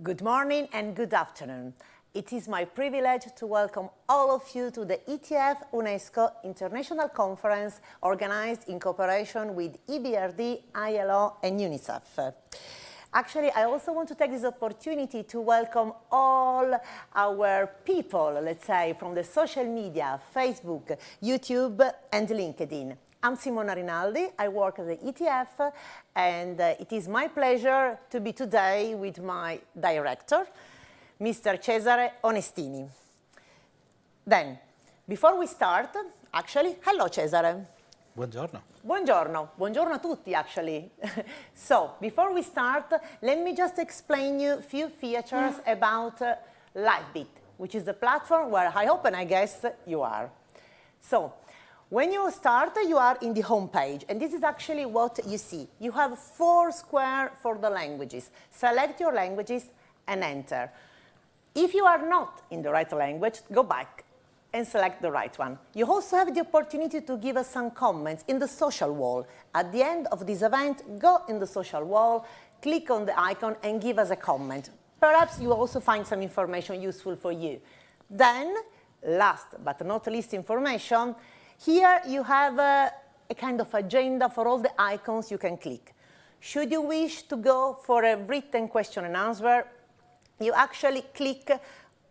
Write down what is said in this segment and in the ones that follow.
Good morning and good afternoon. It is my privilege to welcome all of you to the ETF UNESCO International Conference organized in cooperation with EBRD, ILO and UNICEF. Actually, I also want to take this opportunity to welcome all our people, let's say, from the social media, Facebook, YouTube and LinkedIn. I'm Simona Rinaldi, I work at the ETF, and it is my pleasure to be today with my director, Mr. Cesare Onestini. Then, before we start, actually, hello Cesare. Buongiorno. Buongiorno. Buongiorno a tutti, actually. So, before we start, let me just explain you a few features about LiveBit, which is the platform where I hope and I guess you are. So, when you start, you are in the home page, and this is actually what you see. You have 4 squares for the languages. Select your languages and enter. If you are not in the right language, go back and select the right one. You also have the opportunity to give us some comments in the social wall. At the end of this event, go in the social wall, click on the icon and give us a comment. Perhaps you also find some information useful for you. Then, last but not least information, here you have a kind of agenda for all the icons you can click. Should you wish to go for a written question and answer, you actually click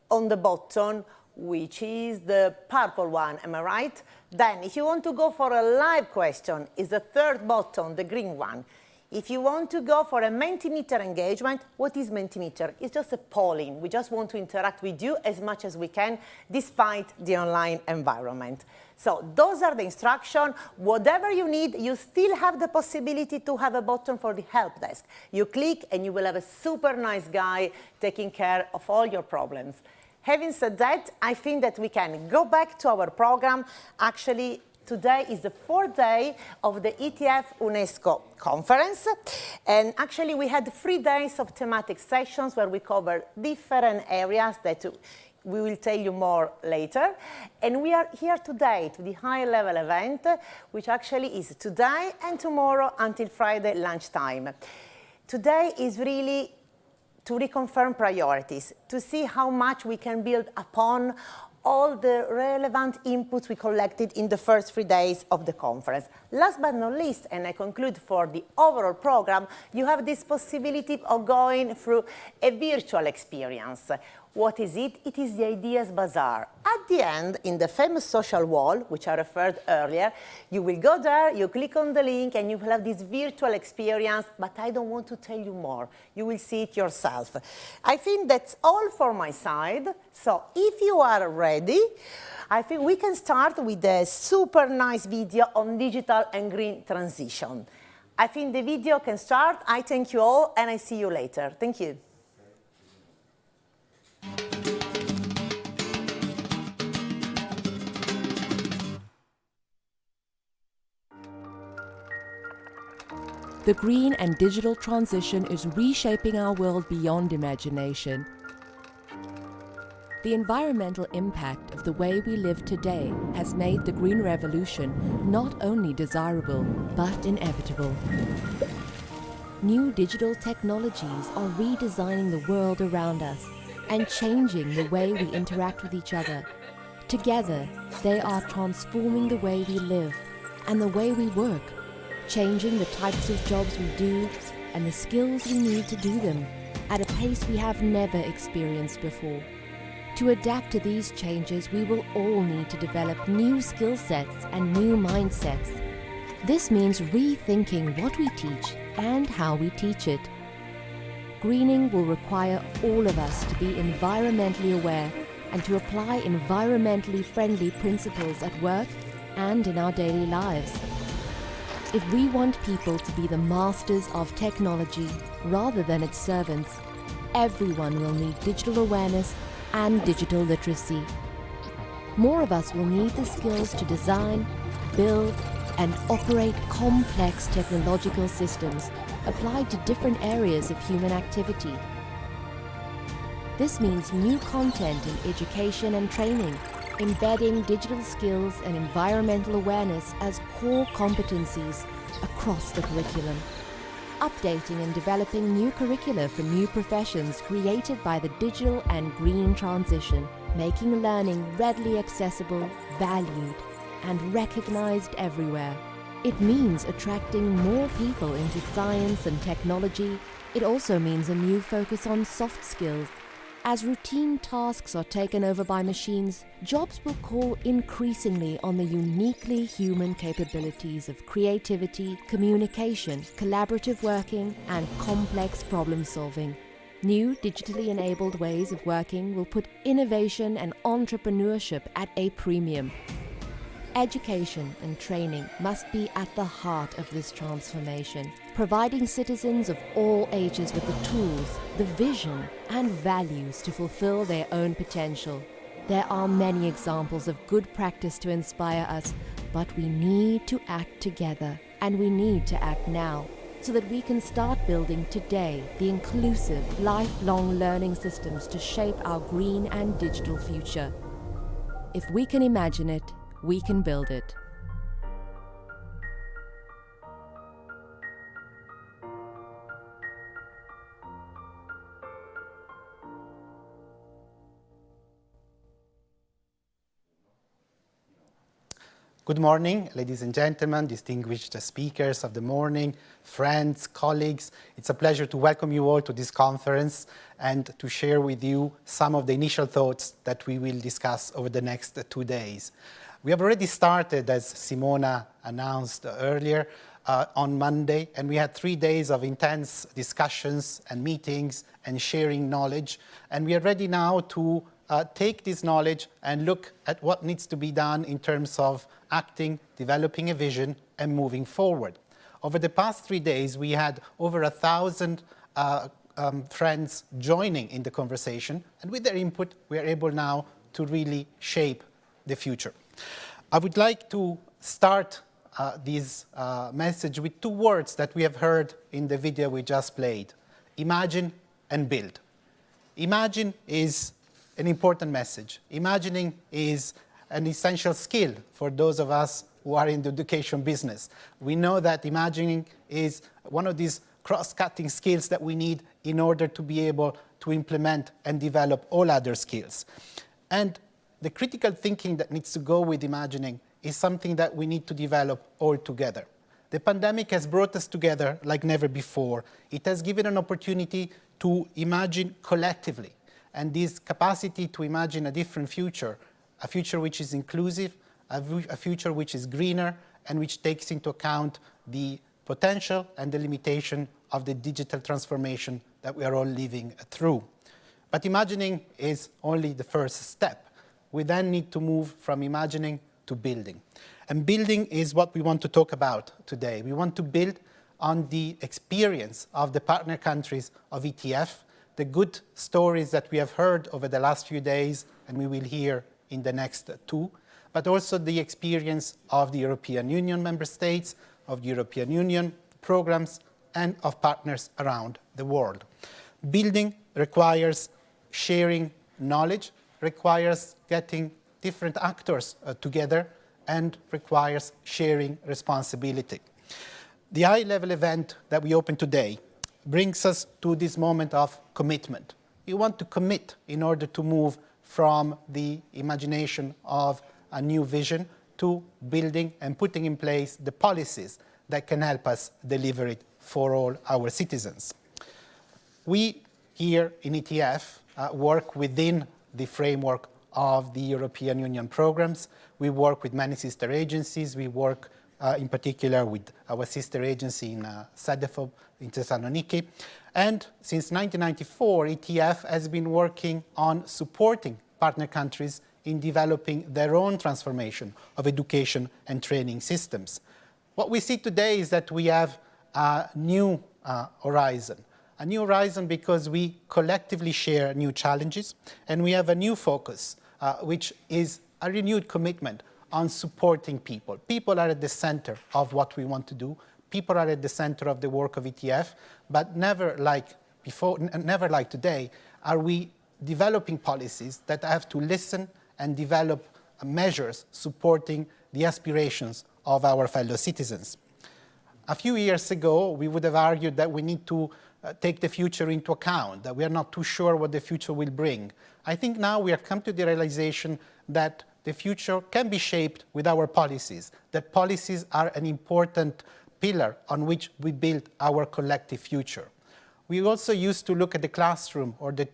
on the button, which is the purple one, am I right? Then, if you want to go for a live question, is the 3rd button, the green one. If you want to go for a Mentimeter engagement, what is Mentimeter? It's just a polling. We just want to interact with you as much as we can, despite the online environment. So those are the instructions. Whatever you need, you still have the possibility to have a button for the help desk. You click and you will have a super nice guy taking care of all your problems. Having said that, I think that we can go back to our program. Actually, today is the 4th day of the ETF UNESCO conference. And actually, we had 3 days of thematic sessions where we covered different areas that we will tell you more later. And we are here today to the high-level event, which actually is today and tomorrow until Friday lunchtime. Today is really to reconfirm priorities, to see how much we can build upon all the relevant inputs we collected in the first 3 days of the conference. Last but not least, and I conclude for the overall program, you have this possibility of going through a virtual experience. What is it? It is the Ideas Bazaar. At the end, in the famous social wall, which I referred earlier, you will go there, you click on the link, and you will have this virtual experience, but I don't want to tell you more. You will see it yourself. I think that's all for my side. So if you are ready, I think we can start with a super nice video on digital and green transition. I think the video can start. I thank you all, and I see you later. Thank you. The green and digital transition is reshaping our world beyond imagination. The environmental impact of the way we live today has made the green revolution not only desirable, but inevitable. New digital technologies are redesigning the world around us and changing the way we interact with each other. Together, they are transforming the way we live and the way we work, changing the types of jobs we do and the skills we need to do them at a pace we have never experienced before. To adapt to these changes, we will all need to develop new skill sets and new mindsets. This means rethinking what we teach and how we teach it. Greening will require all of us to be environmentally aware and to apply environmentally friendly principles at work and in our daily lives. If we want people to be the masters of technology rather than its servants, everyone will need digital awareness and digital literacy. More of us will need the skills to design, build, and operate complex technological systems applied to different areas of human activity. This means new content in education and training, embedding digital skills and environmental awareness as core competencies across the curriculum. updating and developing new curricula for new professions created by the digital and green transition, making learning readily accessible, valued, and recognized everywhere. It means attracting more people into science and technology. It also means a new focus on soft skills. As routine tasks are taken over by machines, jobs will call increasingly on the uniquely human capabilities of creativity, communication, collaborative working, and complex problem solving. New digitally enabled ways of working will put innovation and entrepreneurship at a premium. Education and training must be at the heart of this transformation, providing citizens of all ages with the tools, the vision, and values to fulfill their own potential. There are many examples of good practice to inspire us, but we need to act together, and we need to act now, so that we can start building today the inclusive, lifelong learning systems to shape our green and digital future. If we can imagine it, we can build it. Good morning, ladies and gentlemen, distinguished speakers of the morning, friends, colleagues. It's a pleasure to welcome you all to this conference and to share with you some of the initial thoughts that we will discuss over the next 2 days. We have already started, as Simona announced earlier, on Monday, and we had 3 days of intense discussions and meetings and sharing knowledge. And we are ready now to take this knowledge and look at what needs to be done in terms of acting, developing a vision, and moving forward. Over the past 3 days, we had over 1,000 friends joining in the conversation, and with their input, we are able now to really shape the future. I would like to start this message with 2 words that we have heard in the video we just played: imagine and build. Imagine is an important message. Imagining is an essential skill for those of us who are in the education business. We know that imagining is one of these cross-cutting skills that we need in order to be able to implement and develop all other skills. And the critical thinking that needs to go with imagining is something that we need to develop all together. The pandemic has brought us together like never before. It has given an opportunity to imagine collectively. And this capacity to imagine a different future, a future which is inclusive, a future which is greener, and which takes into account the potential and the limitation of the digital transformation that we are all living through. But imagining is only the first step. We then need to move from imagining to building. And building is what we want to talk about today. We want to build on the experience of the partner countries of ETF, the good stories that we have heard over the last few days, and we will hear in the next 2, but also the experience of the European Union member states, of the European Union programs, and of partners around the world. Building requires sharing knowledge, requires getting different actors together, and requires sharing responsibility. The high-level event that we open today brings us to this moment of commitment. We want to commit in order to move from the imagination of a new vision to building and putting in place the policies that can help us deliver it for all our citizens. We here in ETF work within the framework of the European Union programs. We work with many sister agencies. We work in particular with our sister agency in CEST in Thessaloniki. And since 1994, ETF has been working on supporting partner countries in developing their own transformation of education and training systems. What we see today is that we have a new horizon. A new horizon because we collectively share new challenges, and we have a new focus, which is a renewed commitment on supporting people. People are at the center of what we want to do. People are at the center of the work of ETF, but never like before, never like today, are we developing policies that have to listen and develop measures supporting the aspirations of our fellow citizens. A few years ago, we would have argued that we need to take the future into account, that we are not too sure what the future will bring. I think now we have come to the realization that the future can be shaped with our policies, that policies are an important pillar on which we build our collective future. We also used to look at the classroom or the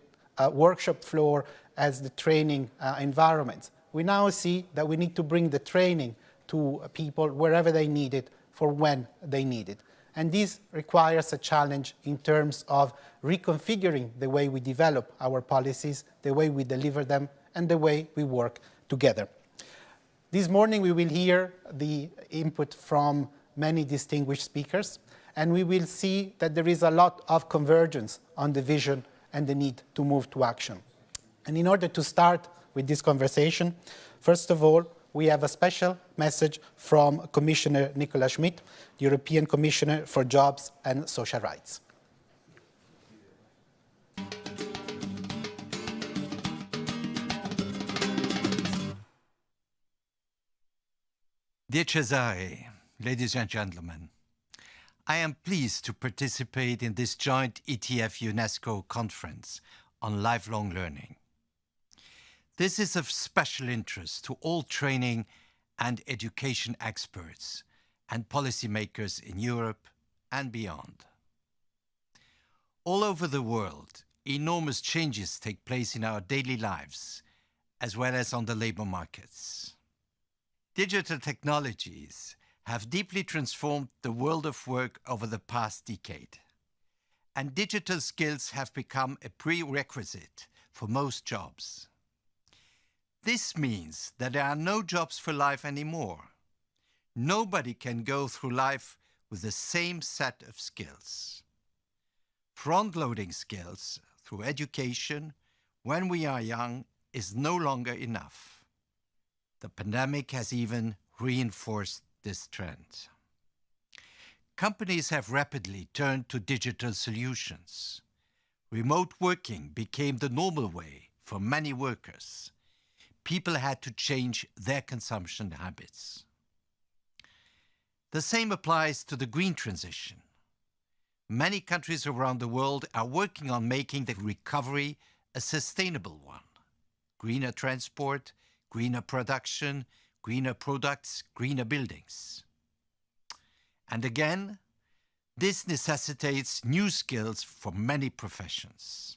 workshop floor as the training environment. We now see that we need to bring the training to people wherever they need it for when they need it. And this requires a challenge in terms of reconfiguring the way we develop our policies, the way we deliver them, and the way we work together. This morning we will hear the input from many distinguished speakers, and we will see that there is a lot of convergence on the vision and the need to move to action. And in order to start with this conversation, first of all, we have a special message from Commissioner Nicola Schmidt, the European Commissioner for Jobs and Social Rights. Dear Cesare, ladies and gentlemen, I am pleased to participate in this joint ETF-UNESCO conference on lifelong learning. This is of special interest to all training and education experts and policymakers in Europe and beyond. All over the world, enormous changes take place in our daily lives, as well as on the labor markets. Digital technologies have deeply transformed the world of work over the past decade, and digital skills have become a prerequisite for most jobs. This means that there are no jobs for life anymore. Nobody can go through life with the same set of skills. Front-loading skills through education when we are young is no longer enough. The pandemic has even reinforced this trend. Companies have rapidly turned to digital solutions. Remote working became the normal way for many workers. People had to change their consumption habits. The same applies to the green transition. Many countries around the world are working on making the recovery a sustainable one. Greener transport, greener production, greener products, greener buildings. And again, this necessitates new skills for many professions.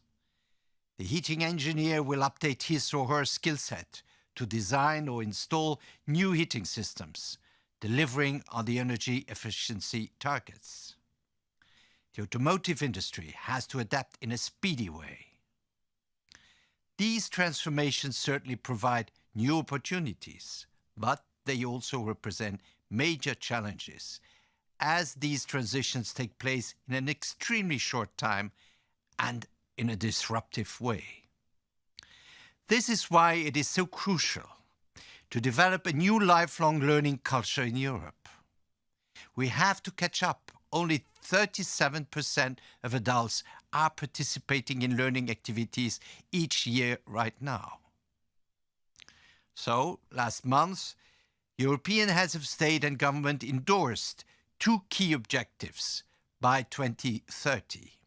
The heating engineer will update his or her skill set to design or install new heating systems, delivering on the energy efficiency targets. The automotive industry has to adapt in a speedy way. These transformations certainly provide new opportunities, but they also represent major challenges, as these transitions take place in an extremely short time and in a disruptive way. This is why it is so crucial to develop a new lifelong learning culture in Europe. We have to catch up. Only 37% of adults are participating in learning activities each year right now. So, last month, European heads of state and government endorsed two key objectives by 2030.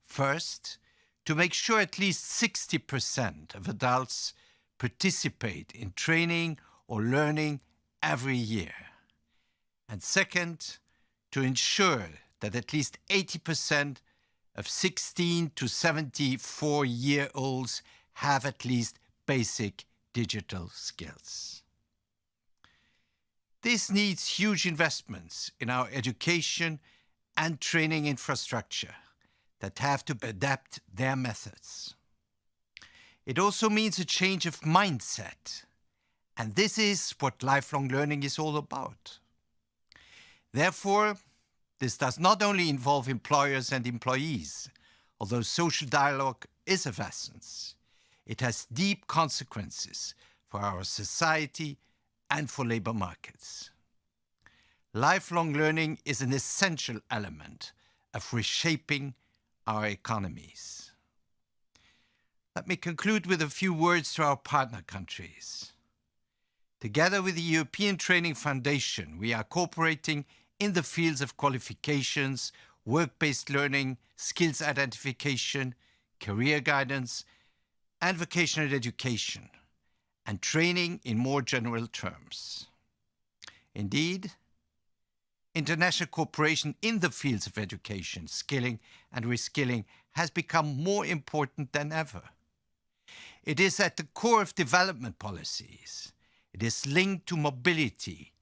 First, to make sure at least 60% of adults participate in training or learning every year. And second, to ensure that at least 80% of 16 to 74-year-olds have at least basic digital skills. This needs huge investments in our education and training infrastructure that have to adapt their methods. It also means a change of mindset, and this is what lifelong learning is all about. Therefore, this does not only involve employers and employees, although social dialogue is of essence. It has deep consequences for our society and for labor markets. Lifelong learning is an essential element of reshaping our economies. Let me conclude with a few words to our partner countries. Together with the European Training Foundation, we are cooperating in the fields of qualifications, work-based learning, skills identification, career guidance, and vocational education, and training in more general terms. Indeed, international cooperation in the fields of education, skilling, and reskilling has become more important than ever. It is at the core of development policies. It is linked to mobility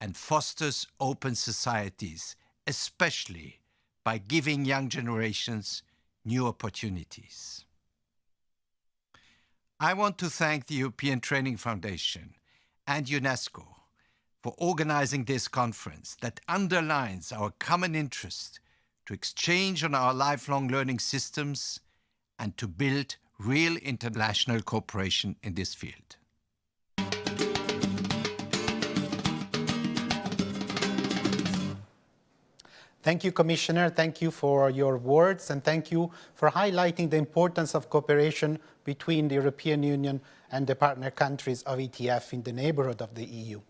and fosters open societies, especially by giving young generations new opportunities. I want to thank the European Training Foundation and UNESCO for organizing this conference that underlines our common interest to exchange on our lifelong learning systems and to build real international cooperation in this field. Thank you, Commissioner. Thank you for your words, and thank you for highlighting the importance of cooperation between the European Union and the partner countries of ETF in the neighborhood of the EU.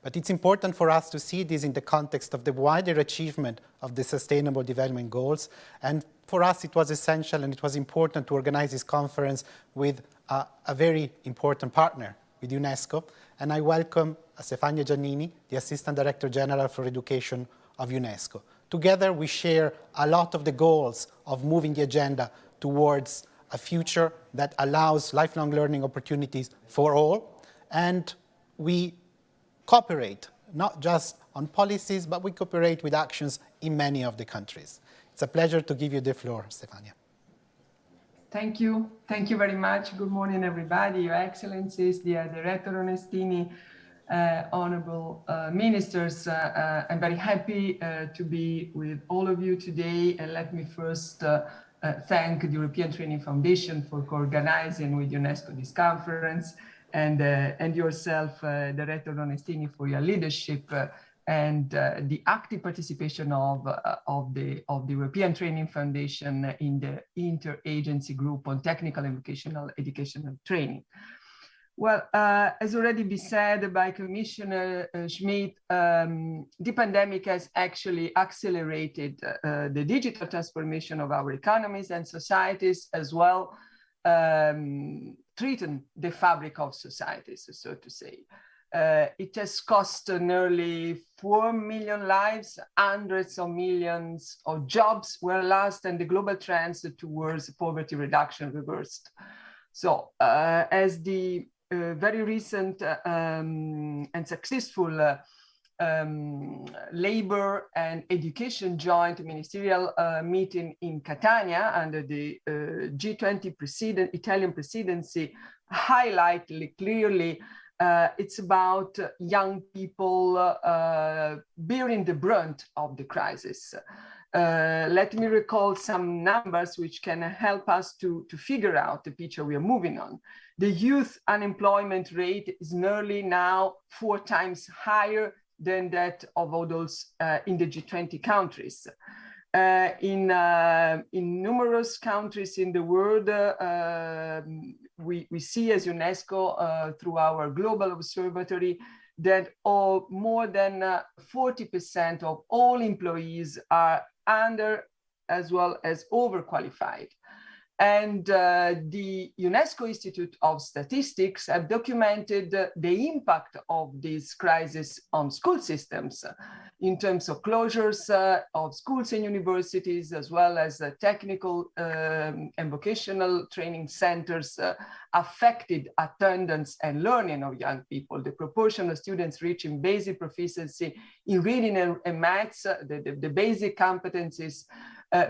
But it's important for us to see this in the context of the wider achievement of the Sustainable Development Goals. And for us, it was essential and it was important to organize this conference with a very important partner, with UNESCO. And I welcome Stefania Giannini, the Assistant Director General for Education of UNESCO. Together, we share a lot of the goals of moving the agenda towards a future that allows lifelong learning opportunities for all. And we cooperate, not just on policies, but we cooperate with actions in many of the countries. It's a pleasure to give you the floor, Stefania. Thank you. Thank you very much. Good morning, everybody. Your Excellencies, dear Director Onestini, honorable ministers, I'm very happy to be with all of you today. And let me first thank the European Training Foundation for co-organizing with UNESCO this conference, and yourself, Director Onestini, for your leadership and the active participation of the European Training Foundation in the interagency group on technical and vocational educational training. Well, as already been said by Commissioner Schmidt, the pandemic has actually accelerated the digital transformation of our economies and societies, as well threatened the fabric of societies, so to say. It has cost nearly 4 million lives, hundreds of millions of jobs were lost, and the global trends towards poverty reduction reversed. So as the very recent and successful labor and education joint ministerial meeting in Catania under the G20 Italian presidency highlighted clearly it's about young people bearing the brunt of the crisis. Let me recall some numbers which can help us to figure out the picture we are moving on. The youth unemployment rate is nearly now 4 times higher than that of adults in the G20 countries. In numerous countries in the world, we see as UNESCO through our global observatory that more than 40% of all employees are under as well as overqualified. And the UNESCO Institute of Statistics have documented the impact of this crisis on school systems in terms of closures of schools and universities, as well as technical and vocational training centers affected attendance and learning of young people. The proportion of students reaching basic proficiency in reading and maths, the basic competencies,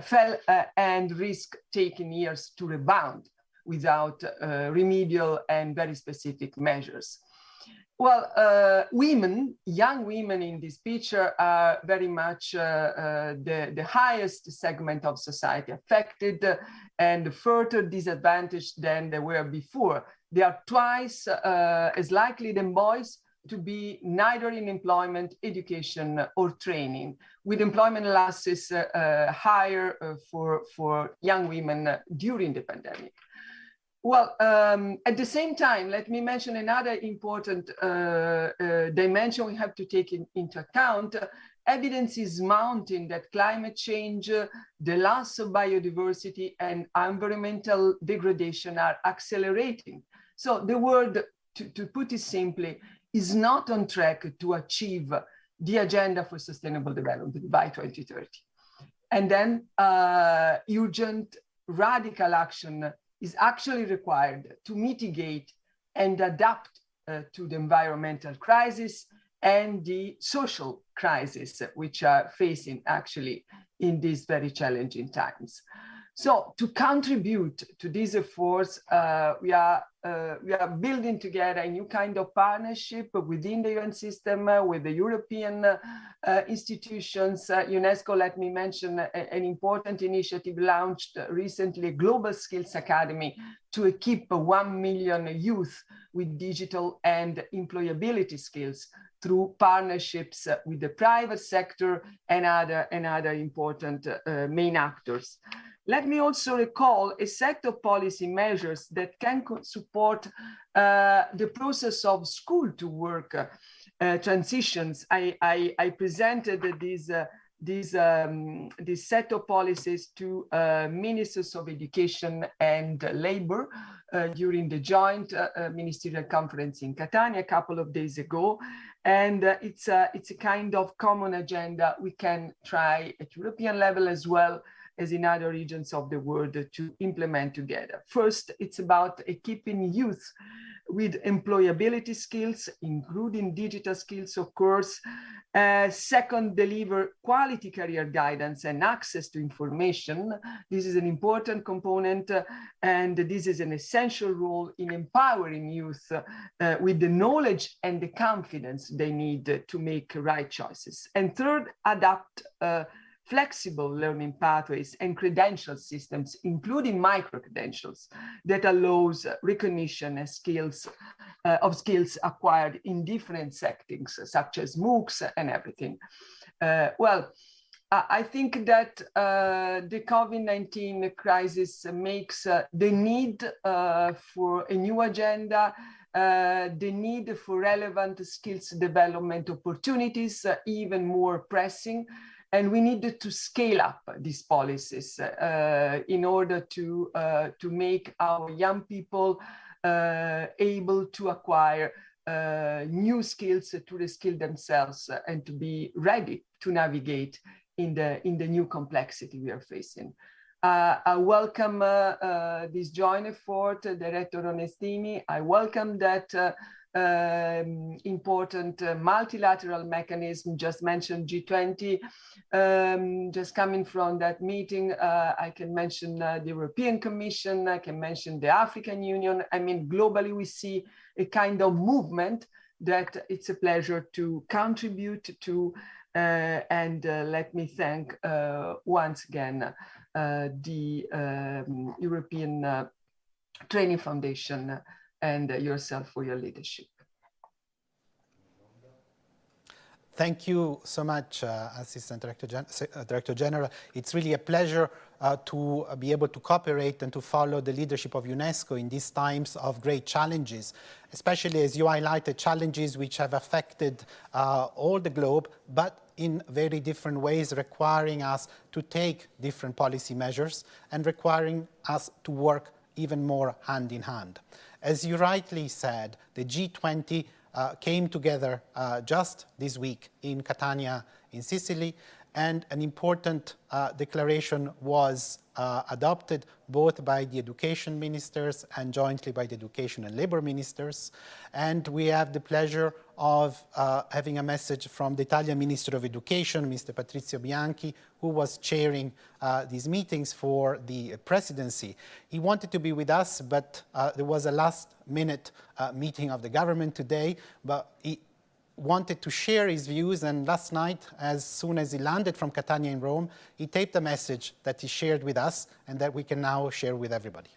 fell and risk taking years to rebound without remedial and very specific measures. Well, women, young women in this picture are very much the highest segment of society affected and further disadvantaged than they were before. They are twice as likely than boys to be neither in employment, education, or training, with employment losses higher for young women during the pandemic. Well, at the same time, let me mention another important dimension we have to take into account, evidence is mounting that climate change, the loss of biodiversity, and environmental degradation are accelerating. So the world, to put it simply, is not on track to achieve the agenda for sustainable development by 2030. And then urgent radical action is actually required to mitigate and adapt to the environmental crisis and the social crisis which are facing actually in these very challenging times. So to contribute to these efforts, we are building together a new kind of partnership within the UN system with the European institutions. UNESCO, let me mention an important initiative launched recently, a Global Skills Academy, to equip 1 million youth with digital and employability skills through partnerships with the private sector and other important main actors. Let me also recall a set of policy measures that can support the process of school to work transitions. I presented this set of policies to ministers of education and labor during the joint ministerial conference in Catania a couple of days ago. And it's a kind of common agenda we can try at European level as well as in other regions of the world to implement together. First, it's about equipping youth with employability skills, including digital skills, of course. Second, deliver quality career guidance and access to information. This is an important component, and this is an essential role in empowering youth with the knowledge and the confidence they need to make right choices. And third, adapt flexible learning pathways and credential systems, including micro-credentials that allows recognition of skills acquired in different settings, such as MOOCs and everything. I think that the COVID-19 crisis makes the need for a new agenda, the need for relevant skills development opportunities even more pressing. And we needed to scale up these policies in order to make our young people able to acquire new skills, to reskill themselves, and to be ready to navigate in the new complexity we are facing. I welcome this joint effort, Director Onestini. I welcome that important multilateral mechanism, just mentioned G20. Just coming from that meeting, I can mention the European Commission, I can mention the African Union. I mean, globally we see a kind of movement that it's a pleasure to contribute to, and let me thank once again the European Training Foundation and yourself for your leadership. Thank you so much, Assistant Director General. It's really a pleasure to be able to cooperate and to follow the leadership of UNESCO in these times of great challenges, especially as you highlighted challenges which have affected all the globe, but in very different ways, requiring us to take different policy measures and requiring us to work even more hand in hand. As you rightly said, the G20 came together just this week in Catania, in Sicily, and an important declaration was adopted both by the education ministers and jointly by the education and labor ministers. And we have the pleasure of having a message from the Italian Minister of Education, Mr. Patricia Bini, who was chairing these meetings for the presidency. He wanted to be with us, but there was a last-minute meeting of the government today, but he wanted to share his views, and last night, as soon as he landed from Catania in Rome, he taped a message that he shared with us and that we can now share with everybody.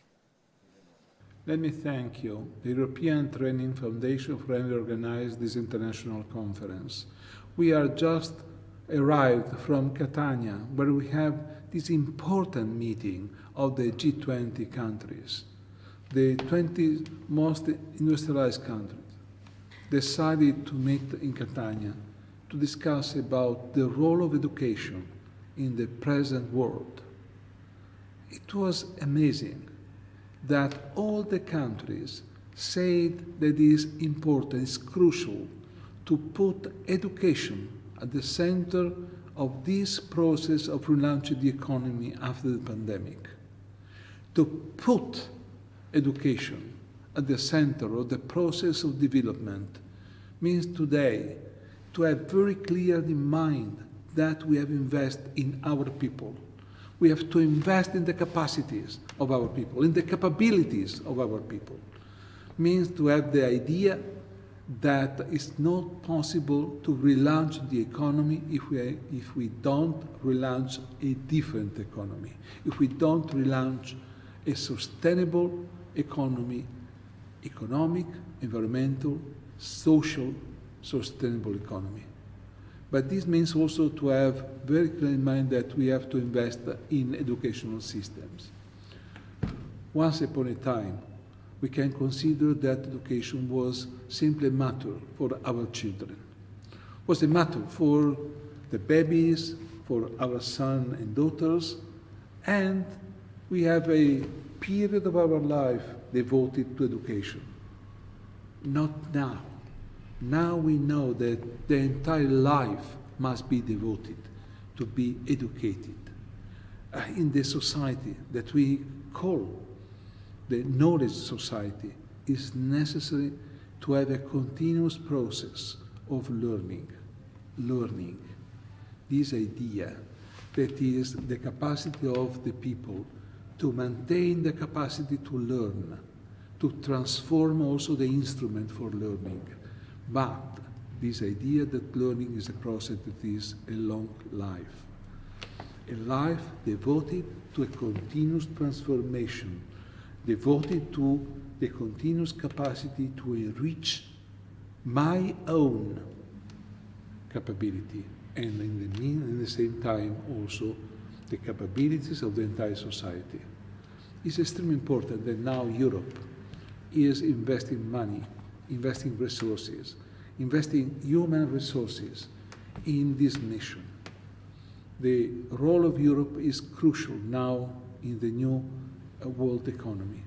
Let me thank you, the European Training Foundation, for having organized this international conference. We are just arrived from Catania, where we have this important meeting of the G20 countries, the 20 most industrialized countries. Decided to meet in Catania to discuss about the role of education in the present world. It was amazing that all the countries said that it is important, it's crucial to put education at the center of this process of relaunching the economy after the pandemic. To put education at the center of the process of development means today to have very clear in mind that we have invested in our people. We have to invest in the capacities of our people, in the capabilities of our people. Means to have the idea that it's not possible to relaunch the economy if we don't relaunch a different economy, if we don't relaunch a sustainable economy, economic, environmental, social, sustainable economy. But this means also to have very clear in mind that we have to invest in educational systems. Once upon a time, we can consider that education was simply a matter for our children. It was a matter for the babies, for our sons and daughters, and we have a period of our life devoted to education. Not now. Now we know that the entire life must be devoted to be educated. In the society that we call the knowledge society, is necessary to have a continuous process of learning. This idea that is the capacity of the people to maintain the capacity to learn, to transform also the instrument for learning. But this idea that learning is a process that is a long life. A life devoted to a continuous transformation, devoted to the continuous capacity to enrich my own capability and in the same time also the capabilities of the entire society. It's extremely important that now Europe is investing money, investing resources, investing human resources in this mission. The role of Europe is crucial now in the new world economy.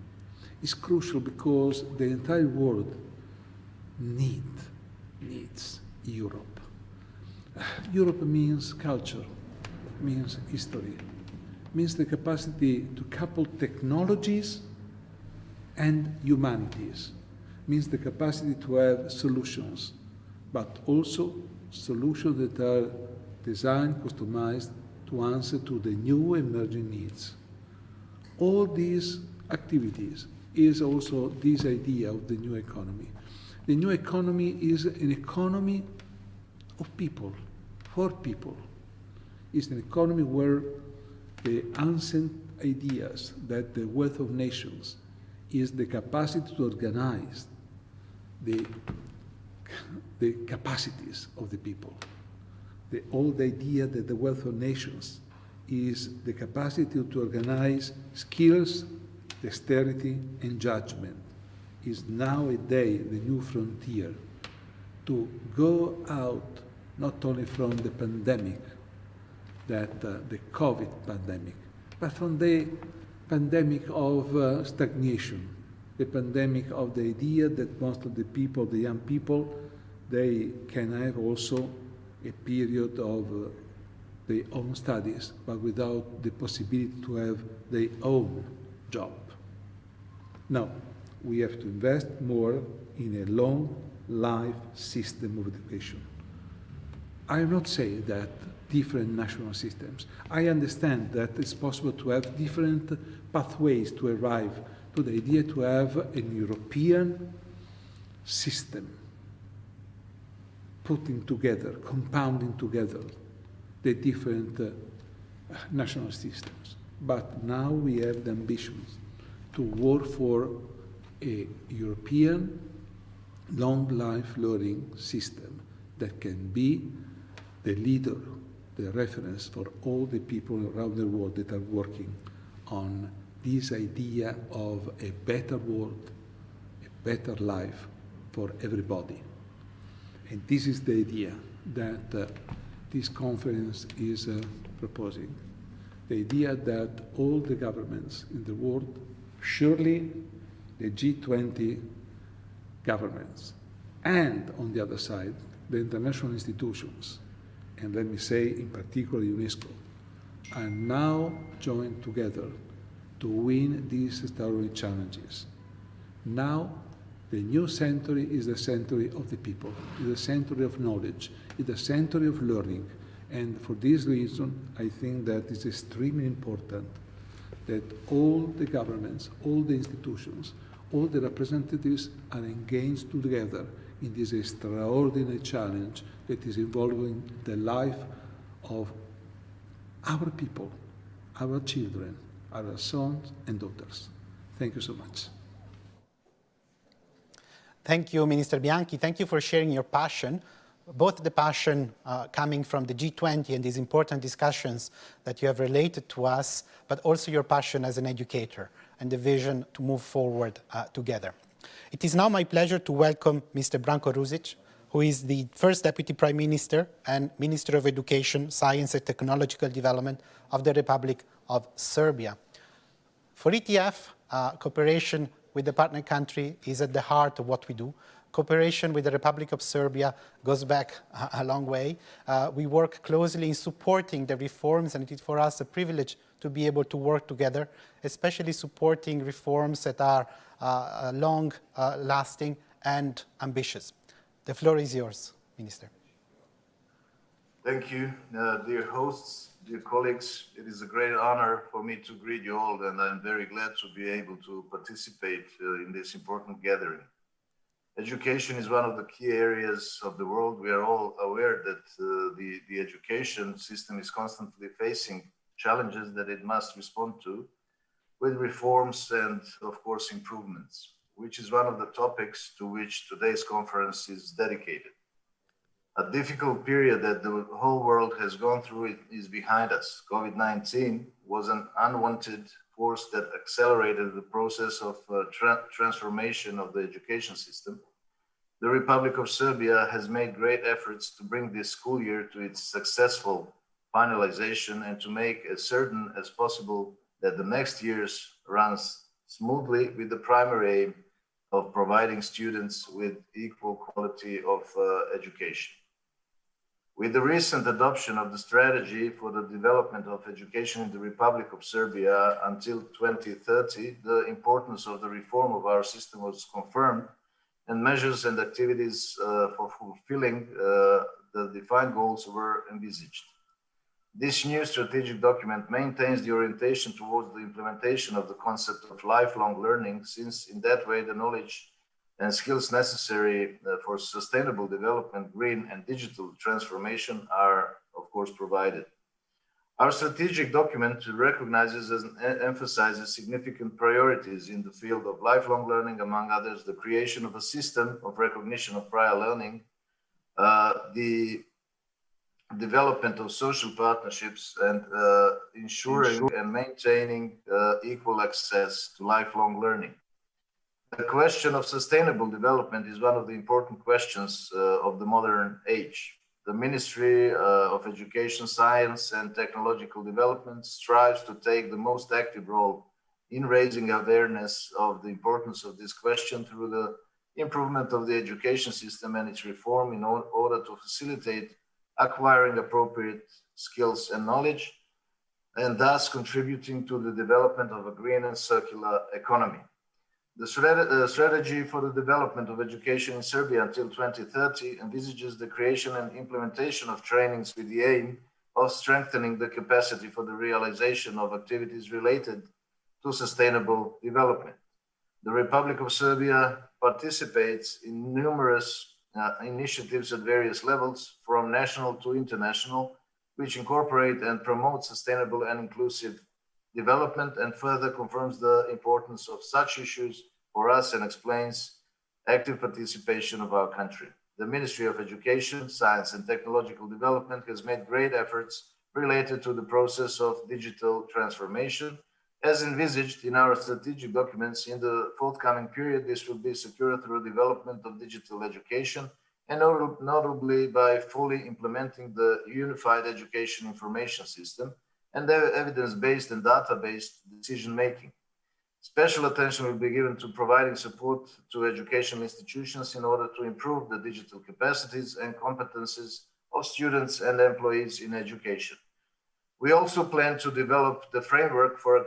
It's crucial because the entire world needs Europe. Europe means culture, means history, means the capacity to couple technologies and humanities, means the capacity to have solutions, but also solutions that are designed, customized to answer to the new emerging needs. All these activities is also this idea of the new economy. The new economy is an economy of people, for people. It's an economy where the ancient ideas that the wealth of nations is the capacity to organize the capacities of the people. The old idea that the wealth of nations is the capacity to organize skills, dexterity, and judgment is nowadays the new frontier to go out not only from the pandemic, that the COVID pandemic, but from the pandemic of stagnation, the pandemic of the idea that most of the people, the young people, they can have also a period of their own studies, but without the possibility to have their own job. Now, we have to invest more in a long life system of education. I am not saying that different national systems. I understand that it's possible to have different pathways to arrive to the idea to have an European system, putting together, compounding together the different national systems. But now we have the ambitions to work for a European long life learning system that can be the leader, the reference for all the people around the world that are working on this idea of a better world, a better life for everybody. And this is the idea that this conference is proposing. The idea that all the governments in the world, surely the G20 governments, and on the other side, the international institutions, and let me say in particular UNESCO, are now joined together to win these extraordinary challenges. Now, the new century is the century of the people, is the century of knowledge, is the century of learning. And for this reason, I think that it's extremely important that all the governments, all the institutions, all the representatives are engaged together in this extraordinary challenge that is involving the life of our people, our children, our sons and daughters. Thank you so much. Thank you, Minister Bianchi. Thank you for sharing your passion, both the passion coming from the G20 and these important discussions that you have related to us, but also your passion as an educator and the vision to move forward together. It is now my pleasure to welcome Mr. Branko Rusic, who is the first Deputy Prime Minister and Minister of Education, Science and Technological Development of the Republic of Serbia. For ETF, cooperation with the partner country is at the heart of what we do. Cooperation with the Republic of Serbia goes back a long way. We work closely in supporting the reforms, and it is for us a privilege to be able to work together, especially supporting reforms that are long-lasting and ambitious. The floor is yours, Minister. Thank you, dear hosts, dear colleagues. It is a great honor for me to greet you all, and I'm very glad to be able to participate in this important gathering. Education is one of the key areas of the world. We are all aware that the education system is constantly facing challenges that it must respond to with reforms and, of course, improvements, which is one of the topics to which today's conference is dedicated. A difficult period that the whole world has gone through is behind us. COVID-19 was an unwanted force that accelerated the process of transformation of the education system. The Republic of Serbia has made great efforts to bring this school year to its successful finalization and to make as certain as possible that the next years runs smoothly, with the primary aim of providing students with equal quality of education. With the recent adoption of the strategy for the development of education in the Republic of Serbia until 2030, the importance of the reform of our system was confirmed, and measures and activities for fulfilling the defined goals were envisaged. This new strategic document maintains the orientation towards the implementation of the concept of lifelong learning, since in that way the knowledge and skills necessary for sustainable development, green and digital transformation are, of course, provided. Our strategic document recognizes and emphasizes significant priorities in the field of lifelong learning, among others, the creation of a system of recognition of prior learning, the development of social partnerships, and ensuring and maintaining equal access to lifelong learning. The question of sustainable development is one of the important questions of the modern age. The Ministry of Education, Science and Technological Development strives to take the most active role in raising awareness of the importance of this question through the improvement of the education system and its reform in order to facilitate acquiring appropriate skills and knowledge, and thus contributing to the development of a green and circular economy. The strategy for the development of education in Serbia until 2030 envisages the creation and implementation of trainings with the aim of strengthening the capacity for the realization of activities related to sustainable development. The Republic of Serbia participates in numerous initiatives at various levels, from national to international, which incorporate and promote sustainable and inclusive development, and further confirms the importance of such issues for us and explains active participation of our country. The Ministry of Education, Science and Technological Development has made great efforts related to the process of digital transformation. As envisaged in our strategic documents, in the forthcoming period, this will be secured through development of digital education and notably by fully implementing the unified education information system and the evidence-based and data-based decision-making. Special attention will be given to providing support to educational institutions in order to improve the digital capacities and competencies of students and employees in education. We also plan to develop the framework for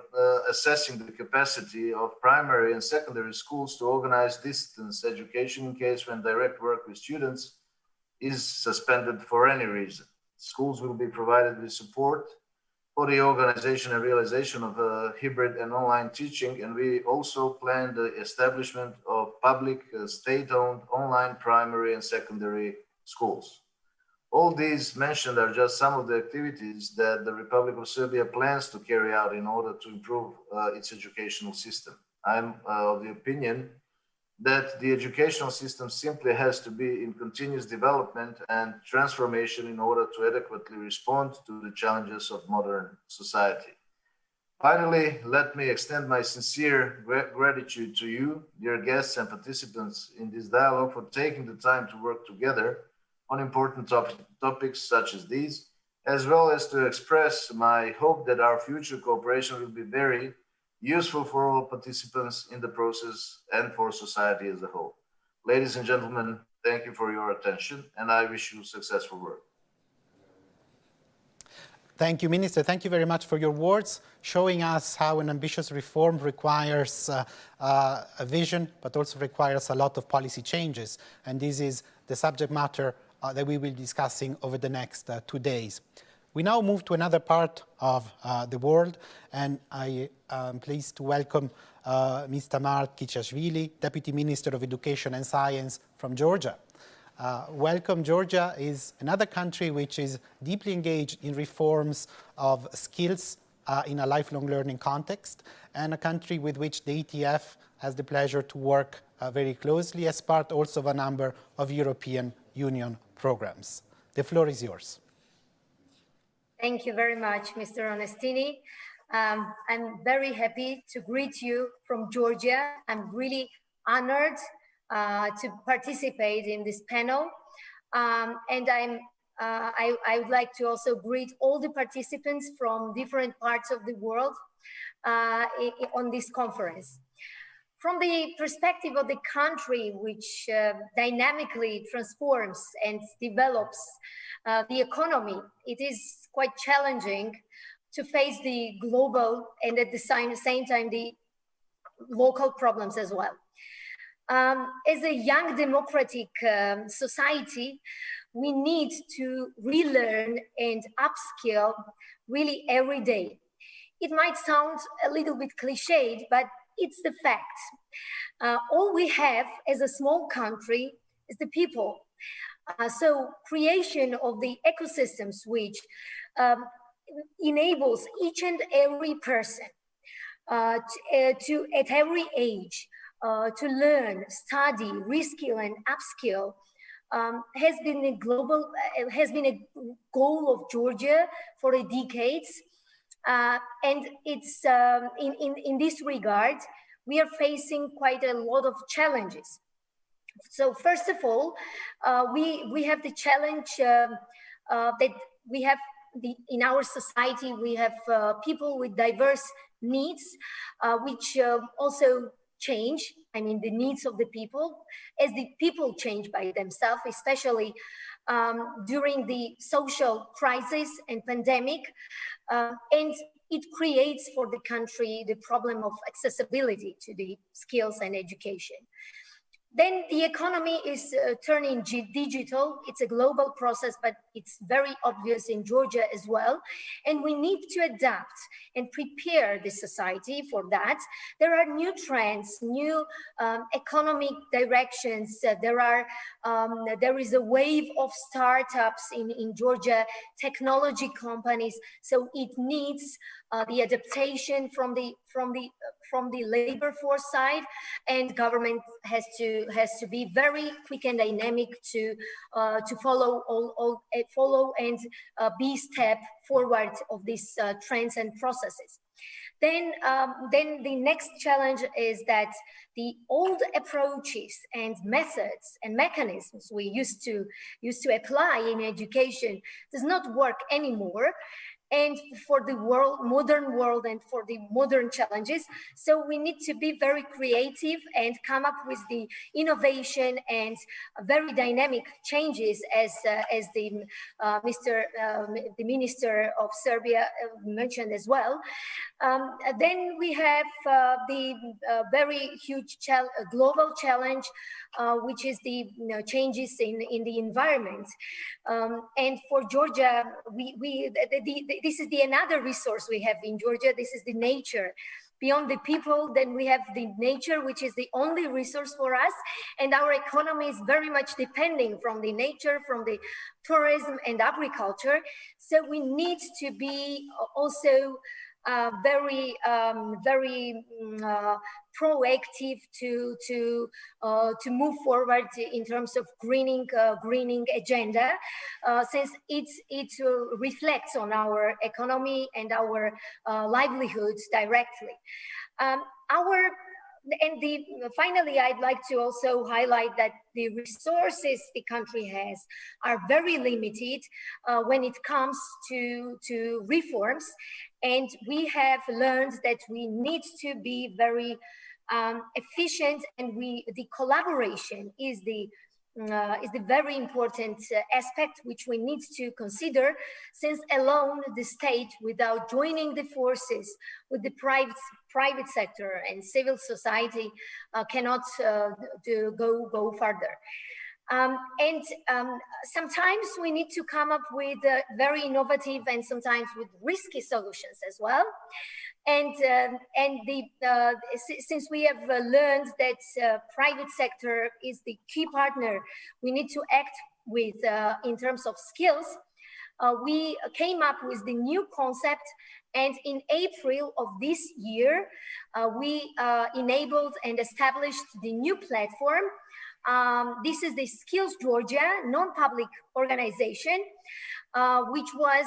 assessing the capacity of primary and secondary schools to organize distance education in case when direct work with students is suspended for any reason. Schools will be provided with support for the organization and realization of hybrid and online teaching, and we also plan the establishment of public, state-owned online primary and secondary schools. All these mentioned are just some of the activities that the Republic of Serbia plans to carry out in order to improve its educational system. I'm of the opinion that the educational system simply has to be in continuous development and transformation in order to adequately respond to the challenges of modern society. Finally, let me extend my sincere gratitude to you, dear guests and participants in this dialogue, for taking the time to work together on important topics such as these, as well as to express my hope that our future cooperation will be very useful for all participants in the process and for society as a whole. Ladies and gentlemen, thank you for your attention, and I wish you successful work. Thank you, Minister. Thank you very much for your words, showing us how an ambitious reform requires a vision, but also requires a lot of policy changes. And this is the subject matter that we will be discussing over the next 2 days. We now move to another part of the world, and I am pleased to welcome Mr. Kichashvili, Deputy Minister of Education and Science from Georgia. Welcome. Georgia is another country which is deeply engaged in reforms of skills in a lifelong learning context, and a country with which the ETF has the pleasure to work very closely as part also of a number of European Union programs. The floor is yours. Thank you very much, Mr. Onestini. I'm very happy to greet you from Georgia. I'm really honored to participate in this panel. And I would like to also greet all the participants from different parts of the world on this conference. From the perspective of the country which dynamically transforms and develops the economy, it is quite challenging to face the global and at the same time the local problems as well. As a young democratic society, we need to relearn and upskill really every day. It might sound a little bit cliched, but it's the fact. All we have as a small country is the people. So creation of the ecosystems which enables each and every person to at every age to learn, study, reskill and upskill has been a goal of Georgia for decades. And it's in this regard, we are facing quite a lot of challenges. So first of all, we have the challenge that we have in our society, we have people with diverse needs, which also change. I mean, the needs of the people as the people change by themselves, especially during the social crisis and pandemic. And it creates for the country the problem of accessibility to the skills and education. Then the economy is turning digital. It's a global process, but it's very obvious in Georgia as well. And we need to adapt and prepare the society for that. There are new trends, new economic directions. There is a wave of startups in Georgia, technology companies. So it needs the adaptation from the labor force side, and government has to be very quick and dynamic to follow and be step forward of these trends and processes. Then the next challenge is that the old approaches and methods and mechanisms we used to apply in education does not work anymore, and for the modern world and for the modern challenges. So we need to be very creative and come up with the innovation and very dynamic changes, as the Minister of Serbia mentioned as well. Then we have the very huge global challenge, which is the changes in the environment. And for Georgia, this is another resource we have in Georgia. This is the nature. Beyond the people, then we have the nature, which is the only resource for us. And our economy is very much depending from the nature, from the tourism and agriculture. So we need to be also very proactive to move forward in terms of greening agenda, since it reflects on our economy and our livelihoods directly. Finally, I'd like to also highlight that the resources the country has are very limited when it comes to reforms, and we have learned that we need to be very efficient, and the collaboration is the very important aspect which we need to consider, since alone the state, without joining the forces with the private sector and civil society, cannot go further. Sometimes we need to come up with very innovative and sometimes with risky solutions as well. Since we have learned that private sector is the key partner we need to act with in terms of skills, we came up with the new concept, and in April of this year, we enabled and established the new platform. This is the Skills Georgia non-public organization, which was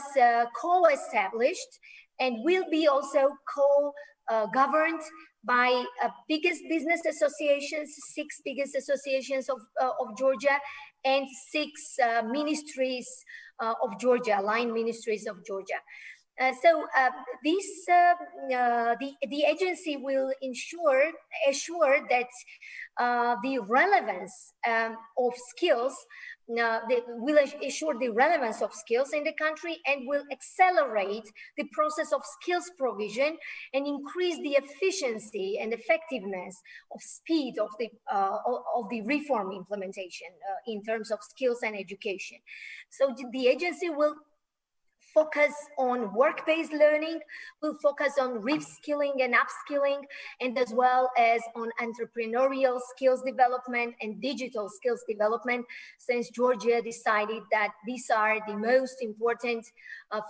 co-established and will be also co-governed by biggest business associations, 6 biggest associations of Georgia, and 6 ministries of Georgia, aligned ministries of Georgia. The agency will assure that the relevance of skills, will assure the relevance of skills in the country, and will accelerate the process of skills provision and increase the efficiency and effectiveness of speed of the reform implementation in terms of skills and education. So the agency will focus on work-based learning, will focus on reskilling and upskilling, and as well as on entrepreneurial skills development and digital skills development, since Georgia decided that these are the most important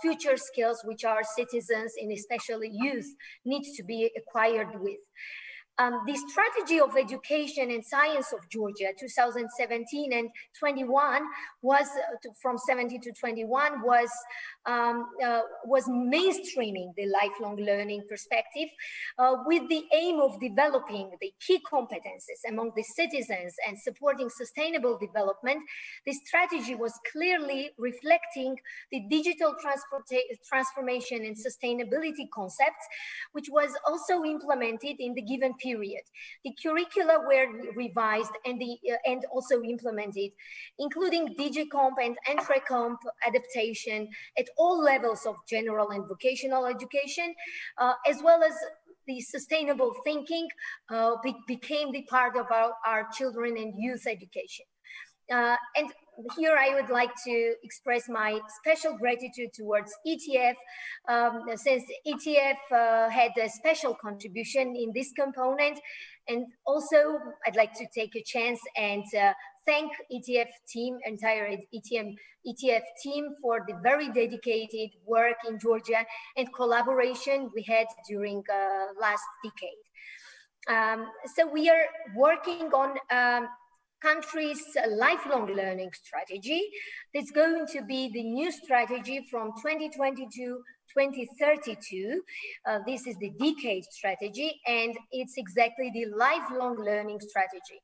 future skills which our citizens, and especially youth, need to be acquired with. The strategy of education and science of Georgia 2017 and 21 was from 17 to 21 was mainstreaming the lifelong learning perspective with the aim of developing the key competences among the citizens and supporting sustainable development. The strategy was clearly reflecting the digital transformation and sustainability concepts, which was also implemented in the given period. The curricula were revised and also implemented, including DigiComp and EntreComp adaptation at all levels of general and vocational education, as well as the sustainable thinking became the part of our children and youth education. And here I would like to express my special gratitude towards ETF, since ETF had a special contribution in this component. And also I'd like to take a chance and thank ETF team, entire ETF team, for the very dedicated work in Georgia and collaboration we had during last decade. So we are working on country's lifelong learning strategy. That's going to be the new strategy from 2022 2032. This is the decade strategy, and it's exactly the lifelong learning strategy.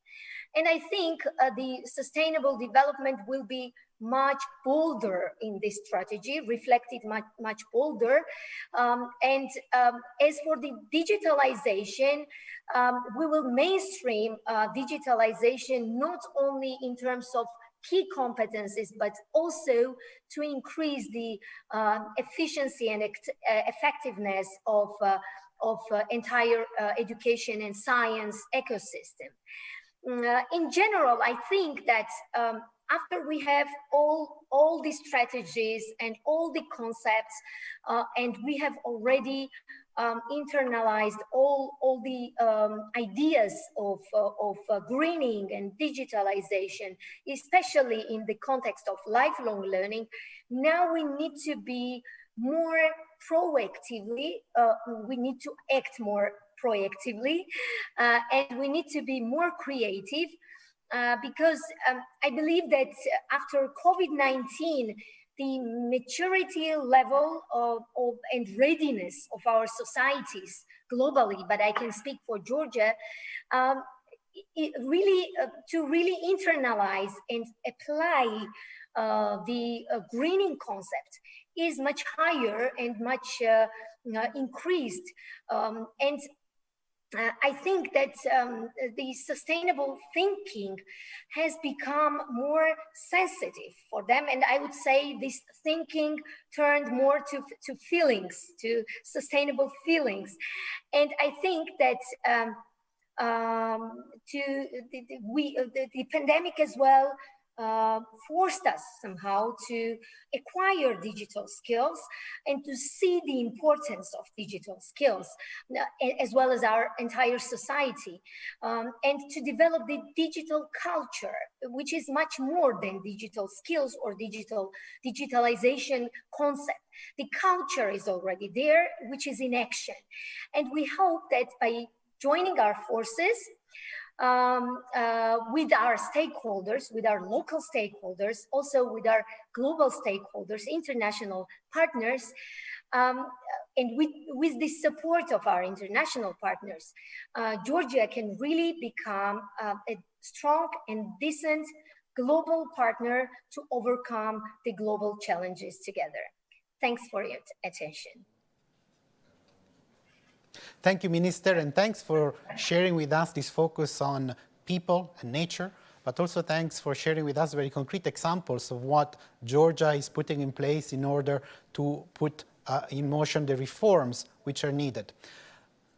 And I think the sustainable development will be much bolder in this strategy, reflected much bolder. As for the digitalization, we will mainstream digitalization not only in terms of key competencies, but also to increase the efficiency and effectiveness of entire education and science ecosystem. In general, I think that after we have all these strategies and all the concepts, and we have already internalized all the ideas of greening and digitalization, especially in the context of lifelong learning, now we need to be more proactively, we need to act more proactively, and we need to be more creative, because I believe that after COVID-19, the maturity level and readiness of our societies globally, but I can speak for Georgia, to really internalize and apply the greening concept is much higher and much increased. I think that the sustainable thinking has become more sensitive for them. And I would say this thinking turned more to feelings, to sustainable feelings. And I think that the pandemic as well forced us somehow to acquire digital skills and to see the importance of digital skills, as well as our entire society, and to develop the digital culture, which is much more than digital skills or digitalization concept. The culture is already there, which is in action. And we hope that by joining our forces, with our stakeholders, with our local stakeholders, also with our global stakeholders, international partners, and with the support of our international partners, Georgia can really become a strong and decent global partner to overcome the global challenges together. Thanks for your attention. Thank you, Minister, and thanks for sharing with us this focus on people and nature, but also thanks for sharing with us very concrete examples of what Georgia is putting in place in order to put in motion the reforms which are needed.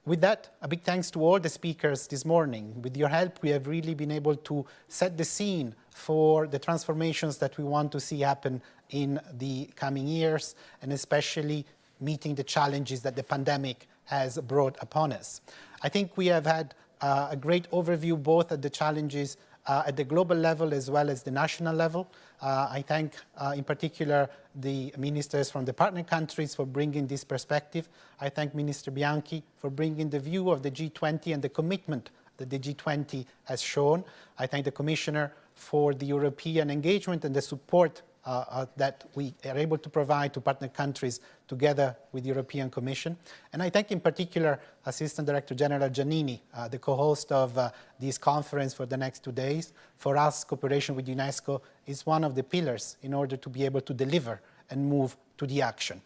With that, a big thanks to all the speakers this morning. With your help, we have really been able to set the scene for the transformations that we want to see happen in the coming years, and especially meeting the challenges that the pandemic has brought upon us. I think we have had a great overview both at the challenges at the global level as well as the national level. I thank in particular the ministers from the partner countries for bringing this perspective. I thank Minister Bianchi for bringing the view of the G20 and the commitment that the G20 has shown. I thank the Commissioner for the European engagement and the support that we are able to provide to partner countries together with the European Commission. And I thank in particular Assistant Director General Giannini, the co-host of this conference for the next 2 days. For us, cooperation with UNESCO is one of the pillars in order to be able to deliver and move to the action.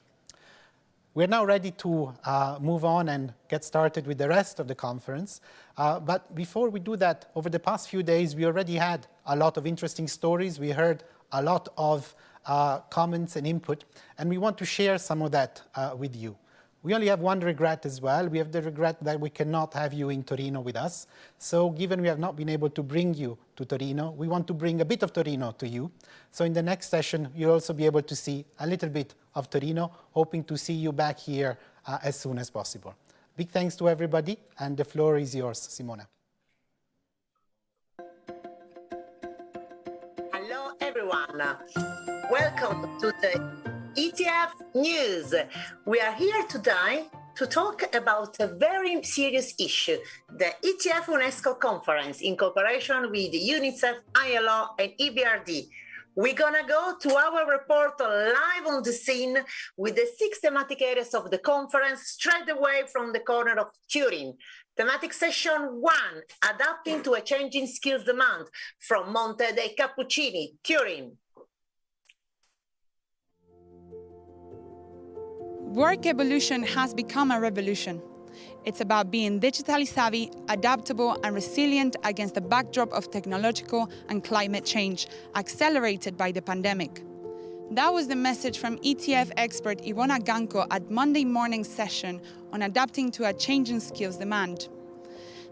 We're now ready to move on and get started with the rest of the conference. But before we do that, over the past few days, we already had a lot of interesting stories. We heard a lot of comments and input, and we want to share some of that with you. We only have one regret as well. We have the regret that we cannot have you in Torino with us. So given we have not been able to bring you to Torino, we want to bring a bit of Torino to you. So in the next session, you'll also be able to see a little bit of Torino, hoping to see you back here as soon as possible. Big thanks to everybody, and the floor is yours, Simona. Hello, everyone. Welcome to the ETF News. We are here today to talk about a very serious issue, the ETF UNESCO conference in cooperation with UNICEF, ILO, and EBRD. We're gonna go to our reporter live on the scene with the 6 thematic areas of the conference straight away from the corner of Turin. Thematic session 1, adapting to a changing skills demand, from Monte dei Cappuccini, Turin. Work evolution has become a revolution. It's about being digitally savvy, adaptable, and resilient against the backdrop of technological and climate change, accelerated by the pandemic. That was the message from ETF expert Iwona Ganko at Monday morning's session on adapting to a changing skills demand.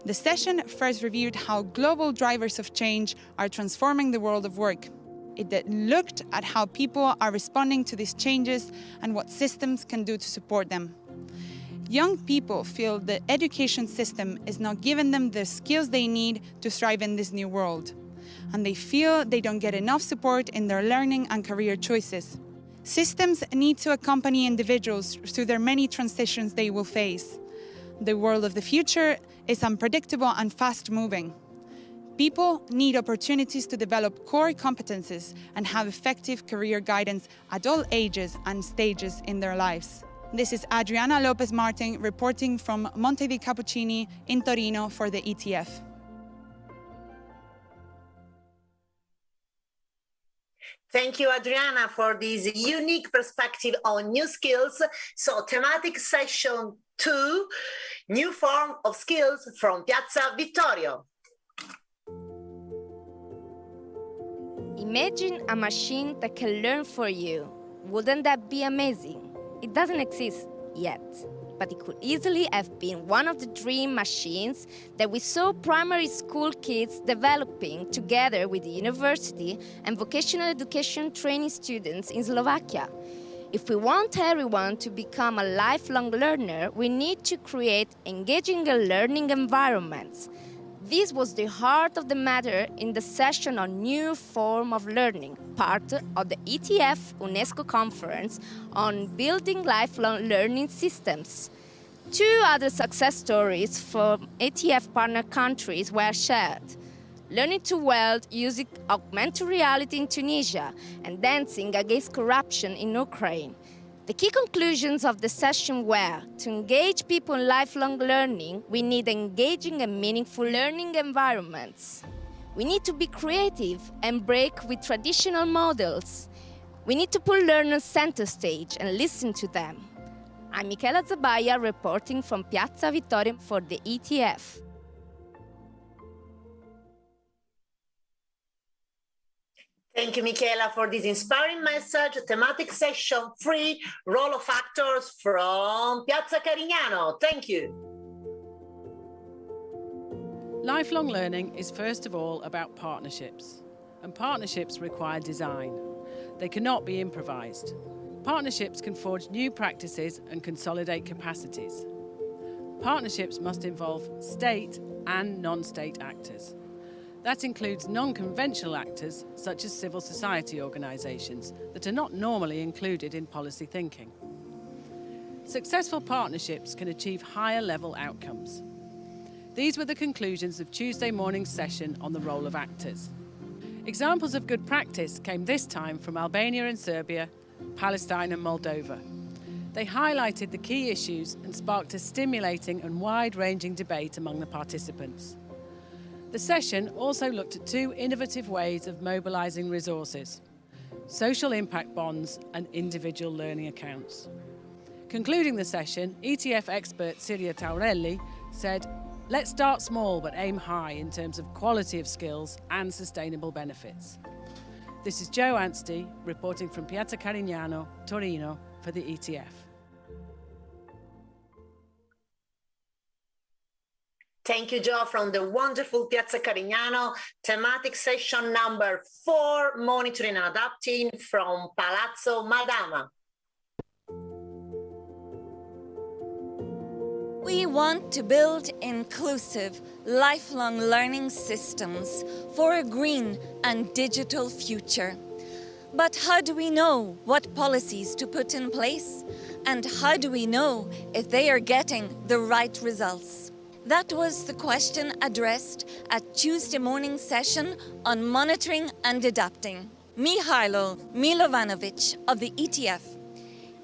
The session first reviewed how global drivers of change are transforming the world of work. It then looked at how people are responding to these changes and what systems can do to support them. Young people feel the education system is not giving them the skills they need to thrive in this new world. And they feel they don't get enough support in their learning and career choices. Systems need to accompany individuals through their many transitions they will face. The world of the future is unpredictable and fast-moving. People need opportunities to develop core competences and have effective career guidance at all ages and stages in their lives. This is Adriana Lopez Martin reporting from Monte dei Cappuccini in Torino for the ETF. Thank you, Adriana, for this unique perspective on new skills. So, thematic session 2, new form of skills from Piazza Vittorio. Imagine a machine that can learn for you. Wouldn't that be amazing? It doesn't exist yet, but it could easily have been one of the dream machines that we saw primary school kids developing together with the university and vocational education training students in Slovakia. If we want everyone to become a lifelong learner, we need to create engaging learning environments. This was the heart of the matter in the session on new form of learning, part of the ETF UNESCO conference on building lifelong learning systems. 2 other success stories from ETF partner countries were shared. Learning to weld using augmented reality in Tunisia and dancing against corruption in Ukraine. The key conclusions of the session were, to engage people in lifelong learning, we need engaging and meaningful learning environments. We need to be creative and break with traditional models. We need to put learners center stage and listen to them. I'm Michela Zabaia reporting from Piazza Vittorio for the ETF. Thank you, Michela, for this inspiring message. Thematic session 3, role of actors from Piazza Carignano. Thank you. Lifelong learning is first of all about partnerships, and partnerships require design. They cannot be improvised. Partnerships can forge new practices and consolidate capacities. Partnerships must involve state and non-state actors. That includes non-conventional actors, such as civil society organisations, that are not normally included in policy thinking. Successful partnerships can achieve higher level outcomes. These were the conclusions of Tuesday morning's session on the role of actors. Examples of good practice came this time from Albania and Serbia, Palestine and Moldova. They highlighted the key issues and sparked a stimulating and wide-ranging debate among the participants. The session also looked at 2 innovative ways of mobilising resources: social impact bonds and individual learning accounts. Concluding the session, ETF expert Silvia Taurelli said, "Let's start small but aim high in terms of quality of skills and sustainable benefits." This is Jo Anstey reporting from Piazza Carignano, Torino for the ETF. Thank you, Joe, from the wonderful Piazza Carignano. Thematic session number 4, monitoring and adapting from Palazzo Madama. We want to build inclusive, lifelong learning systems for a green and digital future. But how do we know what policies to put in place? And how do we know if they are getting the right results? That was the question addressed at Tuesday morning session on monitoring and adapting. Mihailo Milovanovic of the ETF,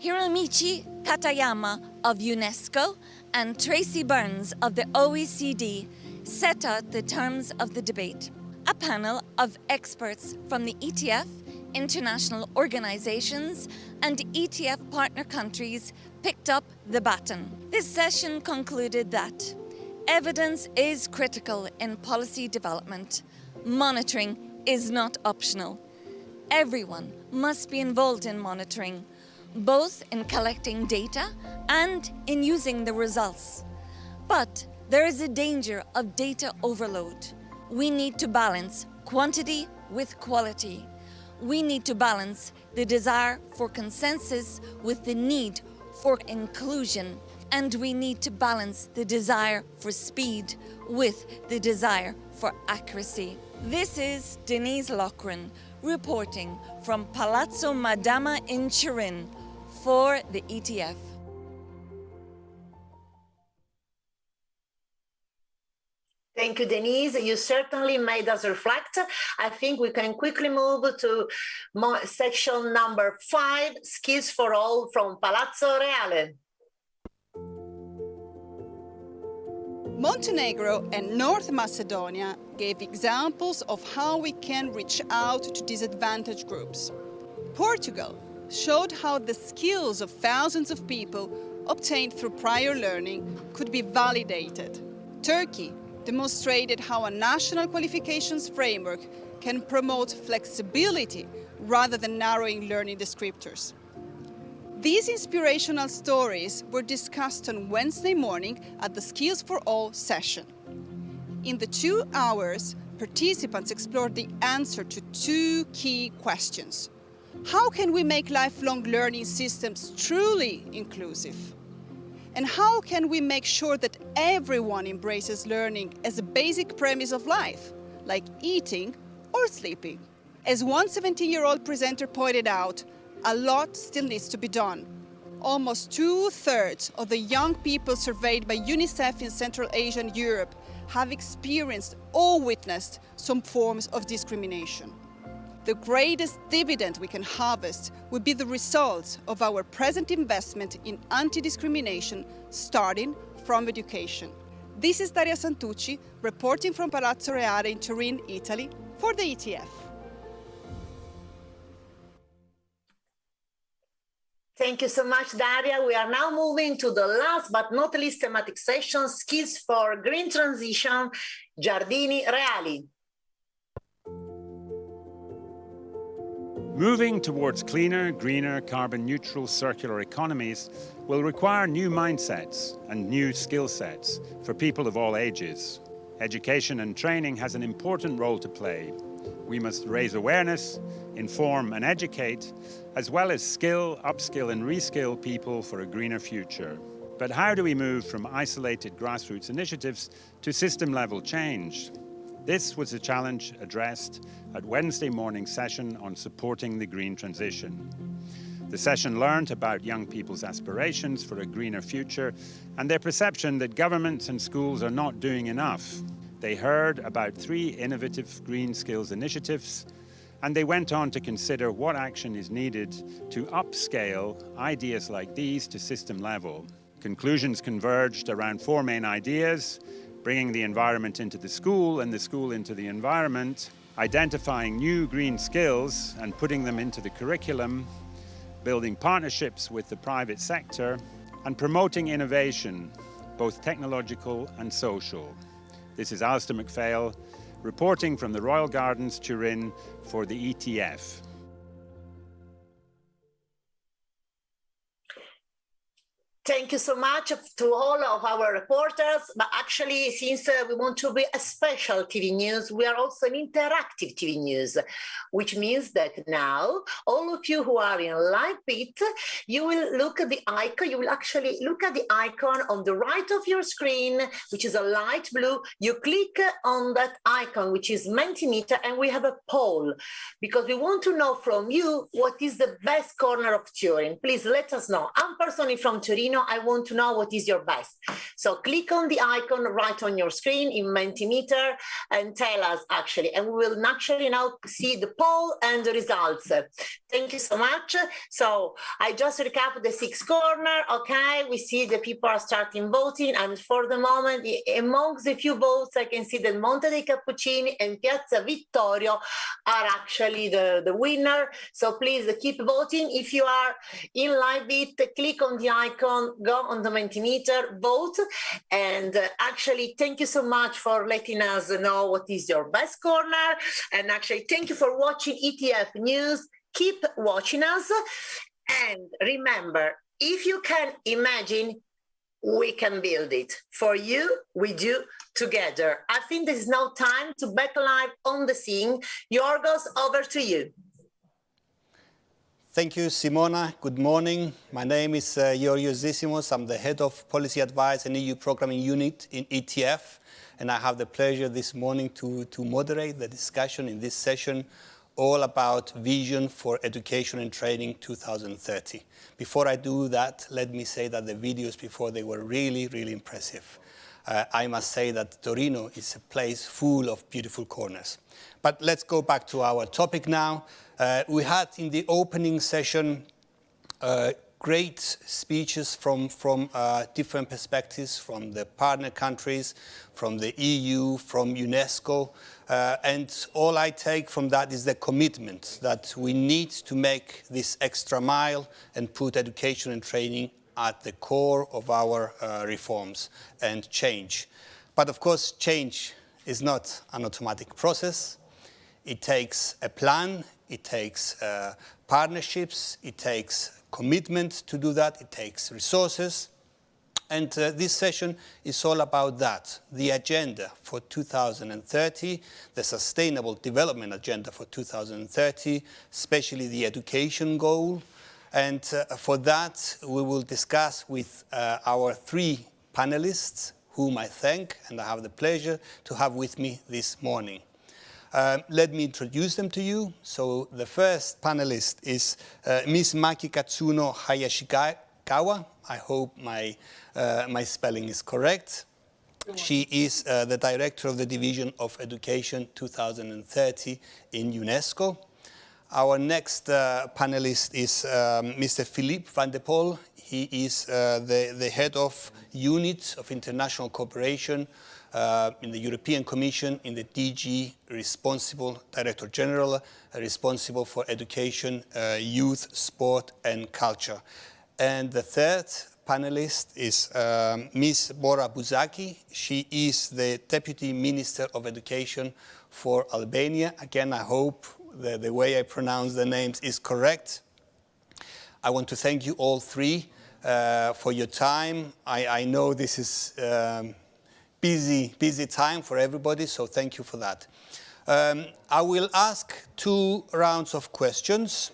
Hiromichi Katayama of UNESCO, and Tracy Burns of the OECD set out the terms of the debate. A panel of experts from the ETF, international organizations, and ETF partner countries picked up the baton. This session concluded that evidence is critical in policy development. Monitoring is not optional. Everyone must be involved in monitoring, both in collecting data and in using the results. But there is a danger of data overload. We need to balance quantity with quality. We need to balance the desire for consensus with the need for inclusion. And we need to balance the desire for speed with the desire for accuracy. This is Denise Loughran reporting from Palazzo Madama in Turin for the ETF. Thank you, Denise. You certainly made us reflect. I think we can quickly move to section number 5, Skills for All from Palazzo Reale. Montenegro and North Macedonia gave examples of how we can reach out to disadvantaged groups. Portugal showed how the skills of thousands of people obtained through prior learning could be validated. Turkey demonstrated how a national qualifications framework can promote flexibility rather than narrowing learning descriptors. These inspirational stories were discussed on Wednesday morning at the Skills for All session. In the 2 hours, participants explored the answer to 2 key questions. How can we make lifelong learning systems truly inclusive? And how can we make sure that everyone embraces learning as a basic premise of life, like eating or sleeping? As one 17-year-old presenter pointed out, a lot still needs to be done. Almost 2/3 of the young people surveyed by UNICEF in Central Asia and Europe have experienced or witnessed some forms of discrimination. The greatest dividend we can harvest will be the results of our present investment in anti-discrimination, starting from education. This is Daria Santucci, reporting from Palazzo Reale in Turin, Italy, for the ETF. Thank you so much, Daria. We are now moving to the last but not least thematic session, Skills for Green Transition, Giardini Reali. Moving towards cleaner, greener, carbon-neutral circular economies will require new mindsets and new skill sets for people of all ages. Education and training has an important role to play. We must raise awareness, inform and educate, as well as skill, upskill and reskill people for a greener future. But how do we move from isolated grassroots initiatives to system-level change? This was a challenge addressed at Wednesday morning session on supporting the green transition. The session learned about young people's aspirations for a greener future and their perception that governments and schools are not doing enough. They heard about 3 innovative green skills initiatives, and they went on to consider what action is needed to upscale ideas like these to system level. Conclusions converged around 4 main ideas: bringing the environment into the school and the school into the environment, identifying new green skills and putting them into the curriculum, building partnerships with the private sector, and promoting innovation, both technological and social. This is Alistair MacPhail, reporting from the Royal Gardens, Turin, for the ETF. Thank you so much to all of our reporters. But actually, since we want to be a special TV news, we are also an interactive TV news, which means that now all of you who are in live bit, you will look at the icon. You will actually look at the icon on the right of your screen, which is a light blue. You click on that icon, which is Mentimeter, and we have a poll because we want to know from you what is the best corner of Turin. Please let us know. I'm personally from Torino. I want to know what is your best. So click on the icon right on your screen in Mentimeter and tell us actually, and we will naturally now see the poll and the results. Thank you so much. So I just recap the 6 corner. Okay, we see the people are starting voting, and for the moment, amongst the few votes, I can see that Monte dei Cappuccini and Piazza Vittorio are actually the winner. So please keep voting. If you are in live bit, click on the icon, go on the Mentimeter, vote, and actually thank you so much for letting us know what is your best corner, and actually thank you for watching ETF News. Keep watching us, and remember, if you can imagine, we can build it. For you, we do together. I think there is now time to back live on the scene. Yorgos, over to you. Thank you, Simona. Good morning. My name is Georgios Zissimos. I'm the head of policy advice and EU programming unit in ETF, and I have the pleasure this morning to moderate the discussion in this session all about Vision for Education and Training 2030. Before I do that, let me say that the videos before, they were really, really impressive. I must say that Torino is a place full of beautiful corners. But let's go back to our topic now. We had in the opening session great speeches from different perspectives, from the partner countries, from the EU, from UNESCO. And all I take from that is the commitment that we need to make this extra mile and put education and training at the core of our reforms and change. But of course, change is not an automatic process. It takes a plan, it takes partnerships, it takes commitment to do that, it takes resources. And this session is all about that, the agenda for 2030, the Sustainable Development Agenda for 2030, especially the education goal. And for that, we will discuss with our 3 panelists, whom I thank and I have the pleasure to have with me this morning. Let me introduce them to you. So the first panelist is Ms. Maki Katsuno Hayashikawa. I hope my spelling is correct. She is the director of the Division of Education 2030 in UNESCO. Our next panelist is Mr. Philippe van der Pol. He is the head of Unit of International Cooperation in the European Commission, in the DG responsible, Director General, responsible for education, youth, sport and culture. And the third panelist is Ms. Bora Buzaki. She is the Deputy Minister of Education for Albania. Again, I hope the way I pronounce the names is correct. I want to thank you all 3 for your time. I know this is busy time for everybody, so thank you for that. I will ask 2 rounds of questions.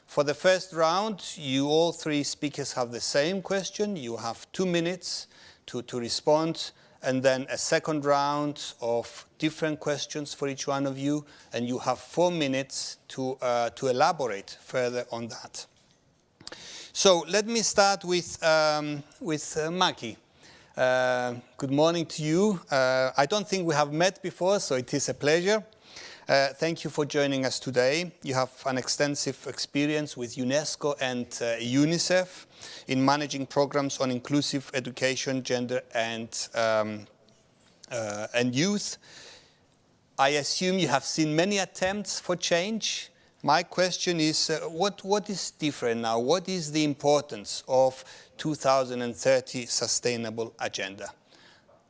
For the first round, you all 3 speakers have the same question. You have 2 minutes to respond, and then a second round of different questions for each one of you, and you have 4 minutes to elaborate further on that. So let me start with Maki. Good morning to you. I don't think we have met before, so it is a pleasure. Thank you for joining us today. You have an extensive experience with UNESCO and UNICEF in managing programs on inclusive education, gender and youth. I assume you have seen many attempts for change. My question is, what is different now? What is the importance of 2030 Sustainable Agenda?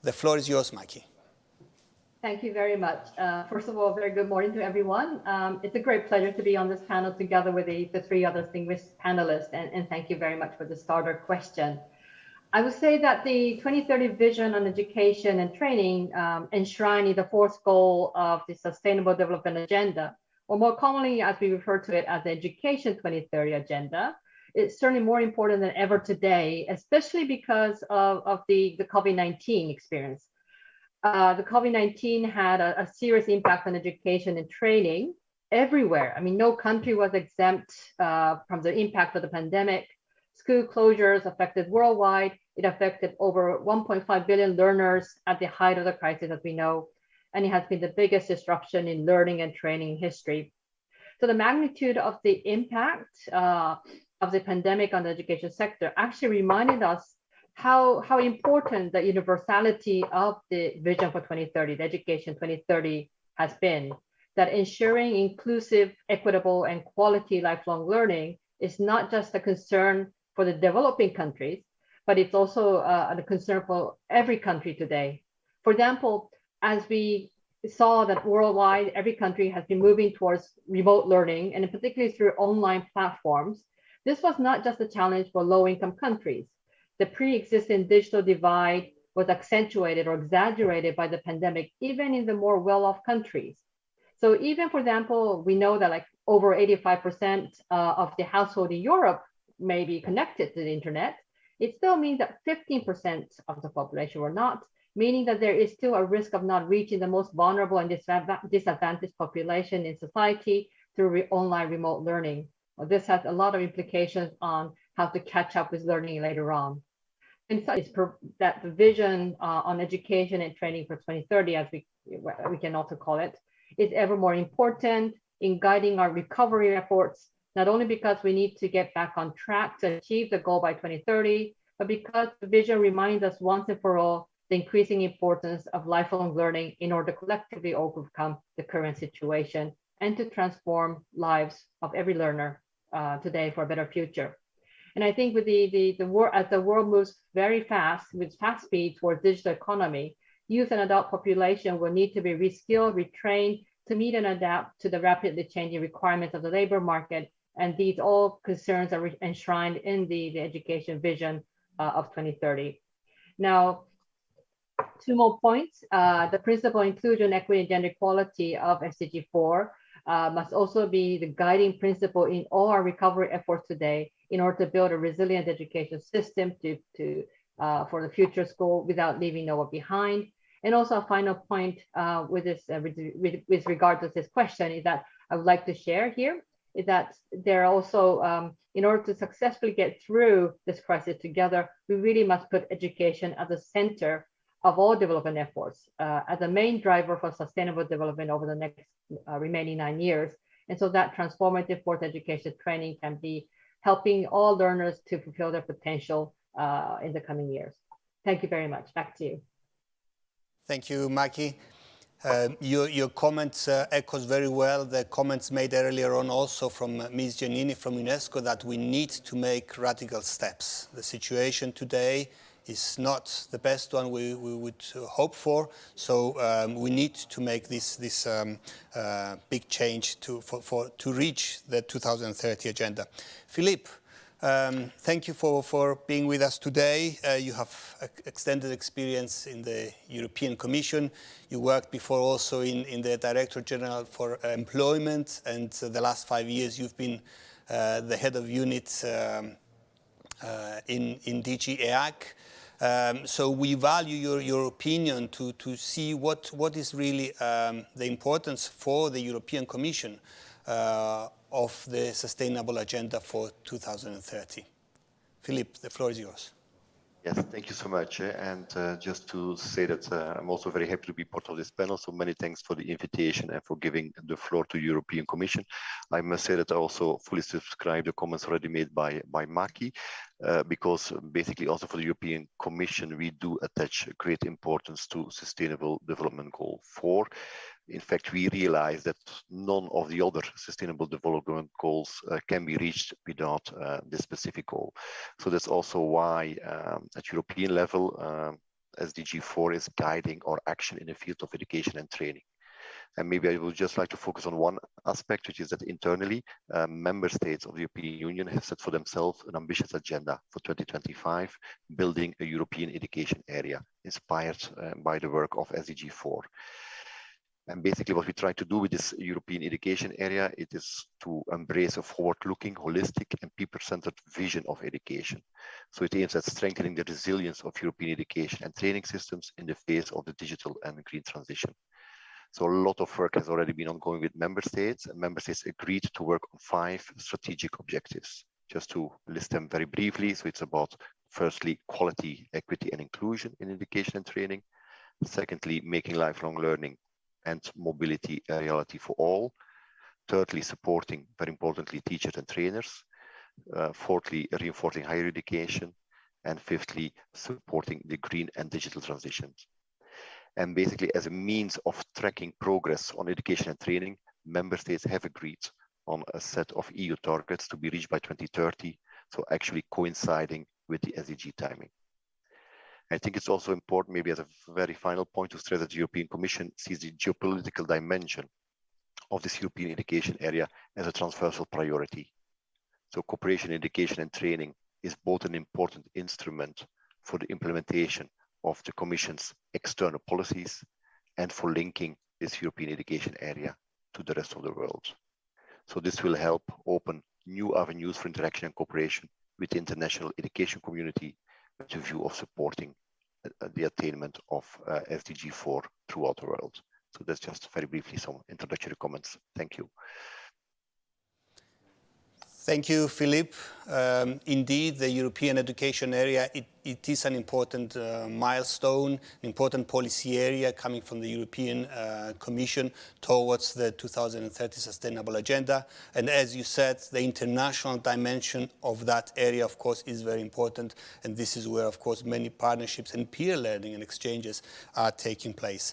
The floor is yours, Maki. Thank you very much. First of all, very good morning to everyone. It's a great pleasure to be on this panel together with the 3 other distinguished panelists, and thank you very much for the starter question. I would say that the 2030 vision on education and training enshrined in the fourth goal of the Sustainable Development Agenda, or more commonly as we refer to it as the Education 2030 Agenda, it's certainly more important than ever today, especially because of the COVID-19 experience. The COVID-19 had a serious impact on education and training everywhere. I mean, no country was exempt from the impact of the pandemic. School closures affected worldwide. It affected over 1.5 billion learners at the height of the crisis, as we know, and it has been the biggest disruption in learning and training in history. So the magnitude of the impact of the pandemic on the education sector actually reminded us how important the universality of the vision for 2030, the Education 2030 has been, that ensuring inclusive, equitable, and quality lifelong learning is not just a concern for the developing countries, but it's also a concern for every country today. For example, as we saw that worldwide, every country has been moving towards remote learning, and particularly through online platforms, this was not just a challenge for low-income countries. The pre-existing digital divide was accentuated or exaggerated by the pandemic, even in the more well-off countries. So even, for example, we know that like over 85% of the household in Europe may be connected to the internet. It still means that 15% of the population were not, meaning that there is still a risk of not reaching the most vulnerable and disadvantaged population in society through online remote learning. Well, this has a lot of implications on how to catch up with learning later on. And so it's that the vision on education and training for 2030, as we can also call it, is ever more important in guiding our recovery efforts, not only because we need to get back on track to achieve the goal by 2030, but because the vision reminds us once and for all the increasing importance of lifelong learning in order to collectively overcome the current situation and to transform lives of every learner today for a better future. And I think with the world, as the world moves very fast, with fast speed towards digital economy, youth and adult population will need to be reskilled, retrained to meet and adapt to the rapidly changing requirements of the labor market. And these all concerns are enshrined in the education vision of 2030. Now, two more points. The principle of inclusion, equity, and gender equality of SDG 4 must also be the guiding principle in all our recovery efforts today in order to build a resilient education system for the future school without leaving no one behind. And also a final point with regard to this question is that I would like to share here is that there are also, in order to successfully get through this crisis together, we really must put education at the center of all development efforts as a main driver for sustainable development over the next remaining 9 years. And so that transformative fourth education training can be helping all learners to fulfill their potential in the coming years. Thank you very much. Back to you. Thank you, Maki. Your comments echoes very well the comments made earlier on also from Ms. Giannini from UNESCO that we need to make radical steps. The situation today is not the best one we would hope for, so we need to make this big change to reach the 2030 agenda. Philippe, thank you for being with us today. You have extended experience in the European Commission. You worked before also in the Director General for Employment, and the last 5 years you've been the head of unit in DG EAC. So we value your opinion to see what is really the importance for the European Commission of the Sustainable Agenda for 2030. Philippe, the floor is yours. Yes, thank you so much. And just to say that I'm also very happy to be part of this panel. So many thanks for the invitation and for giving the floor to the European Commission. I must say that I also fully subscribe the comments already made by Maki, because basically also for the European Commission, we do attach great importance to Sustainable Development Goal 4. In fact, we realize that none of the other Sustainable Development Goals can be reached without this specific goal. So that's also why at European level, SDG 4 is guiding our action in the field of education and training. And maybe I would just like to focus on one aspect, which is that internally, member states of the European Union have set for themselves an ambitious agenda for 2025, building a European education area inspired by the work of SDG 4. And basically what we try to do with this European education area, it is to embrace a forward-looking, holistic and people-centered vision of education. So it aims at strengthening the resilience of European education and training systems in the face of the digital and green transition. So a lot of work has already been ongoing with member states, and member states agreed to work on 5 strategic objectives. Just to list them very briefly, so it's about, firstly, quality, equity and inclusion in education and training. Secondly, making lifelong learning and mobility a reality for all. Thirdly, supporting, very importantly, teachers and trainers. Fourthly, reinforcing higher education. And fifthly, supporting the green and digital transitions. And basically, as a means of tracking progress on education and training, member states have agreed on a set of EU targets to be reached by 2030, so actually coinciding with the SDG timing. I think it's also important, maybe as a very final point, to stress that the European Commission sees the geopolitical dimension of this European education area as a transversal priority. So cooperation in education and training is both an important instrument for the implementation of the Commission's external policies and for linking this European education area to the rest of the world. So this will help open new avenues for interaction and cooperation with the international education community with the view of supporting the attainment of SDG 4 throughout the world. So that's just very briefly some introductory comments. Thank you. Thank you, Philippe. Indeed, the European education area, it is an important milestone, an important policy area coming from the European Commission towards the 2030 Sustainable Agenda. And as you said, the international dimension of that area, of course, is very important. And this is where, of course, many partnerships and peer learning and exchanges are taking place.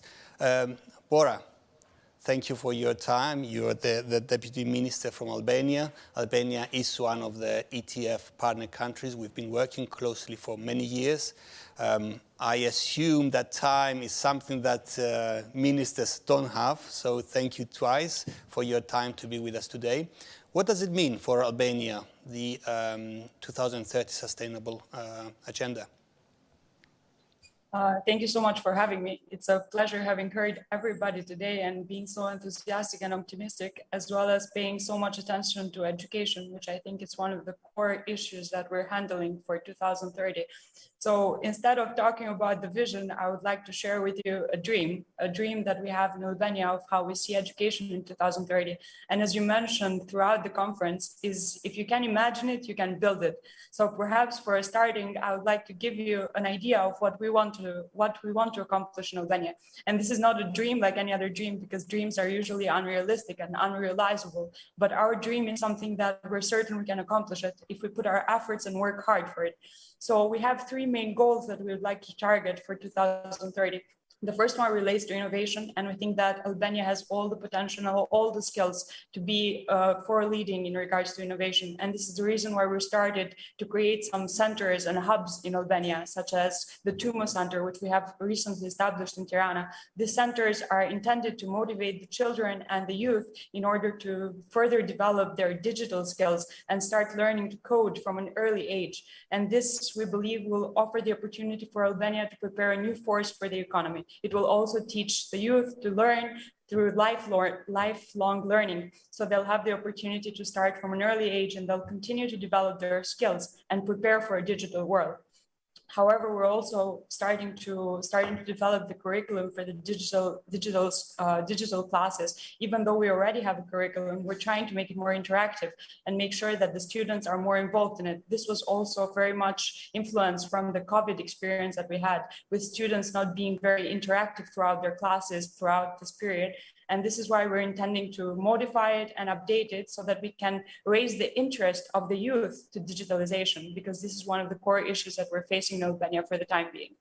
Bora, thank you for your time. You're the Deputy Minister from Albania. Albania is one of the ETF partner countries. We've been working closely for many years. I assume that time is something that ministers don't have, so thank you twice for your time to be with us today. What does it mean for Albania, the 2030 Sustainable Agenda? Thank you so much for having me. It's a pleasure having heard everybody today and being so enthusiastic and optimistic, as well as paying so much attention to education, which I think is one of the core issues that we're handling for 2030. So instead of talking about the vision, I would like to share with you a dream that we have in Albania of how we see education in 2030. And as you mentioned throughout the conference, is if you can imagine it, you can build it. So perhaps for a starting, I would like to give you an idea of what we want to accomplish in Albania. And this is not a dream like any other dream, because dreams are usually unrealistic and unrealizable. But our dream is something that we're certain we can accomplish it if we put our efforts and work hard for it. So we have 3 main goals that we would like to target for 2030. The first one relates to innovation, and we think that Albania has all the potential, all the skills to be forward-leading in regards to innovation. And this is the reason why we started to create some centers and hubs in Albania, such as the Tumo Center, which we have recently established in Tirana. These centers are intended to motivate the children and the youth in order to further develop their digital skills and start learning to code from an early age. And this, we believe, will offer the opportunity for Albania to prepare a new force for the economy. It will also teach the youth to learn through lifelong learning. So they'll have the opportunity to start from an early age, and they'll continue to develop their skills and prepare for a digital world. However, we're also starting to develop the curriculum for the digital classes. Even though we already have a curriculum, we're trying to make it more interactive and make sure that the students are more involved in it. This was also very much influenced from the COVID experience that we had, with students not being very interactive throughout their classes throughout this period. And this is why we're intending to modify it and update it so that we can raise the interest of the youth to digitalization, because this is one of the core issues that we're facing in Albania for the time being.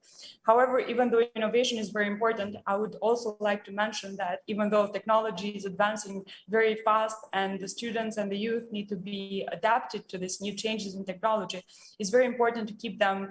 However, even though innovation is very important, I would also like to mention that even though technology is advancing very fast and the students and the youth need to be adapted to these new changes in technology, it's very important to keep them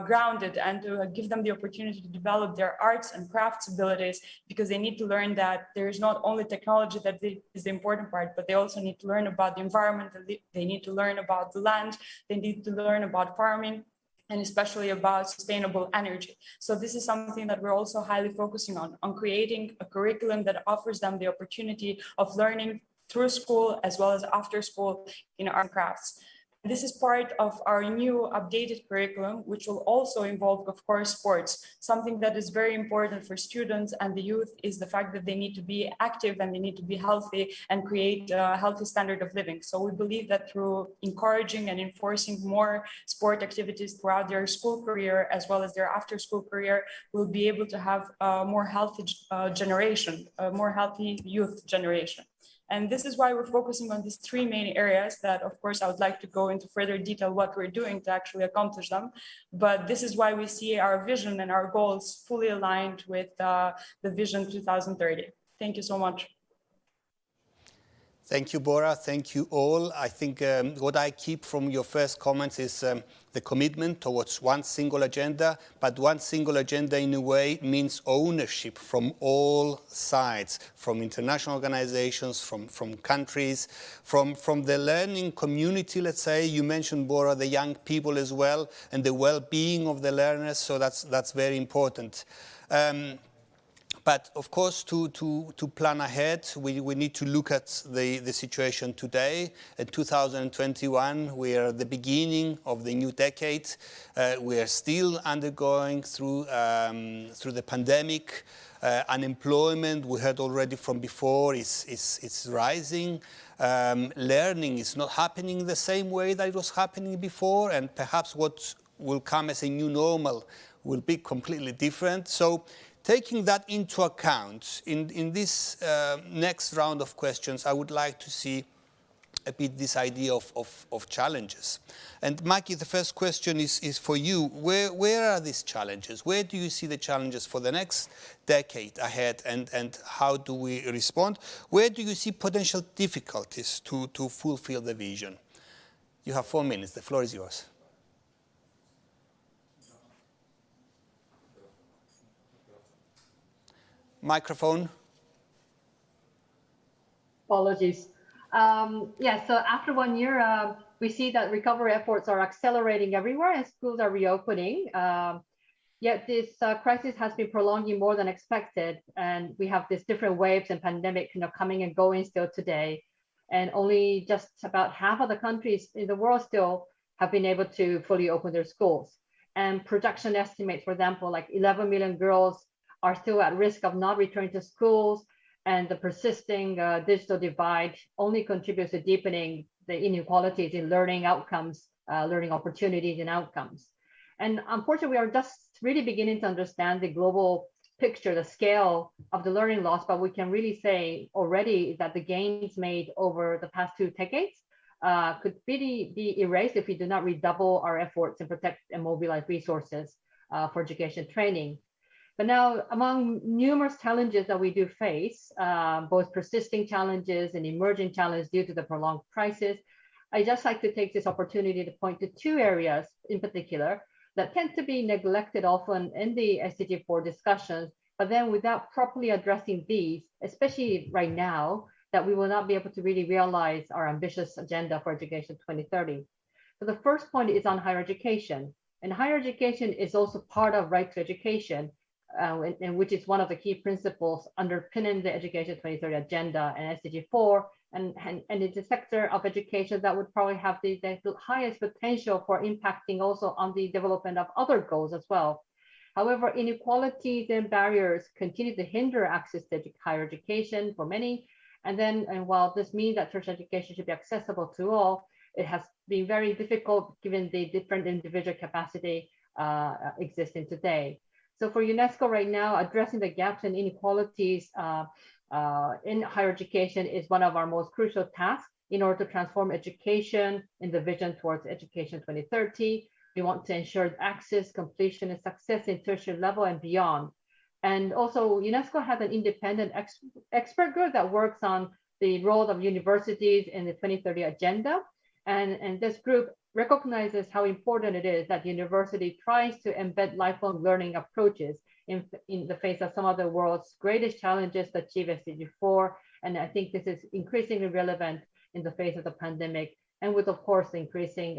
grounded and to give them the opportunity to develop their arts and crafts abilities, because they need to learn that there is not only technology that is the important part, but they also need to learn about the environment, they need to learn about the land, they need to learn about farming, and especially about sustainable energy. So this is something that we're also highly focusing on creating a curriculum that offers them the opportunity of learning through school as well as after school in art and crafts. This is part of our new updated curriculum, which will also involve, of course, sports. Something that is very important for students and the youth is the fact that they need to be active and they need to be healthy and create a healthy standard of living. So we believe that through encouraging and enforcing more sport activities throughout their school career, as well as their after-school career, we'll be able to have a more healthy generation, a more healthy youth generation. And this is why we're focusing on these three main areas that, of course, I would like to go into further detail what we're doing to actually accomplish them. But this is why we see our vision and our goals fully aligned with the Vision 2030. Thank you so much. Thank you, Bora. Thank you all. I think what I keep from your first comments is the commitment towards one single agenda, but one single agenda in a way means ownership from all sides, from international organizations, from countries, from the learning community, let's say. You mentioned, Bora, the young people as well, and the well-being of the learners, so that's very important. But of course, to plan ahead, we need to look at the situation today. In 2021, we are at the beginning of the new decade. We are still undergoing through the pandemic. Unemployment, we heard already from before, is rising. Learning is not happening the same way that it was happening before, and perhaps what will come as a new normal will be completely different. So, taking that into account, in this next round of questions, I would like to see a bit this idea of challenges. And Maki, the first question is for you. Where are these challenges? Where do you see the challenges for the next decade ahead, and how do we respond? Where do you see potential difficulties to fulfill the vision? You have 4 minutes. The floor is yours. Microphone. Apologies. Yeah, so after 1 year, we see that recovery efforts are accelerating everywhere and schools are reopening. Yet this crisis has been prolonging more than expected, and we have these different waves and pandemic coming and going still today. And only just about half of the countries in the world still have been able to fully open their schools. And projection estimates, for example, like 11 million girls are still at risk of not returning to schools, and the persisting digital divide only contributes to deepening the inequalities in learning outcomes, learning opportunities and outcomes. And unfortunately, we are just really beginning to understand the global picture, the scale of the learning loss, but we can really say already that the gains made over the past 2 decades could really be erased if we do not redouble our efforts and protect and mobilize resources for education training. But now, among numerous challenges that we do face, both persisting challenges and emerging challenges due to the prolonged crisis, I just like to take this opportunity to point to 2 areas in particular that tend to be neglected often in the SDG 4 discussions, but then without properly addressing these, especially right now, that we will not be able to really realize our ambitious agenda for Education 2030. So the first point is on higher education. And higher education is also part of right to education, and which is one of the key principles underpinning the Education 2030 agenda and SDG 4, and it's a sector of education that would probably have the highest potential for impacting also on the development of other goals as well. However, inequalities and barriers continue to hinder access to higher education for many, and while this means that tertiary education should be accessible to all, it has been very difficult given the different individual capacity existing today. So for UNESCO right now, addressing the gaps and inequalities in higher education is one of our most crucial tasks in order to transform education in the vision towards Education 2030. We want to ensure access, completion, and success in tertiary level and beyond. And also, UNESCO has an independent expert group that works on the role of universities in the 2030 agenda. And this group recognizes how important it is that university tries to embed lifelong learning approaches in the face of some of the world's greatest challenges to achieve SDG 4. And I think this is increasingly relevant in the face of the pandemic, and with, of course, the increasing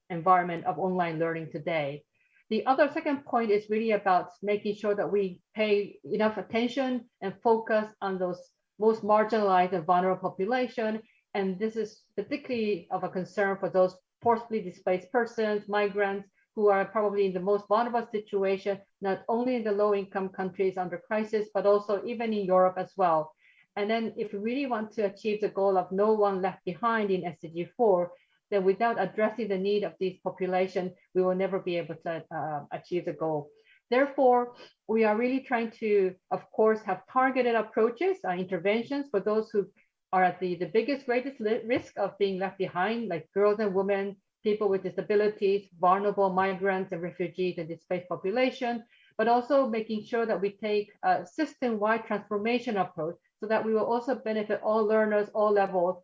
environment of online learning today. The other second point is really about making sure that we pay enough attention and focus on those most marginalized and vulnerable population. And this is particularly of a concern for those forcibly displaced persons, migrants, who are probably in the most vulnerable situation, not only in the low-income countries under crisis, but also even in Europe as well. And then if we really want to achieve the goal of no one left behind in SDG 4, then without addressing the need of these populations, we will never be able to achieve the goal. Therefore, we are really trying to, of course, have targeted approaches, interventions for those who are at the greatest risk of being left behind, like girls and women, people with disabilities, vulnerable migrants and refugees and displaced population, but also making sure that we take a system-wide transformation approach so that we will also benefit all learners, all levels,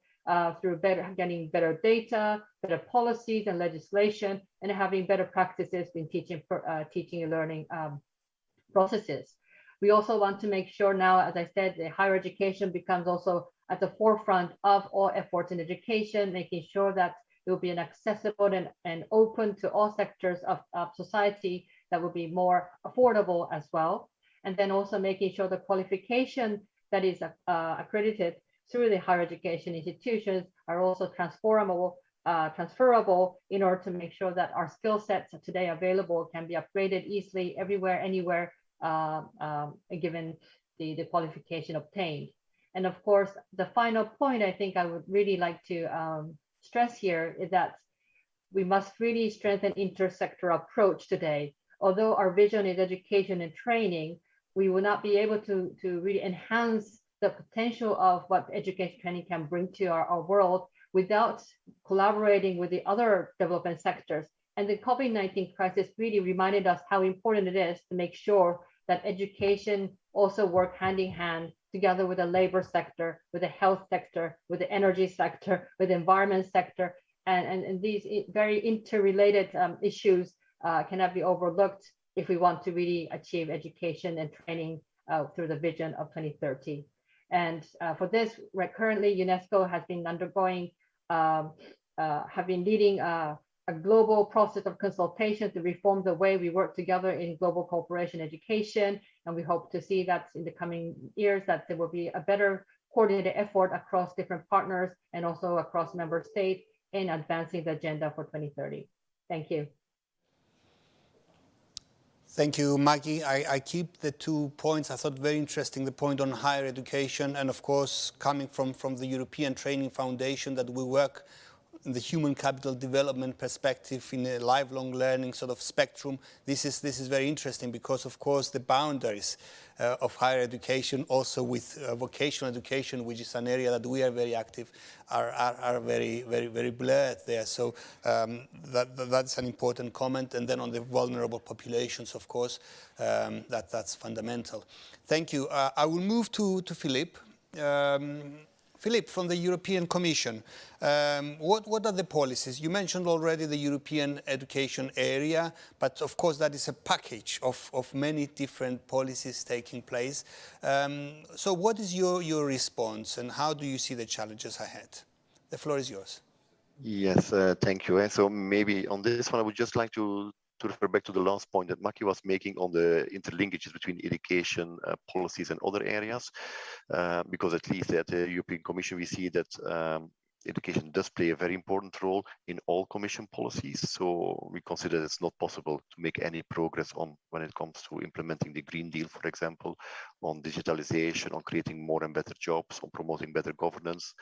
through getting better data, better policies and legislation, and having better practices in teaching and learning processes. We also want to make sure now, as I said, the higher education becomes also at the forefront of all efforts in education, making sure that it will be an accessible and open to all sectors of society that will be more affordable as well. And then also making sure the qualification that is accredited through the higher education institutions are also transferable in order to make sure that our skill sets today available can be upgraded easily everywhere, anywhere, given the qualification obtained. And of course, the final point I think I would really like to stress here is that we must really strengthen intersectoral approach today. Although our vision is education and training, we will not be able to really enhance the potential of what education training can bring to our world without collaborating with the other development sectors. And the COVID-19 crisis really reminded us how important it is to make sure that education also work hand in hand together with the labor sector, with the health sector, with the energy sector, with the environment sector. And these very interrelated issues cannot be overlooked if we want to really achieve education and training through the vision of 2030. And for this, currently UNESCO has been undergoing, have been leading a global process of consultation to reform the way we work together in global cooperation education. And we hope to see that in the coming years that there will be a better coordinated effort across different partners and also across member states in advancing the agenda for 2030. Thank you. Thank you, Maggie. I keep the 2 points I thought very interesting, the point on higher education and of course coming from the European Training Foundation that we work in the human capital development perspective in a lifelong learning sort of spectrum. This is very interesting because of course the boundaries of higher education also with vocational education, which is an area that we are very active, are very blurred there. So that's an important comment. And then on the vulnerable populations, of course, that's fundamental. Thank you. I will move to Philippe. Philippe, from the European Commission, what are the policies? You mentioned already the European education area, but of course that is a package of many different policies taking place. So what is your response and how do you see the challenges ahead? The floor is yours. Yes, thank you. So maybe on this one, I would just like to refer back to the last point that Maki was making on the interlinkages between education policies and other areas, because at least at the European Commission, we see that education does play a very important role in all Commission policies. So we consider it's not possible to make any progress on when it comes to implementing the Green Deal, for example, on digitalization, on creating more and better jobs, on promoting better governance,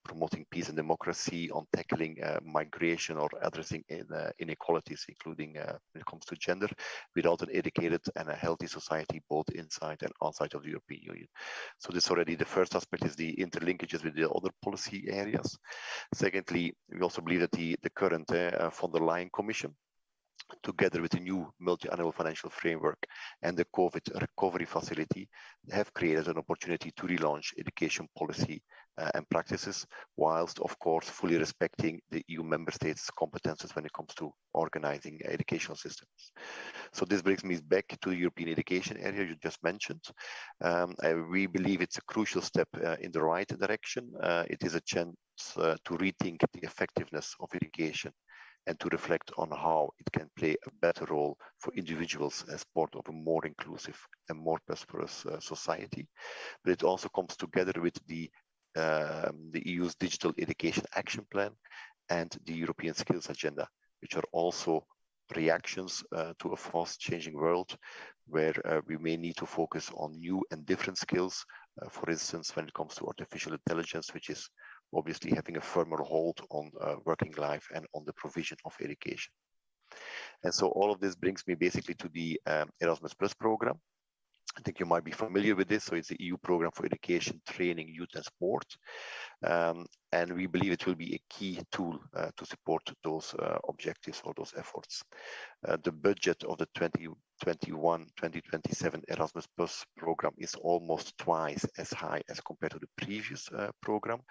promoting peace and democracy, on tackling migration or addressing inequalities, including when it comes to gender, without an educated and a healthy society, both inside and outside of the European Union. So this already, the first aspect is the interlinkages with the other policy areas. Secondly, we also believe that the current von der Leyen Commission, together with the new multi-annual financial framework and the COVID recovery facility, have created an opportunity to relaunch education policy and practices, whilst of course fully respecting the EU member states' competences when it comes to organizing educational systems. So this brings me back to the European education area you just mentioned. We believe it's a crucial step in the right direction. It is a chance to rethink the effectiveness of education and to reflect on how it can play a better role for individuals as part of a more inclusive and more prosperous society. But it also comes together with the EU's Digital Education Action Plan and the European Skills Agenda, which are also reactions to a fast-changing world where we may need to focus on new and different skills. For instance, when it comes to artificial intelligence, which is obviously having a firmer hold on working life and on the provision of education. And so all of this brings me basically to the Erasmus Plus program. I think you might be familiar with this. So it's the EU program for education, training, youth and sport. And we believe it will be a key tool to support those objectives or those efforts. The budget of the 2021-2027 Erasmus Plus program is almost twice as high as compared to the previous program,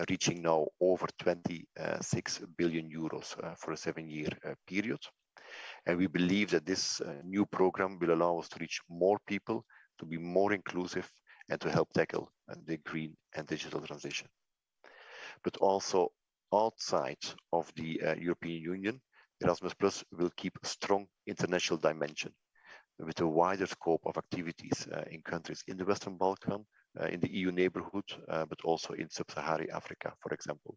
reaching now over 26 billion euros for a 7-year period. And we believe that this new program will allow us to reach more people, to be more inclusive, and to help tackle the green and digital transition. But also outside of the European Union, Erasmus Plus will keep a strong international dimension with a wider scope of activities in countries in the Western Balkans, in the EU neighborhood, but also in sub-Saharan Africa, for example.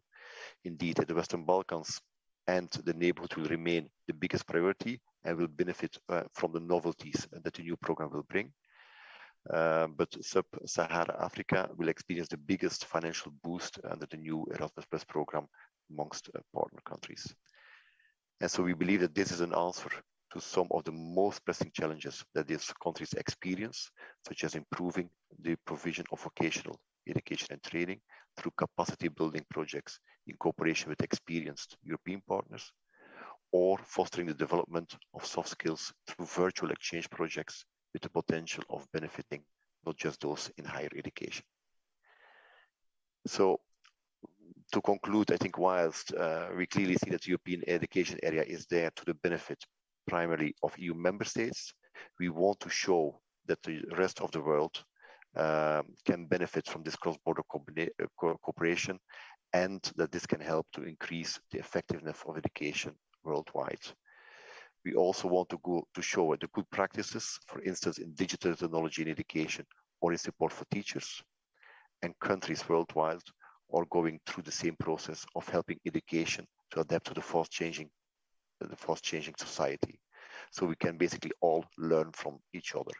Indeed, the Western Balkans and the neighborhood will remain the biggest priority and will benefit from the novelties that the new program will bring. But sub-Saharan Africa will experience the biggest financial boost under the new Erasmus Plus program amongst partner countries. And so we believe that this is an answer to some of the most pressing challenges that these countries experience, such as improving the provision of vocational education and training through capacity building projects in cooperation with experienced European partners, or fostering the development of soft skills through virtual exchange projects with the potential of benefiting not just those in higher education. So to conclude, I think whilst we clearly see that the European education area is there to the benefit primarily of EU member states, we want to show that the rest of the world can benefit from this cross-border cooperation, and that this can help to increase the effectiveness of education worldwide. We also want to show the good practices, for instance, in digital technology in education or in support for teachers, and countries worldwide are going through the same process of helping education to adapt to the fast-changing society. So we can basically all learn from each other.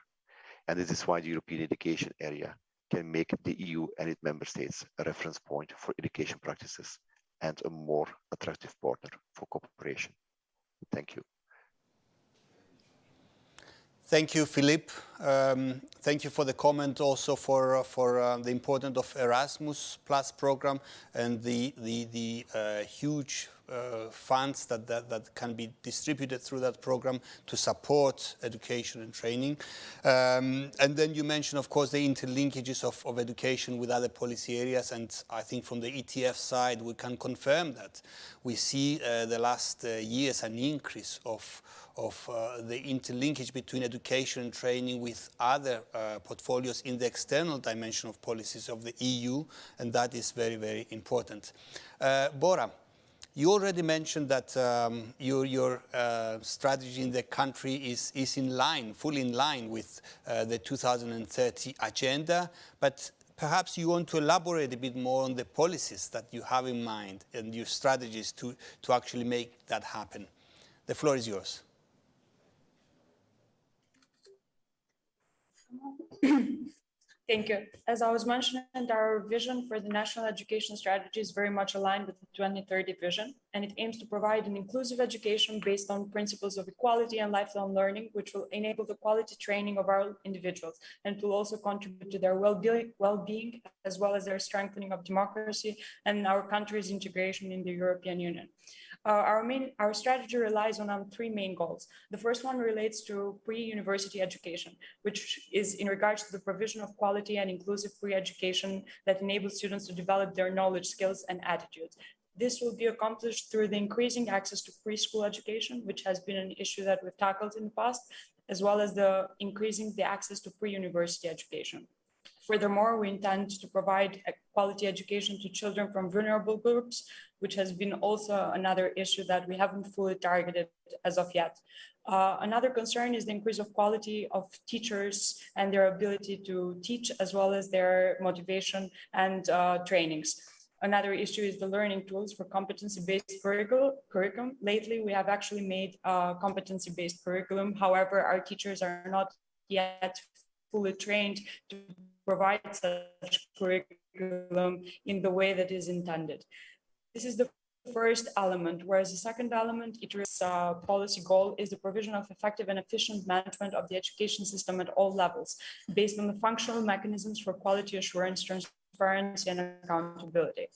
And this is why the European education area can make the EU and its member states a reference point for education practices and a more attractive partner for cooperation. Thank you. Thank you, Philippe. Thank you for the comment also for the importance of Erasmus Plus program and the huge funds that can be distributed through that program to support education and training. And then you mentioned, of course, the interlinkages of education with other policy areas. And I think from the ETF side, we can confirm that. We see the last years an increase of the interlinkage between education and training with other portfolios in the external dimension of policies of the EU, and that is very, very important. Bora, you already mentioned that your strategy in the country is in line, fully in line with the 2030 agenda, but perhaps you want to elaborate a bit more on the policies that you have in mind and your strategies to actually make that happen. The floor is yours. Thank you. As I was mentioning, our vision for the national education strategy is very much aligned with the 2030 vision, and it aims to provide an inclusive education based on principles of equality and lifelong learning, which will enable the quality training of our individuals and will also contribute to their well-being, as well as their strengthening of democracy and our country's integration in the European Union. Our strategy relies on three main goals. The first one relates to pre-university education, which is in regards to the provision of quality and inclusive pre-education that enables students to develop their knowledge, skills, and attitudes. This will be accomplished through the increasing access to preschool education, which has been an issue that we've tackled in the past, as well as the increasing the access to pre-university education. Furthermore, we intend to provide a quality education to children from vulnerable groups, which has been also another issue that we haven't fully targeted as of yet. Another concern is the increase of quality of teachers and their ability to teach, as well as their motivation and trainings. Another issue is the learning tools for competency-based curriculum. Lately, we have actually made a competency-based curriculum. However, our teachers are not yet fully trained to provide such curriculum in the way that is intended. This is the first element, whereas the second element, its policy goal, is the provision of effective and efficient management of the education system at all levels, based on the functional mechanisms for quality assurance, transparency, and accountability.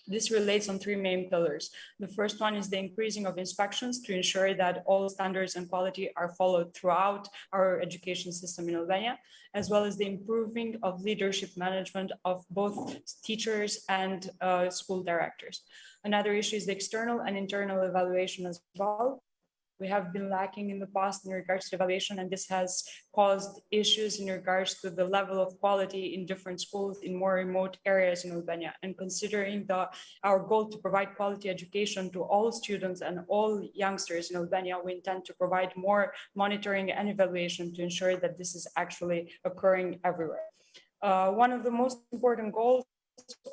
This relates on three main pillars. The first one is the increasing of inspections to ensure that all standards and quality are followed throughout our education system in Albania, as well as the improving of leadership management of both teachers and school directors. Another issue is the external and internal evaluation as well. We have been lacking in the past in regards to evaluation, and this has caused issues in regards to the level of quality in different schools in more remote areas in Albania. And considering our goal to provide quality education to all students and all youngsters in Albania, we intend to provide more monitoring and evaluation to ensure that this is actually occurring everywhere. One of the most important goals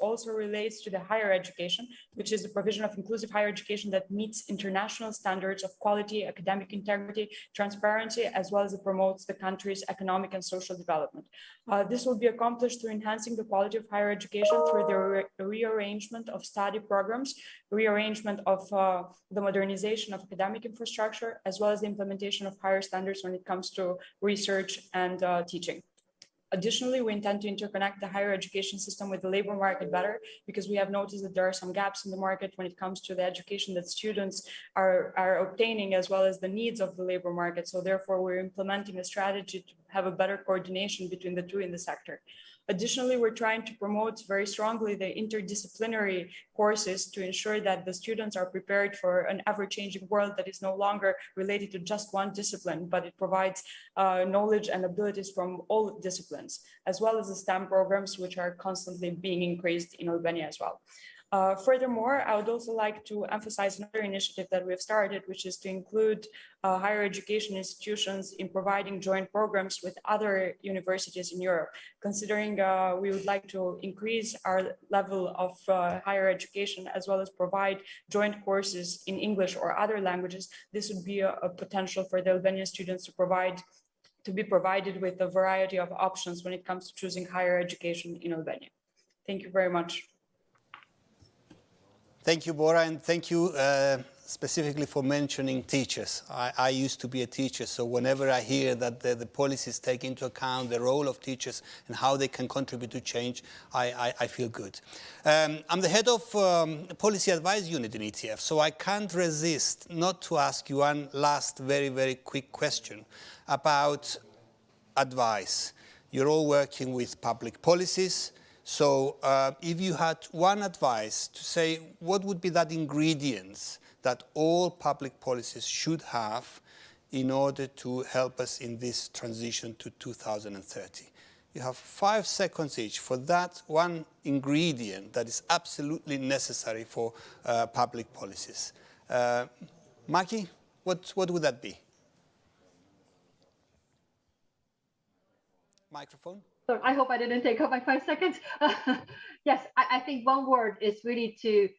also relates to the higher education, which is the provision of inclusive higher education that meets international standards of quality, academic integrity, transparency, as well as it promotes the country's economic and social development. This will be accomplished through enhancing the quality of higher education through the rearrangement of study programs, rearrangement of the modernization of academic infrastructure, as well as the implementation of higher standards when it comes to research and teaching. Additionally, we intend to interconnect the higher education system with the labor market better, because we have noticed that there are some gaps in the market when it comes to the education that students are obtaining, as well as the needs of the labor market. So therefore, we're implementing a strategy to have a better coordination between the two in the sector. Additionally, we're trying to promote very strongly the interdisciplinary courses to ensure that the students are prepared for an ever-changing world that is no longer related to just one discipline, but it provides knowledge and abilities from all disciplines, as well as the STEM programs, which are constantly being increased in Albania as well. Furthermore, I would also like to emphasize another initiative that we have started, which is to include higher education institutions in providing joint programs with other universities in Europe. Considering we would like to increase our level of higher education, as well as provide joint courses in English or other languages, this would be a potential for the Albanian students to be provided with a variety of options when it comes to choosing higher education in Albania. Thank you very much. Thank you, Bora, and thank you specifically for mentioning teachers. I used to be a teacher, so whenever I hear that the policies take into account the role of teachers and how they can contribute to change, I feel good. I'm the head of Policy Advice Unit in ETF, so I can't resist not to ask you one last very, very quick question about advice. You're all working with public policies. So if you had one advice to say, what would be that ingredients that all public policies should have in order to help us in this transition to 2030? You have 5 seconds each for that one ingredient that is absolutely necessary for public policies. Maki, what would that be? Microphone. So I hope I didn't take up my 5 seconds. Yes, I think one word is really to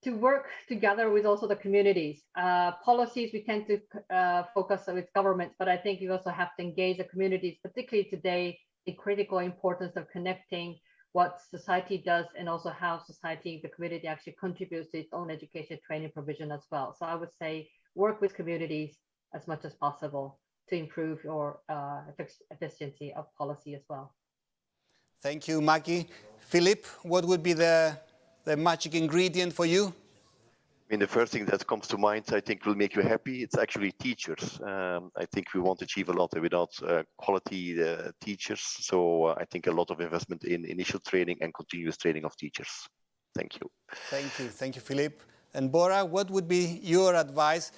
to work together with also the communities. Policies, we tend to focus with governments, but I think you also have to engage the communities, particularly today, the critical importance of connecting what society does and also how society, the community actually contributes to its own education training provision as well. So I would say work with communities as much as possible to improve your efficiency of policy as well. Thank you, Maggie. Philip, what would be the magic ingredient for you? I mean, the first thing that comes to mind, I think, will make you happy. It's actually teachers. I think we want to achieve a lot without quality teachers. So I think a lot of investment in initial training and continuous training of teachers. Thank you. Thank you. Thank you, Philip. And Bora, what would be your advice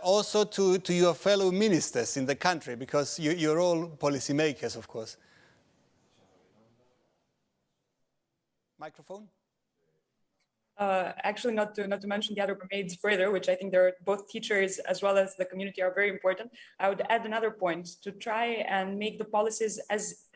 also to your fellow ministers in the country? Because you're all policymakers, of course. Microphone? Actually, not to mention the other brigades further, which I think they're both teachers as well as the community are very important. I would add another point to try and make the policies as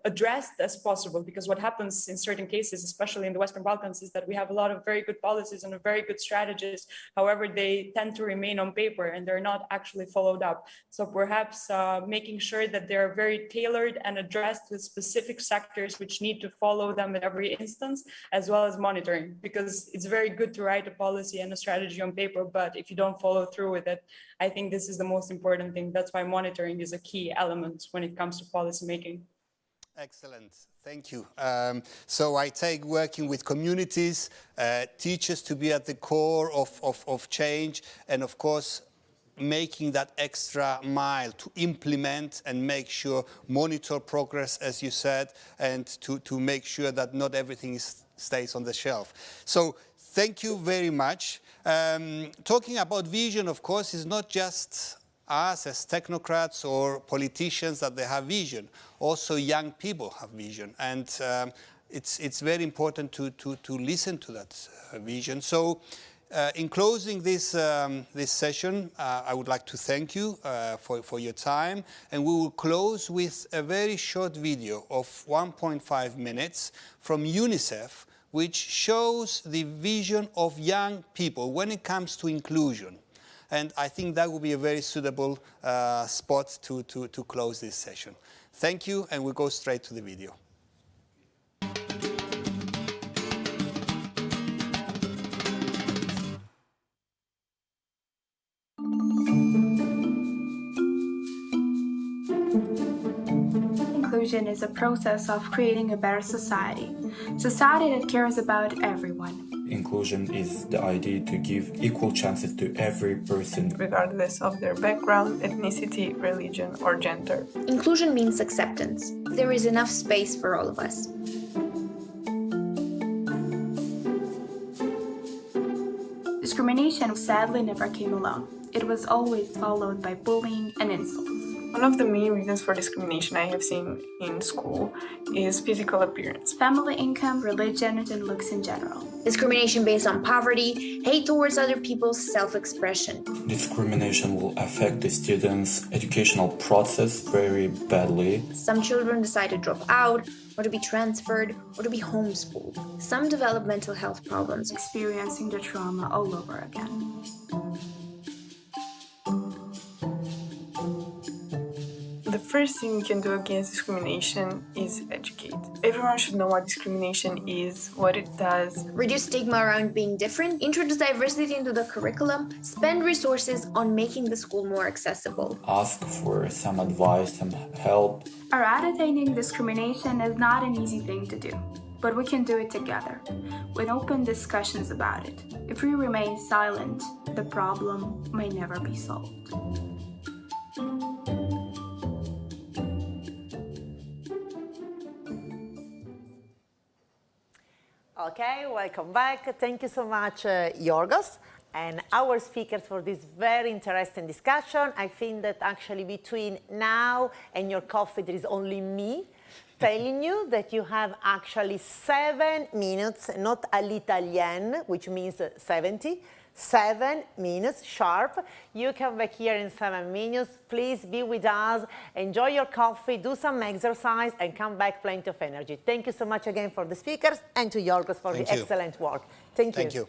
addressed as possible, because what happens in certain cases, especially in the Western Balkans, is that we have a lot of very good policies and very good strategies. However, they tend to remain on paper and they're not actually followed up. So perhaps making sure that they're very tailored and addressed with specific sectors which need to follow them in every instance, as well as monitoring, because it's very good to write a policy and a strategy on paper, but if you don't follow through with it, I think this is the most important thing. That's why monitoring is a key element when it comes to policy making. Excellent, thank you. So I take working with communities, teachers to be at the core of change, and of course making that extra mile to implement and make sure, monitor progress, as you said, and to make sure that not everything stays on the shelf. So thank you very much. Talking about vision, of course, is not just us as technocrats or politicians that they have vision. Also young people have vision, and it's very important to listen to that vision. So in closing this session, I would like to thank you for your time, and we will close with a very short video of 1.5 minutes from UNICEF, which shows the vision of young people when it comes to inclusion. And I think that would be a very suitable spot to close this session. Thank you, and we'll go straight to the video. Inclusion is a process of creating a better society that cares about everyone. Inclusion is the idea to give equal chances to every person, regardless of their background, ethnicity, religion, or gender. Inclusion means acceptance. There is enough space for all of us. Discrimination sadly never came alone. It was always followed by bullying and insults. One of the main reasons for discrimination I have seen in school is physical appearance, family income, religion, and looks in general. Discrimination based on poverty, hate towards other people's self-expression. Discrimination will affect the students' educational process very badly. Some children decide to drop out, or to be transferred, or to be homeschooled. Some develop mental health problems, experiencing the trauma all over again. The first thing we can do against discrimination is educate. Everyone should know what discrimination is, what it does. Reduce stigma around being different, introduce diversity into the curriculum, spend resources on making the school more accessible. Ask for some advice, some help. Eradicating discrimination is not an easy thing to do, but we can do it together, with open discussions about it. If we remain silent, the problem may never be solved. Okay, welcome back. Thank you so much, Yorgos, and our speakers for this very interesting discussion. I think that actually between now and your coffee, there is only me telling you that you have actually 7 minutes, not all'italienne, which means 70, 7 minutes sharp. You come back here in 7 minutes. Please be with us, enjoy your coffee, do some exercise, and come back plenty of energy. Thank you so much again for the speakers and to Yorgos for the excellent work. Thank you. Thank you.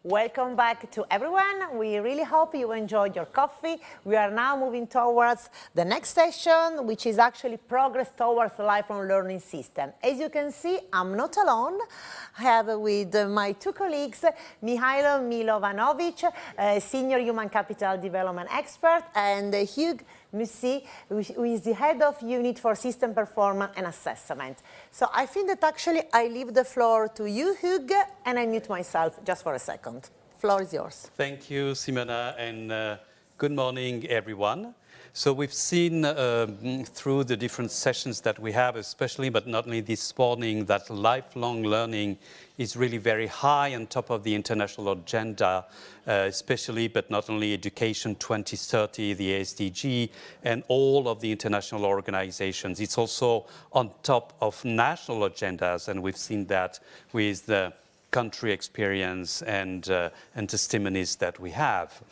Welcome back to everyone. We really hope you enjoyed your coffee. We are now moving towards the next session, which is actually progress towards the lifelong learning system. As you can see, I'm not alone. I have with my two colleagues, Mihailo Milovanovic, Senior Human Capital Development Expert, and Hugh Mussy, who is the Head of Unit for System Performance and Assessment. So I think that actually I leave the floor to you, Hugh, and I mute myself just for a second. Floor is yours. Thank you, Simona, and good morning, everyone. So we've seen through the different sessions that we have, especially, but not only this morning, that lifelong learning is really very high on top of the international agenda, especially, but not only Education 2030, the SDG, and all of the international organizations. It's also on top of national agendas, and we've seen that with the country experience and testimonies that we have.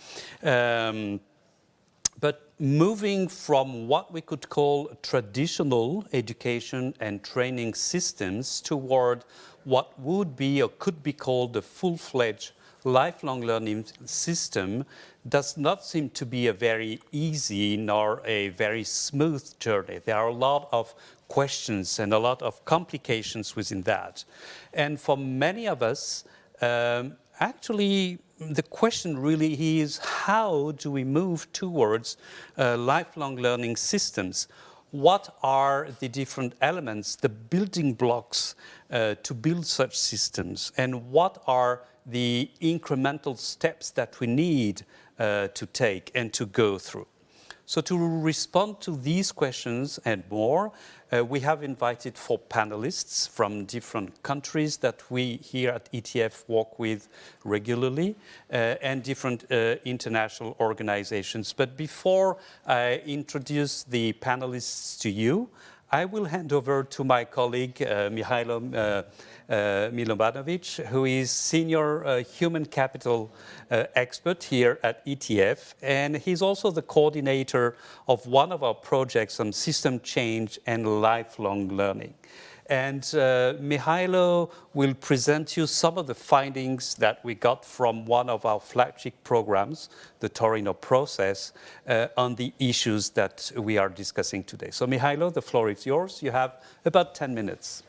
But moving from what we could call traditional education and training systems toward what would be or could be called the full-fledged lifelong learning system does not seem to be a very easy nor a very smooth journey. There are a lot of questions and a lot of complications within that. And for many of us, actually, the question really is, how do we move towards lifelong learning systems? What are the different elements, the building blocks to build such systems? And what are the incremental steps that we need to take and to go through? So to respond to these questions and more, we have invited 4 panelists from different countries that we here at ETF work with regularly and different international organizations. But before I introduce the panelists to you, I will hand over to my colleague, Mihailo Milovanovic, who is Senior Human Capital Expert here at ETF, and he's also the coordinator of one of our projects on system change and lifelong learning. And Mihailo will present you some of the findings that we got from one of our flagship programs, the Torino process, on the issues that we are discussing today. So Mihailo, the floor is yours. You have about 10 minutes.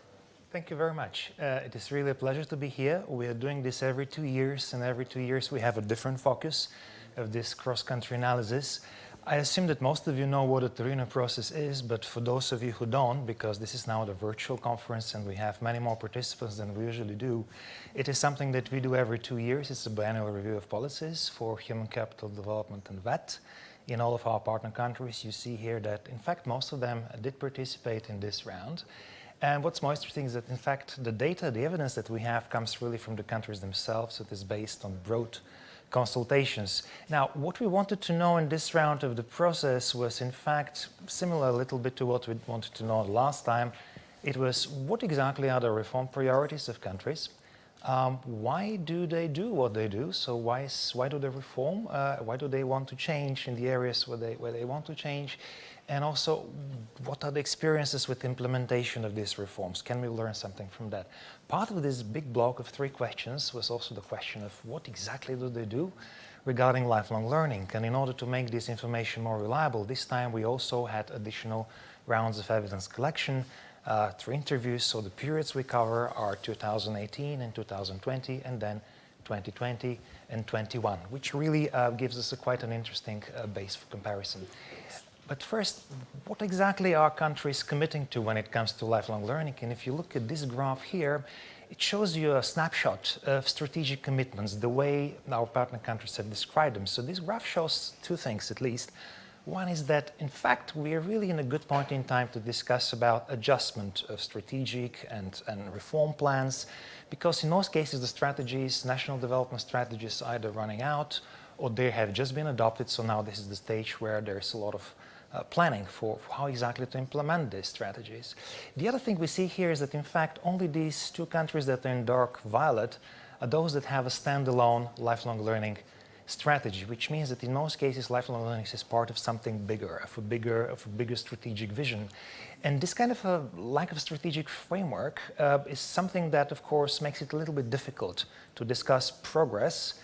Thank you very much. It is really a pleasure to be here. We are doing this every 2 years, and every 2 years we have a different focus of this cross-country analysis. I assume that most of you know what the Torino process is, but for those of you who don't, because this is now the virtual conference and we have many more participants than we usually do, it is something that we do every 2 years. It's a biannual review of policies for human capital development and VET in all of our partner countries. You see here that, in fact, most of them did participate in this round. And what's more interesting is that, in fact, the data, the evidence that we have comes really from the countries themselves. It is based on broad consultations. Now, what we wanted to know in this round of the process was, in fact, similar a little bit to what we wanted to know last time. It was, what exactly are the reform priorities of countries? Why do they do what they do? So why do they reform? Why do they want to change in the areas where they want to change? And also, what are the experiences with implementation of these reforms? Can we learn something from that? Part of this big block of 3 questions was also the question of what exactly do they do regarding lifelong learning. And in order to make this information more reliable, this time we also had additional rounds of evidence collection through interviews. So the periods we cover are 2018 and 2020, and then 2020 and 21, which really gives us quite an interesting base for comparison. But first, what exactly are countries committing to when it comes to lifelong learning? And if you look at this graph here, it shows you a snapshot of strategic commitments, the way our partner countries have described them. So this graph shows 2 things at least. One is that, in fact, we are really in a good point in time to discuss about adjustment of strategic and reform plans, because in most cases the strategies, national development strategies, are either running out or they have just been adopted. So now this is the stage where there's a lot of planning for how exactly to implement these strategies. The other thing we see here is that, in fact, only these 2 countries that are in dark violet are those that have a standalone lifelong learning strategy, which means that in most cases lifelong learning is part of something bigger, of a bigger strategic vision. And this kind of a lack of strategic framework is something that, of course, makes it a little bit difficult to discuss progress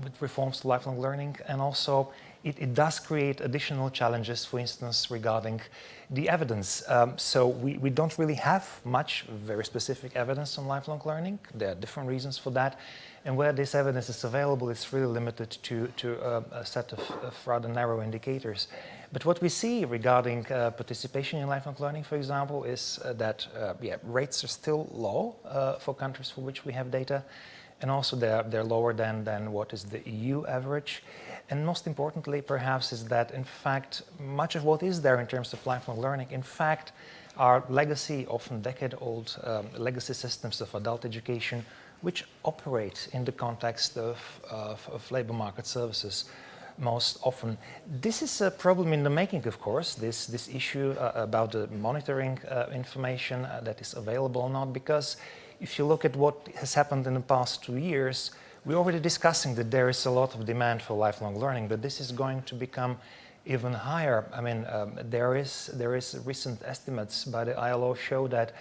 with reforms to lifelong learning, and also it does create additional challenges, for instance, regarding the evidence. So we don't really have much very specific evidence on lifelong learning. There are different reasons for that. And where this evidence is available, it's really limited to a set of rather narrow indicators. But what we see regarding participation in lifelong learning, for example, is that rates are still low for countries for which we have data. And also they're lower than what is the EU average. And most importantly, perhaps, is that, in fact, much of what is there in terms of lifelong learning, in fact, are legacy, often decade-old legacy systems of adult education, which operate in the context of labor market services most often. This is a problem in the making, of course, this issue about the monitoring information that is available or not, because if you look at what has happened in the past 2 years, we're already discussing that there is a lot of demand for lifelong learning, but this is going to become even higher. I mean, there is recent estimates by the ILO show that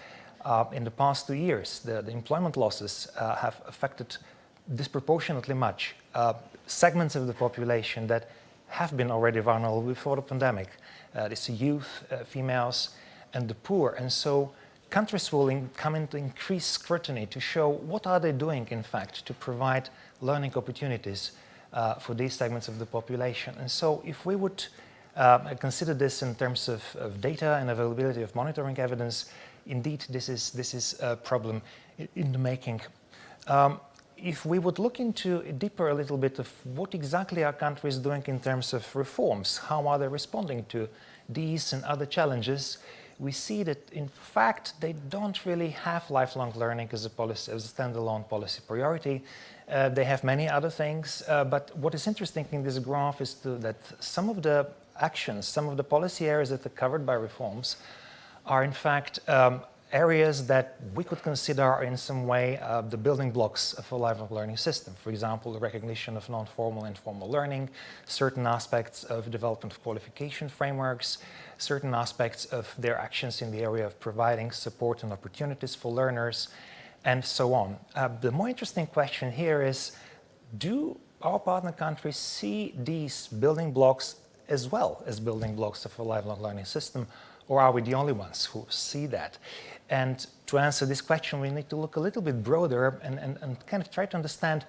in the past 2 years, the employment losses have affected disproportionately much segments of the population that have been already vulnerable before the pandemic. This youth, females, and the poor. And so countries will come into increased scrutiny to show what are they doing, in fact, to provide learning opportunities for these segments of the population. And so if we would consider this in terms of data and availability of monitoring evidence, indeed, this is a problem in the making. If we would look into deeper a little bit of what exactly are countries doing in terms of reforms, how are they responding to these and other challenges, we see that, in fact, they don't really have lifelong learning as a policy, as a standalone policy priority. They have many other things, but what is interesting in this graph is that some of the actions, some of the policy areas that are covered by reforms are, in fact, areas that we could consider in some way the building blocks of a lifelong learning system. For example, the recognition of non-formal and formal learning, certain aspects of development of qualification frameworks, certain aspects of their actions in the area of providing support and opportunities for learners, and so on. The more interesting question here is, do our partner countries see these building blocks as well as building blocks of a lifelong learning system, or are we the only ones who see that? And to answer this question, we need to look a little bit broader and kind of try to understand,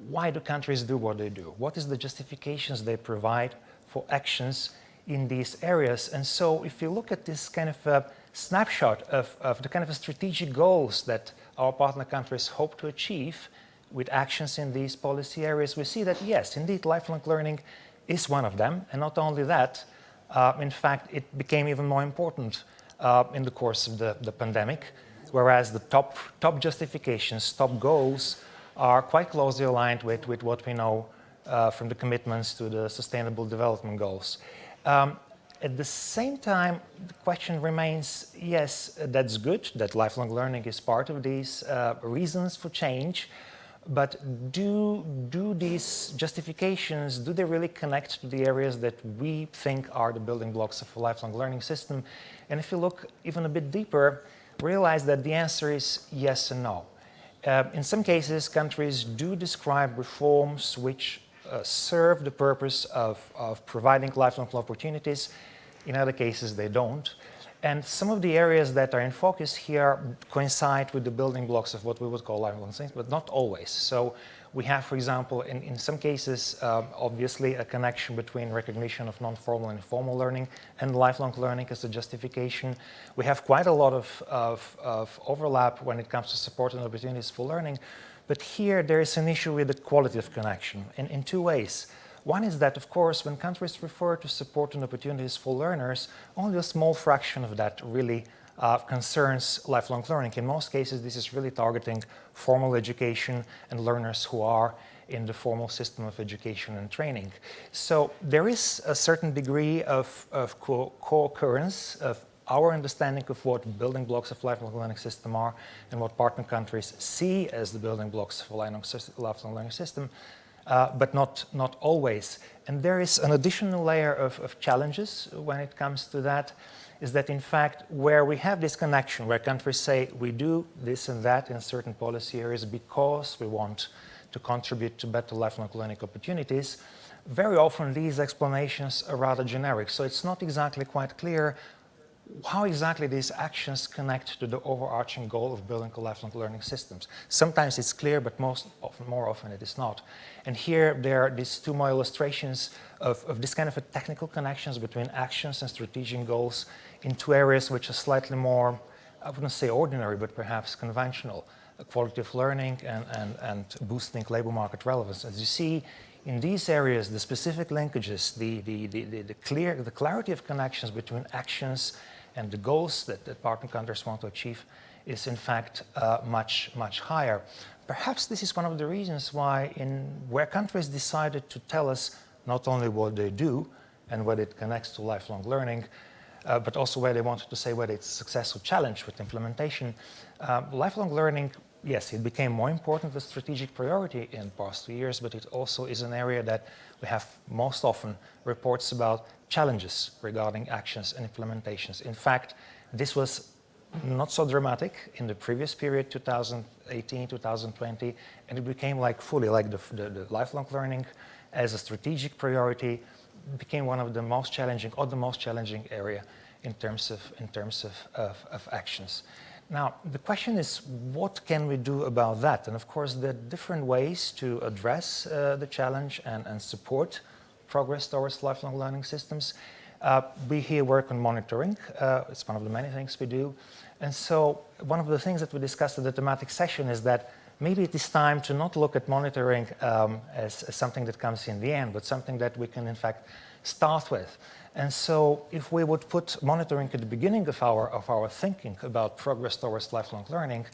why do countries do what they do? What is the justifications they provide for actions in these areas? And so if you look at this kind of a snapshot of the kind of strategic goals that our partner countries hope to achieve with actions in these policy areas, we see that, yes, indeed, lifelong learning is one of them. And not only that, in fact, it became even more important in the course of the pandemic, whereas the top justifications, top goals are quite closely aligned with what we know from the commitments to the Sustainable Development Goals. At the same time, the question remains, yes, that's good, that lifelong learning is part of these reasons for change, but do these justifications, do they really connect to the areas that we think are the building blocks of a lifelong learning system? And if you look even a bit deeper, realize that the answer is yes and no. In some cases, countries do describe reforms which serve the purpose of providing lifelong opportunities. In other cases, they don't. And some of the areas that are in focus here coincide with the building blocks of what we would call lifelong learning, but not always. So we have, for example, in some cases, obviously a connection between recognition of non-formal and formal learning and lifelong learning as a justification. We have quite a lot of overlap when it comes to support and opportunities for learning. But here there is an issue with the quality of connection in two ways. One is that, of course, when countries refer to support and opportunities for learners, only a small fraction of that really concerns lifelong learning. In most cases, this is really targeting formal education and learners who are in the formal system of education and training. So there is a certain degree of co-occurrence of our understanding of what building blocks of lifelong learning system are and what partner countries see as the building blocks of a lifelong learning system. but not always. And there is an additional layer of challenges when it comes to that, is that in fact, where we have this connection, where countries say we do this and that in certain policy areas because we want to contribute to better lifelong learning opportunities, very often these explanations are rather generic. So it's not exactly quite clear how exactly these actions connect to the overarching goal of building lifelong learning systems. Sometimes it's clear, but more often it is not. And here there are these two more illustrations of this kind of a technical connections between actions and strategic goals in two areas which are slightly more, I wouldn't say ordinary, but perhaps conventional: quality of learning and boosting labor market relevance. As you see, in these areas, the specific linkages, the clarity of connections between actions and the goals that partner countries want to achieve is in fact much higher. Perhaps this is one of the reasons why where countries decided to tell us not only what they do and whether it connects to lifelong learning, but also where they wanted to say whether it's a success or challenge with implementation. Lifelong learning, yes, it became more important as a strategic priority in the past 2 years, but it also is an area that we have most often reports about challenges regarding actions and implementations. In fact, this was not so dramatic in the previous period, 2018, 2020, and it became like fully like the lifelong learning as a strategic priority became one of the most challenging, or the most challenging area in terms of actions. Now, the question is, what can we do about that? And of course, there are different ways to address the challenge and support progress towards lifelong learning systems. We here work on monitoring. It's one of the many things we do. And so one of the things that we discussed at the thematic session is that maybe it is time to not look at monitoring as something that comes in the end, but something that we can in fact start with. And so if we would put monitoring at the beginning of our thinking about progress towards lifelong learning,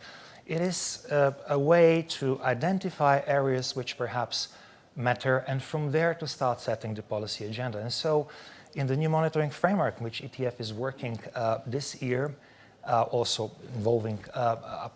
it is a way to identify areas which perhaps matter, and from there to start setting the policy agenda. And so in the new monitoring framework, which ETF is working this year, also involving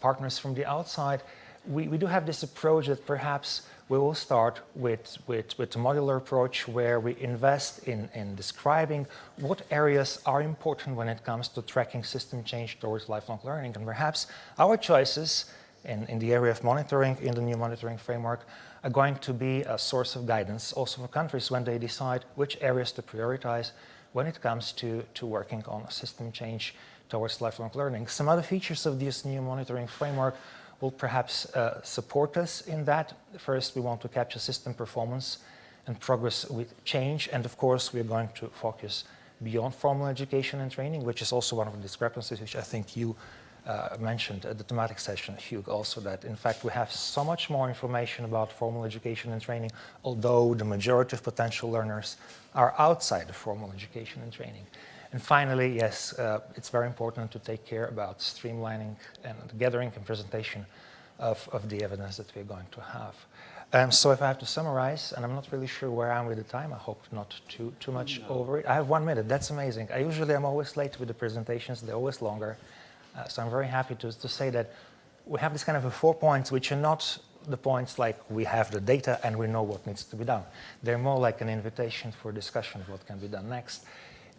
partners from the outside, we do have this approach that perhaps we will start with a modular approach where we invest in describing what areas are important when it comes to tracking system change towards lifelong learning. And perhaps our choices in the area of monitoring in the new monitoring framework are going to be a source of guidance also for countries when they decide which areas to prioritize when it comes to working on system change towards lifelong learning. Some other features of this new monitoring framework will perhaps support us in that. First, we want to capture system performance and progress with change. And of course, we're going to focus beyond formal education and training, which is also one of the discrepancies which I think you mentioned at the thematic session, Hugh, also that in fact we have so much more information about formal education and training, although the majority of potential learners are outside of formal education and training. And finally, yes, it's very important to take care about streamlining and gathering and presentation of the evidence that we're going to have. So if I have to summarize, and I'm not really sure where I am with the time, I hope not too much over it. I have 1 minute, that's amazing. I'm always late with the presentations, they're always longer. So I'm very happy to say that we have this kind of 4 points, which are not the points like we have the data and we know what needs to be done. They're more like an invitation for discussion of what can be done next.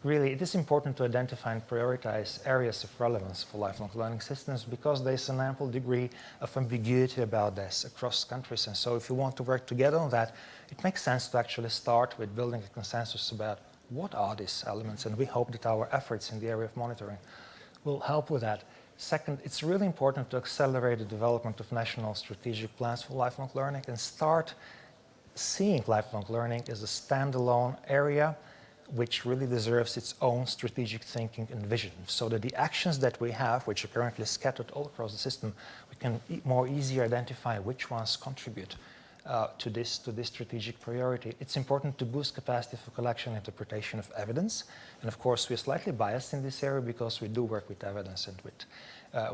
Really, it is important to identify and prioritize areas of relevance for lifelong learning systems because there's an ample degree of ambiguity about this across countries. And so if you want to work together on that, it makes sense to actually start with building a consensus about what are these elements. And we hope that our efforts in the area of monitoring will help with that. Second, it's really important to accelerate the development of national strategic plans for lifelong learning and start seeing lifelong learning as a standalone area which really deserves its own strategic thinking and vision, so that the actions that we have, which are currently scattered all across the system, we can more easily identify which ones contribute to this strategic priority. It's important to boost capacity for collection and interpretation of evidence. And of course, we're slightly biased in this area because we do work with evidence and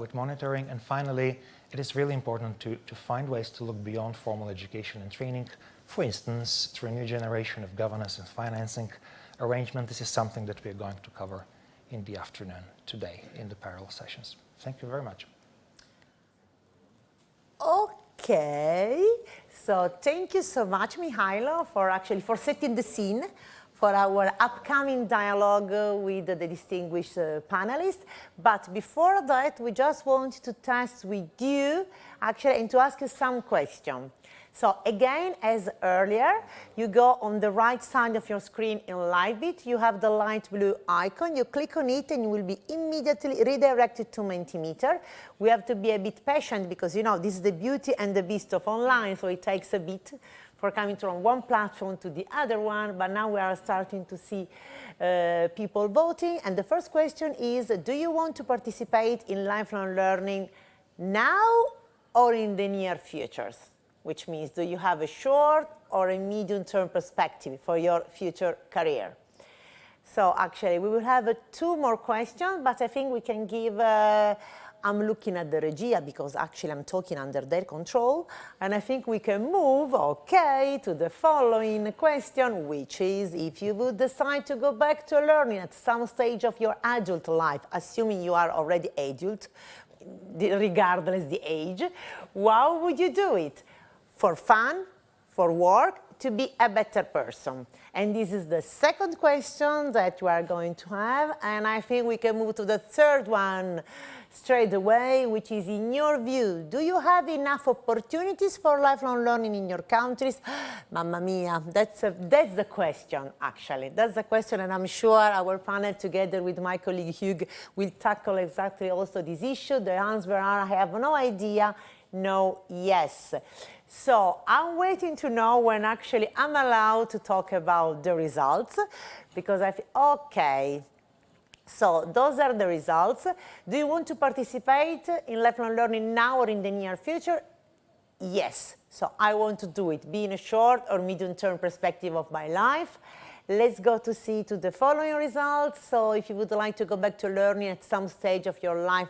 with monitoring. And finally, it is really important to find ways to look beyond formal education and training. For instance, through a new generation of governance and financing arrangement. This is something that we are going to cover in the afternoon today in the parallel sessions. Thank you very much. Okay, so thank you so much, Mihailo, for setting the scene for our upcoming dialogue with the distinguished panelists. But before that, we just want to test with you, actually, and to ask you some questions. So again, as earlier, you go on the right side of your screen in Livebit, you have the light blue icon, you click on it and you will be immediately redirected to Mentimeter. We have to be a bit patient because, you know, this is the beauty and the beast of online, so it takes a bit for coming from one platform to the other one, but now we are starting to see people voting. And the first question is, do you want to participate in lifelong learning now or in the near futures? Which means, do you have a short or a medium-term perspective for your future career? So actually, we will have 2 more questions, but I think we can give, I'm looking at the Regia because actually I'm talking under their control, and I think we can move, okay, to the following question, which is, if you would decide to go back to learning at some stage of your adult life, assuming you are already adult, regardless the age, how would you do it? For fun, for work, to be a better person? And this is the second question that you are going to have, and I think we can move to the third one straight away, which is, in your view, do you have enough opportunities for lifelong learning in your countries? Mamma mia, that's the question, actually. That's the question, and I'm sure our panel, together with my colleague Hugh, will tackle exactly also this issue. The answers are, I have no idea, no, yes. So I'm waiting to know when actually I'm allowed to talk about the results, because I feel, okay, so those are the results. Do you want to participate in lifelong learning now or in the near future? Yes. So I want to do it, be in a short or medium-term perspective of my life. Let's go to see to the following results. So if you would like to go back to learning at some stage of your life,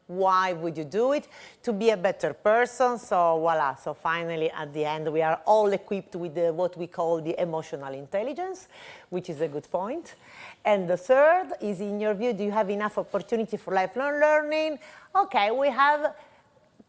why would you do it? To be a better person. So voila, so finally at the end we are all equipped with what we call the emotional intelligence, which is a good point. And the third is, in your view, do you have enough opportunity for lifelong learning? Okay, we have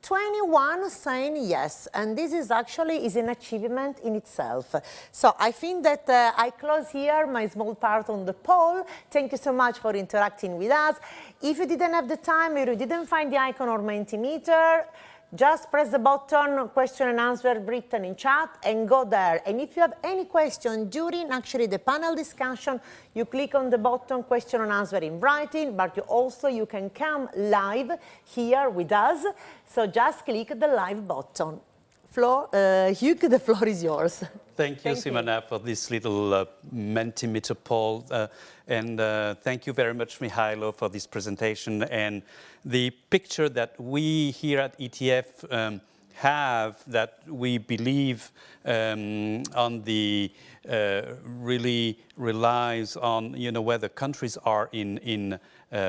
21 saying yes, and this is actually an achievement in itself. So I think that I close here my small part on the poll. Thank you so much for interacting with us. If you didn't have the time or you didn't find the icon or Mentimeter, just press the button, question and answer written in chat, and go there. And if you have any question during actually the panel discussion, you click on the button, question and answer in writing, but you can come live here with us. So just click the live button. Hugh, the floor is yours. Thank you, Simona, for this little Mentimeter poll. And thank you very much, Mihailo, for this presentation. And the picture that we here at ETF have, that we believe on the really relies on, you know, where the countries are in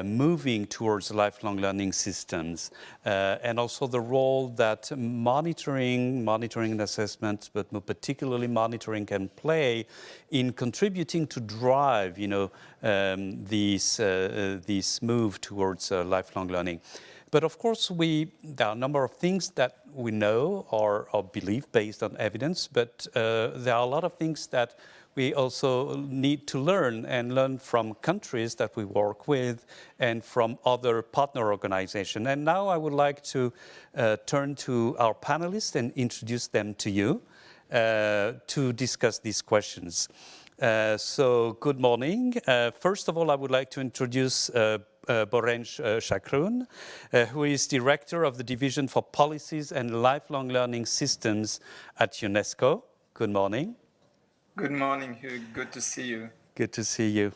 moving towards lifelong learning systems, and also the role that monitoring and assessment, but more particularly monitoring, can play in contributing to drive, you know, this move towards lifelong learning. But of course, there are a number of things that we know or believe based on evidence, but there are a lot of things that we also need to learn from countries that we work with and from other partner organizations. And now I would like to turn to our panelists and introduce them to you to discuss these questions. So good morning. First of all, I would like to introduce Borenj Shakrun, who is Director of the Division for Policies and Lifelong Learning Systems at UNESCO. Good morning. Good morning, Hugh. Good to see you. Good to see you.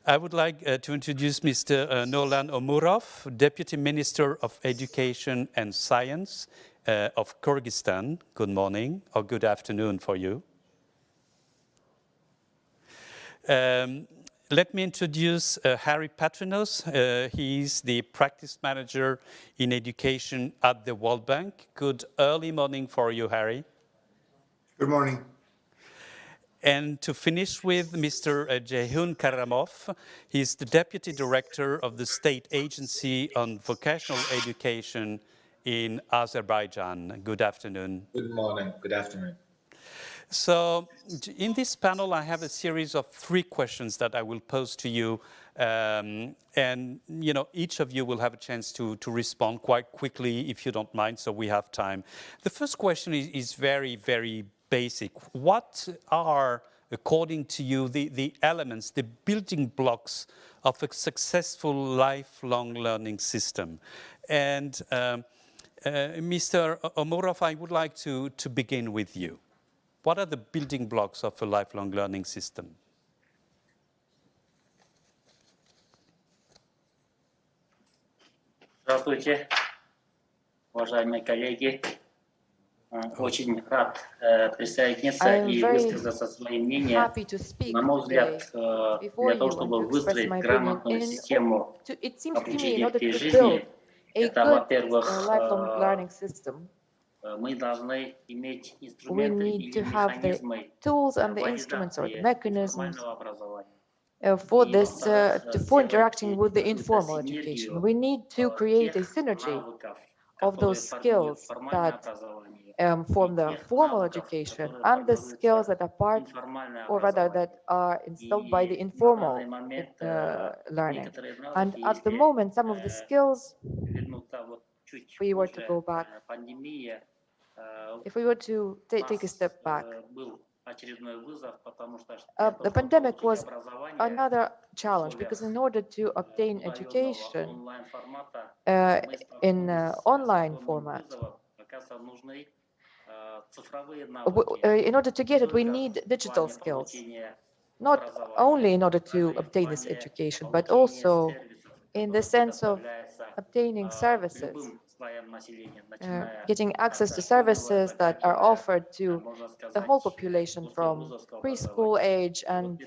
I would like to introduce Mr. Nurlan Omurov, Deputy Minister of Education and Science of Kyrgyzstan. Good morning, or good afternoon for you. Let me introduce Harry Patrinos. He's the Practice Manager in Education at the World Bank. Good early morning for you, Harry. Good morning. And to finish with Mr. Ceyhun Karamov, he's the Deputy Director of the State Agency on Vocational Education in Azerbaijan. Good afternoon. Good morning. Good afternoon. So in this panel, I have a series of 3 questions that I will pose to you. And each of you will have a chance to respond quite quickly, if you don't mind, so we have time. The first question is very, very basic. What are, according to you, the elements, the building blocks of a successful lifelong learning system? And Mr. Omurov, I would like to begin with you. What are the building blocks of a lifelong learning system? Здравствуйте, уважаемые коллеги. Очень рад присоединиться и высказаться свое мнение. На мой взгляд, для того, чтобы выстроить грамотную систему обучения всей жизни, это, во-первых, мы должны иметь инструменты или механизмы формального образования. For this, for interacting with the informal education, we need to create a synergy of those skills that form the formal education and the skills that are part, or rather that are installed by the informal learning. And at the moment, some of the skills, if we were to go back, if we were to take a step back, the pandemic was another challenge, because in order to obtain education in online format, in order to get it, we need digital skills, not only in order to obtain this education, but also in the sense of obtaining services, getting access to services that are offered to the whole population from preschool age and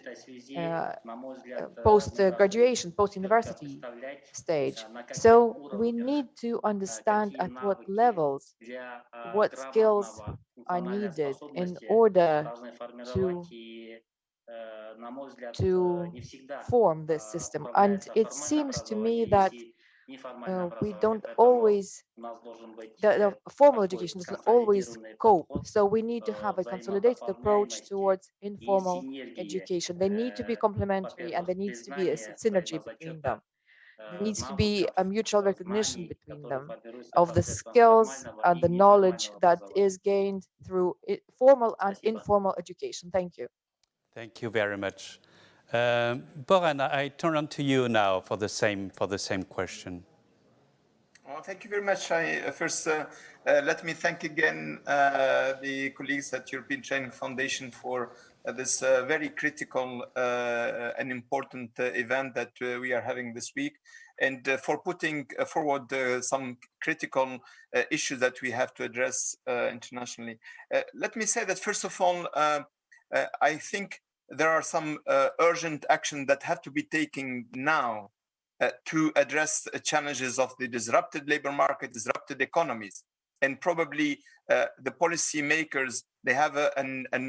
post-graduation, post-university stage. So we need to understand at what levels, what skills are needed in order to form this system. And it seems to me that we don't always, the formal education doesn't always cope. So we need to have a consolidated approach towards informal education. They need to be complementary, and there needs to be a synergy between them. There needs to be a mutual recognition between them of the skills and the knowledge that is gained through formal and informal education. Thank you. Thank you very much. Boran, I turn on to you now for the same question. Well, thank you very much. First, let me thank again the colleagues at European Training Foundation for this very critical and important event that we are having this week, and for putting forward some critical issues that we have to address internationally. Let me say that, first of all, I think there are some urgent action that have to be taken now to address the challenges of the disrupted labor market, disrupted economies. And probably the policy makers, they have a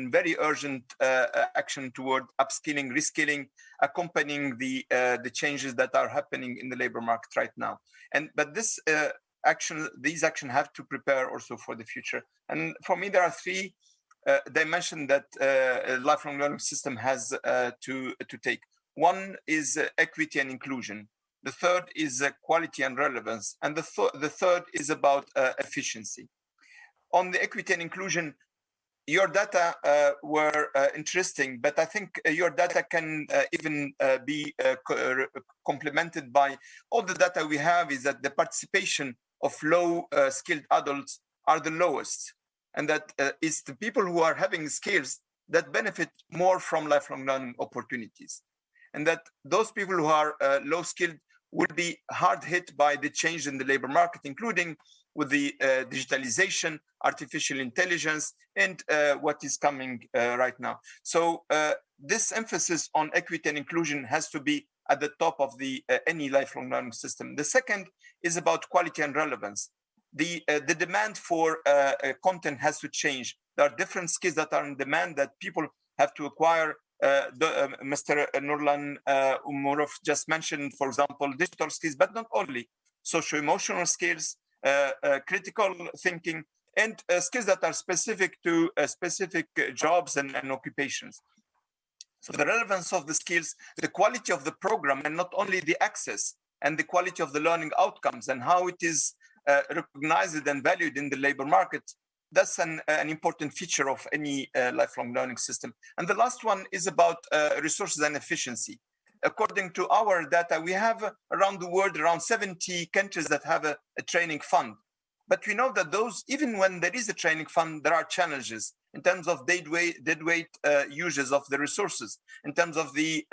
very urgent action toward upskilling, reskilling, accompanying the changes that are happening in the labor market right now. But these actions have to prepare also for the future. And for me, there are 3 dimensions that a lifelong learning system has to take. One is equity and inclusion. The third is quality and relevance. And the third is about efficiency. On the equity and inclusion, your data were interesting, but I think your data can even be complemented by all the data we have is that the participation of low-skilled adults are the lowest. And that it's the people who are having skills that benefit more from lifelong learning opportunities. And that those people who are low-skilled will be hard hit by the change in the labor market, including with the digitalization, artificial intelligence, and what is coming right now. So this emphasis on equity and inclusion has to be at the top of any lifelong learning system. The second is about quality and relevance. The demand for content has to change. There are different skills that are in demand that people have to acquire. Mr. Nurlan Umurov just mentioned, for example, digital skills, but not only. Socio-emotional skills, critical thinking, and skills that are specific to specific jobs and occupations. So the relevance of the skills, the quality of the program, and not only the access and the quality of the learning outcomes and how it is recognized and valued in the labor market, that's an important feature of any lifelong learning system. And the last one is about resources and efficiency. According to our data, we have around the world around 70 countries that have a training fund. But we know that those, even when there is a training fund, there are challenges in terms of deadweight uses of the resources, in terms of the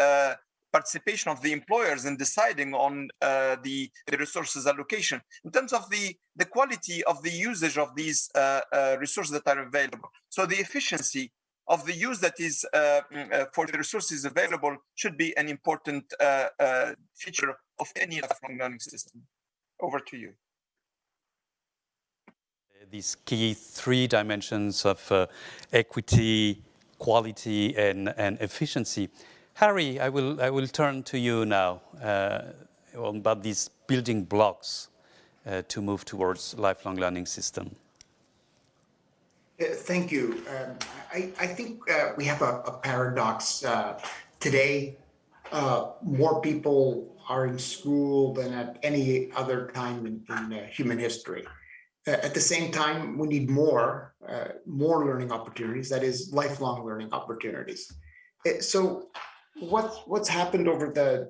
participation of the employers in deciding on the resources allocation, in terms of the quality of the usage of these resources that are available. So the efficiency of the use that is for the resources available should be an important feature of any lifelong learning system. Over to you. These key three dimensions of equity, quality, and efficiency. Harry, I will turn to you now about these building blocks to move towards lifelong learning system. Thank you. I think we have a paradox today. More people are in school than at any other time in human history. At the same time, we need more learning opportunities, that is, lifelong learning opportunities. So what's happened over the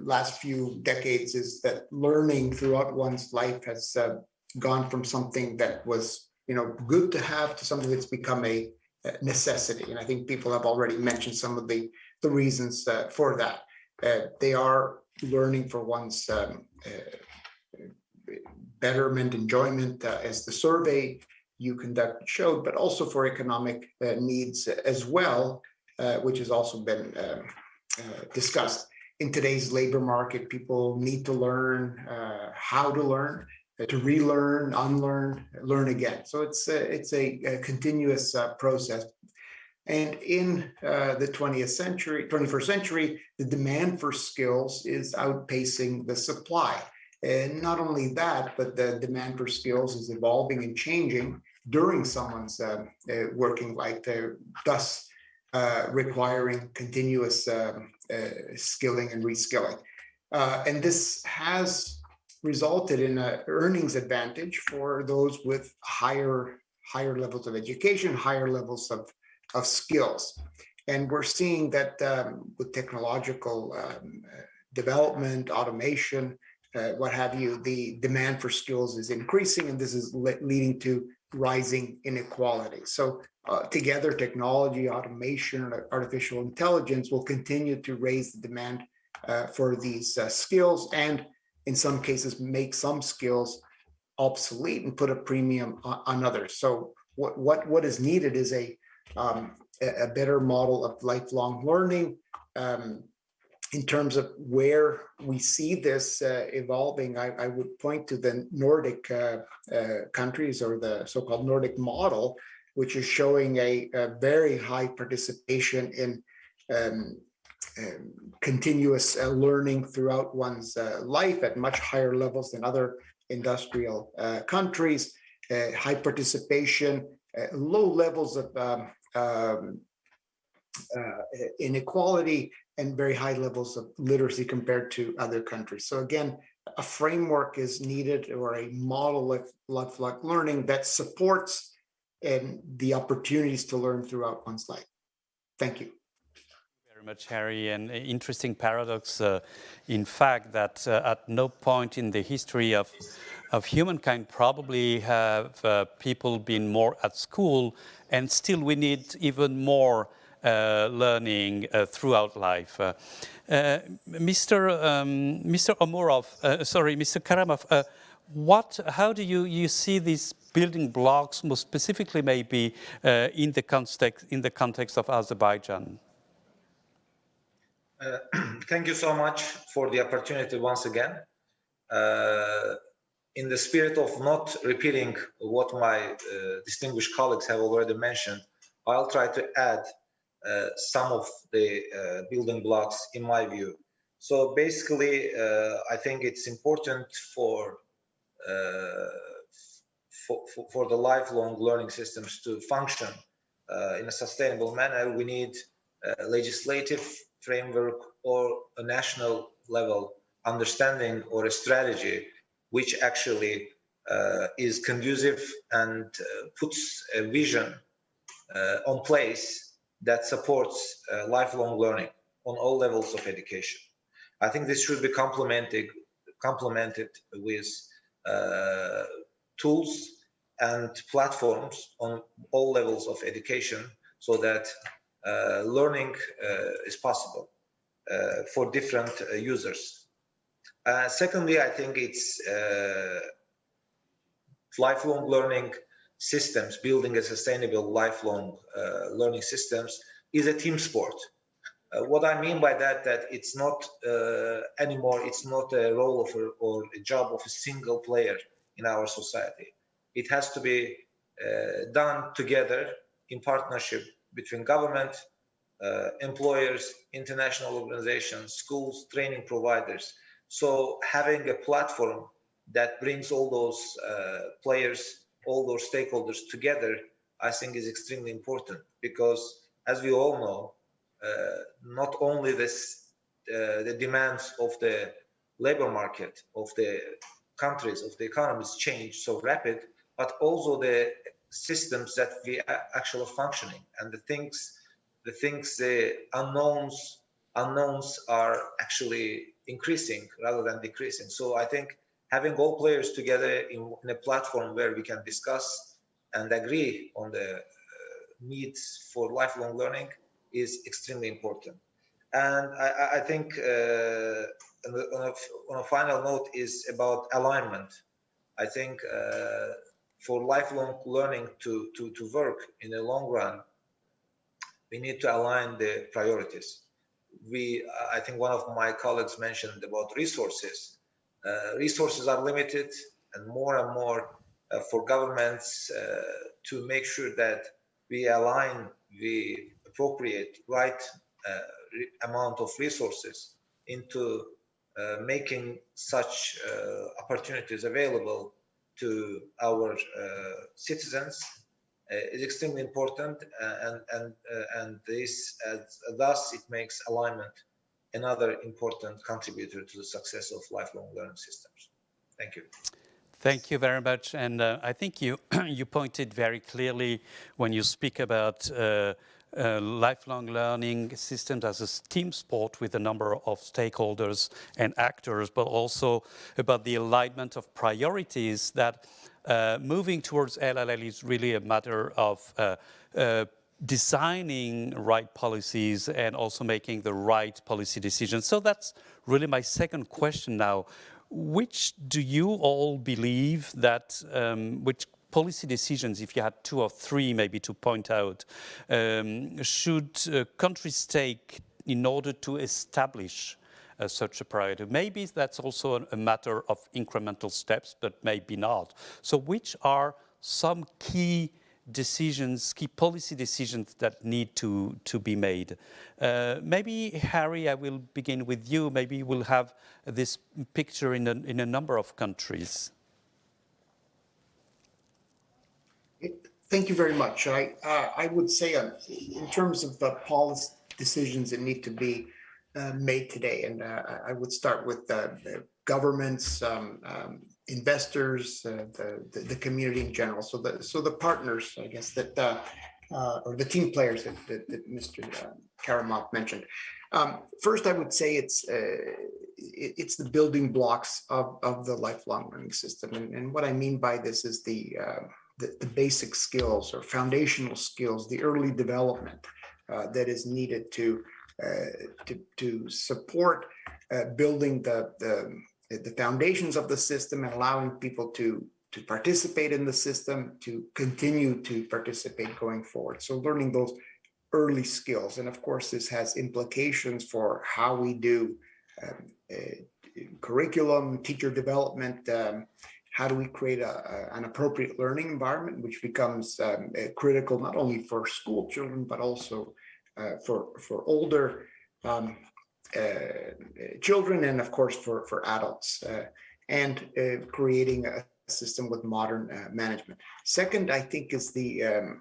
last few decades is that learning throughout one's life has gone from something that was good to have to something that's become a necessity. And I think people have already mentioned some of the reasons for that. They are learning for one's betterment, enjoyment, as the survey you conducted showed, but also for economic needs as well, which has also been discussed. In today's labor market, people need to learn how to learn, to relearn, unlearn, learn again. So it's a continuous process. And in the 21st century, the demand for skills is outpacing the supply. And not only that, but the demand for skills is evolving and changing during someone's working life, thus requiring continuous skilling and reskilling. And this has resulted in an earnings advantage for those with higher levels of education, higher levels of skills. And we're seeing that with technological development, automation, what have you, the demand for skills is increasing, and this is leading to rising inequality. So together, technology, automation, artificial intelligence will continue to raise the demand for these skills, and in some cases make some skills obsolete and put a premium on others. So what is needed is a better model of lifelong learning. In terms of where we see this evolving, I would point to the Nordic countries, or the so-called Nordic model, which is showing a very high participation in continuous learning throughout one's life at much higher levels than other industrial countries, high participation, low levels of inequality, and very high levels of literacy compared to other countries. So again, a framework is needed, or a model of lifelong learning that supports the opportunities to learn throughout one's life. Thank you. Very much, Harry. An interesting paradox, in fact, that at no point in the history of humankind probably have people been more at school, and still we need even more learning throughout life. Mr. Karamov, how do you see these building blocks, more specifically maybe in the context of Azerbaijan? Thank you so much for the opportunity once again. In the spirit of not repeating what my distinguished colleagues have already mentioned, I'll try to add some of the building blocks in my view. So basically, I think it's important for for the lifelong learning systems to function in a sustainable manner, we need a legislative framework or a national level understanding or a strategy which actually is conducive and puts a vision on place that supports lifelong learning on all levels of education. I think this should be complemented with tools and platforms on all levels of education so that learning is possible for different users. Secondly, I think it's lifelong learning systems, building a sustainable lifelong learning systems is a team sport. What I mean by that it's not anymore, it's not a role of or a job of a single player in our society. It has to be done together in partnership between government, employers, international organizations, schools, training providers. So having a platform that brings all those players, all those stakeholders together, I think is extremely important, because as we all know, not only the demands of the labor market, of the countries, of the economies change so rapid, but also the systems that we are actually functioning, and the unknowns are actually increasing rather than decreasing. So I think having all players together in a platform where we can discuss and agree on the needs for lifelong learning is extremely important. And I think on a final note is about alignment. I think for lifelong learning to work in the long run, we need to align the priorities. I think one of my colleagues mentioned about resources. Resources are limited, and more for governments to make sure that we align the appropriate right amount of resources into making such opportunities available to our citizens is extremely important, and thus it makes alignment another important contributor to the success of lifelong learning systems. Thank you. Thank you very much. And I think you pointed very clearly when you speak about lifelong learning systems as a team sport with a number of stakeholders and actors, but also about the alignment of priorities, that moving towards LLL is really a matter of designing right policies and also making the right policy decisions. So that's really my second question now. Which do you all believe that, which policy decisions, if you had two or three maybe to point out, should countries take in order to establish such a priority? Maybe that's also a matter of incremental steps, but maybe not. So which are some key decisions, key policy decisions that need to be made? Maybe, Harry, I will begin with you. Maybe we'll have this picture in a number of countries. Thank you very much. I would say in terms of the policy decisions that need to be made today, and I would start with the governments, investors, the community in general. So the partners, I guess, that or the team players that Mr. Karamov mentioned. First, I would say it's the building blocks of the lifelong learning system, and what I mean by this is the basic skills or foundational skills, the early development that is needed to support building the foundations of the system and allowing people to participate in the system, to continue to participate going forward. So learning those early skills. And of course, this has implications for how we do curriculum, teacher development. How do we create an appropriate learning environment, which becomes critical not only for school children, but also for older children, and of course for adults, and creating a system with modern management. Second, I think, is the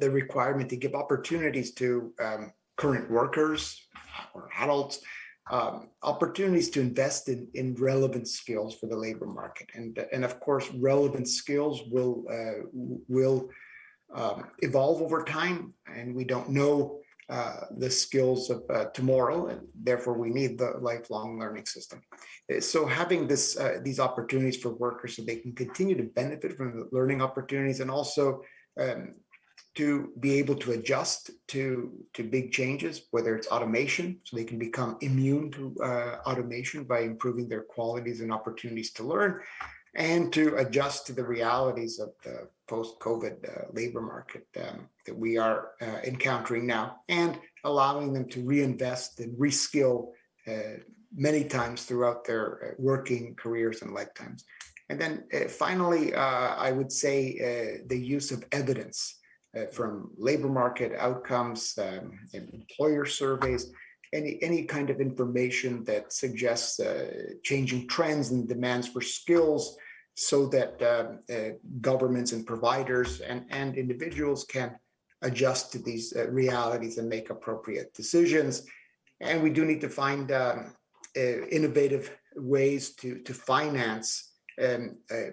requirement to give opportunities to current workers or adults, opportunities to invest in relevant skills for the labor market. And of course, relevant skills will evolve over time, and we don't know the skills of tomorrow, and therefore we need the lifelong learning system. So having these opportunities for workers so they can continue to benefit from the learning opportunities, and also to be able to adjust to big changes, whether it's automation, so they can become immune to automation by improving their qualities and opportunities to learn, and to adjust to the realities of the post-COVID labor market that we are encountering now, and allowing them to reinvest and reskill many times throughout their working careers and lifetimes. And then finally, I would say the use of evidence from labor market outcomes, employer surveys, any kind of information that suggests changing trends and demands for skills, so that governments and providers and individuals can adjust to these realities and make appropriate decisions. And we do need to find innovative ways to finance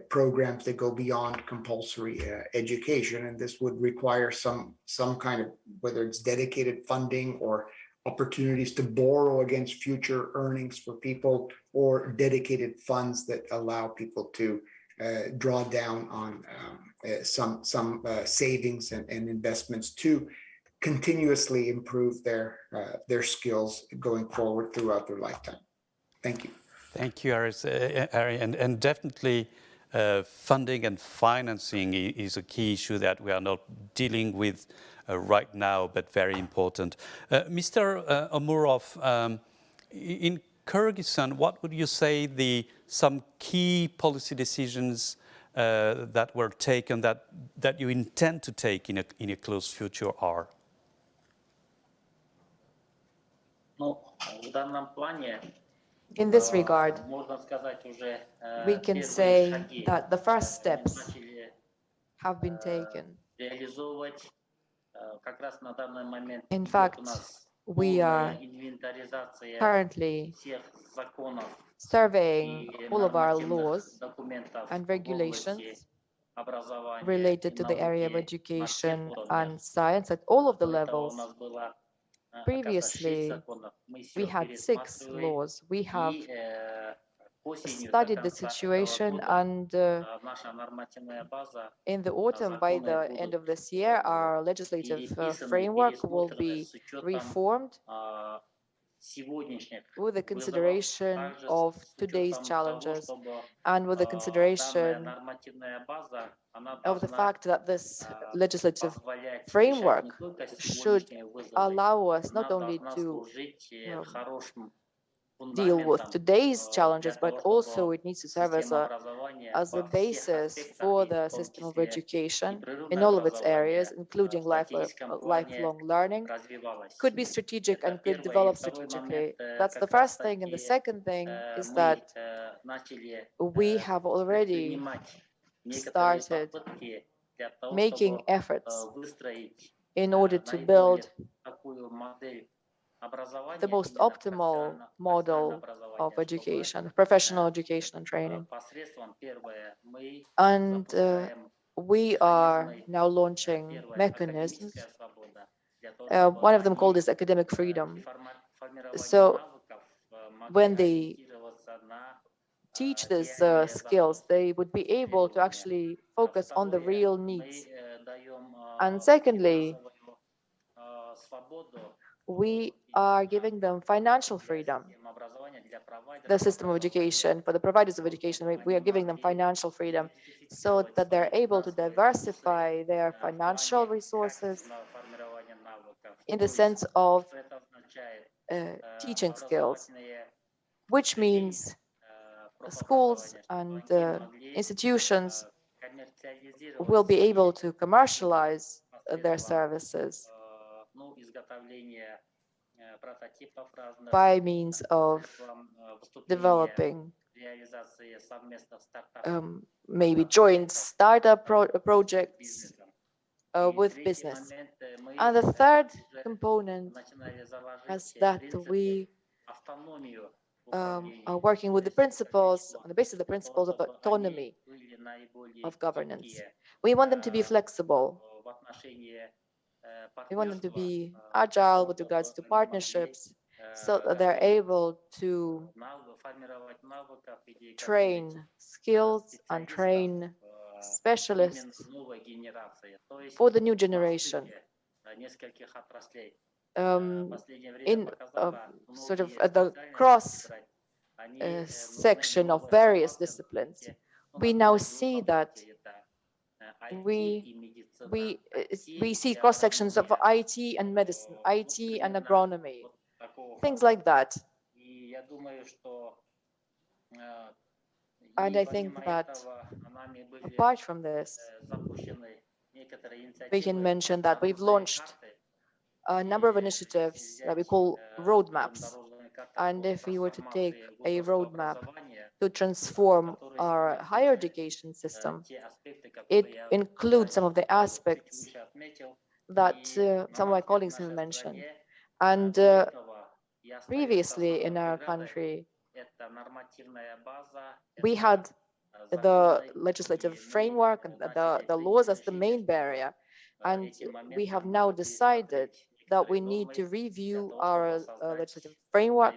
programs that go beyond compulsory education, and this would require some kind of, whether it's dedicated funding or opportunities to borrow against future earnings for people, or dedicated funds that allow people to draw down on some savings and investments to continuously improve their skills going forward throughout their lifetime. Thank you. Thank you, Ari. And definitely funding and financing is a key issue that we are not dealing with right now, but very important. Mr. Amurov, in Kyrgyzstan, what would you say some key policy decisions that were taken that you intend to take in a close future are? In this regard, we can say that the first steps have been taken. In fact, we are currently surveying all of our laws and regulations related to the area of education and science at all of the levels. Previously, we had 6 laws. We have studied the situation, and in the autumn, by the end of this year, our legislative framework will be reformed with the consideration of today's challenges, and with the consideration of the fact that this legislative framework should allow us not only to deal with today's challenges, but also it needs to serve as a basis for the system of education in all of its areas, including lifelong learning, could be strategic and could develop strategically. That's the first thing. And the second thing is that we have already started making efforts in order to build the most optimal model of education, professional education and training. And we are now launching mechanisms. One of them called is academic freedom. So when they teach these skills, they would be able to actually focus on the real needs. And secondly, we are giving them financial freedom. The system of education, for the providers of education, we are giving them financial freedom so that they're able to diversify their financial resources in the sense of teaching skills, which means schools and institutions will be able to commercialize their services by means of developing maybe joint startup projects with business. And the third component is that we are working with the principles, on the basis of the principles of autonomy of governance. We want them to be flexible. We want them to be agile with regards to partnerships, so that they're able to train skills and train specialists for the new generation in sort of the cross section of various disciplines. We now see that we see cross sections of IT and medicine, IT and agronomy, things like that. And I think that apart from this, we can mention that we've launched a number of initiatives that we call roadmaps. And if we were to take a roadmap to transform our higher education system, it includes some of the aspects that some of my colleagues have mentioned. And previously in our country, we had the legislative framework and the laws as the main barrier. And we have now decided that we need to review our legislative framework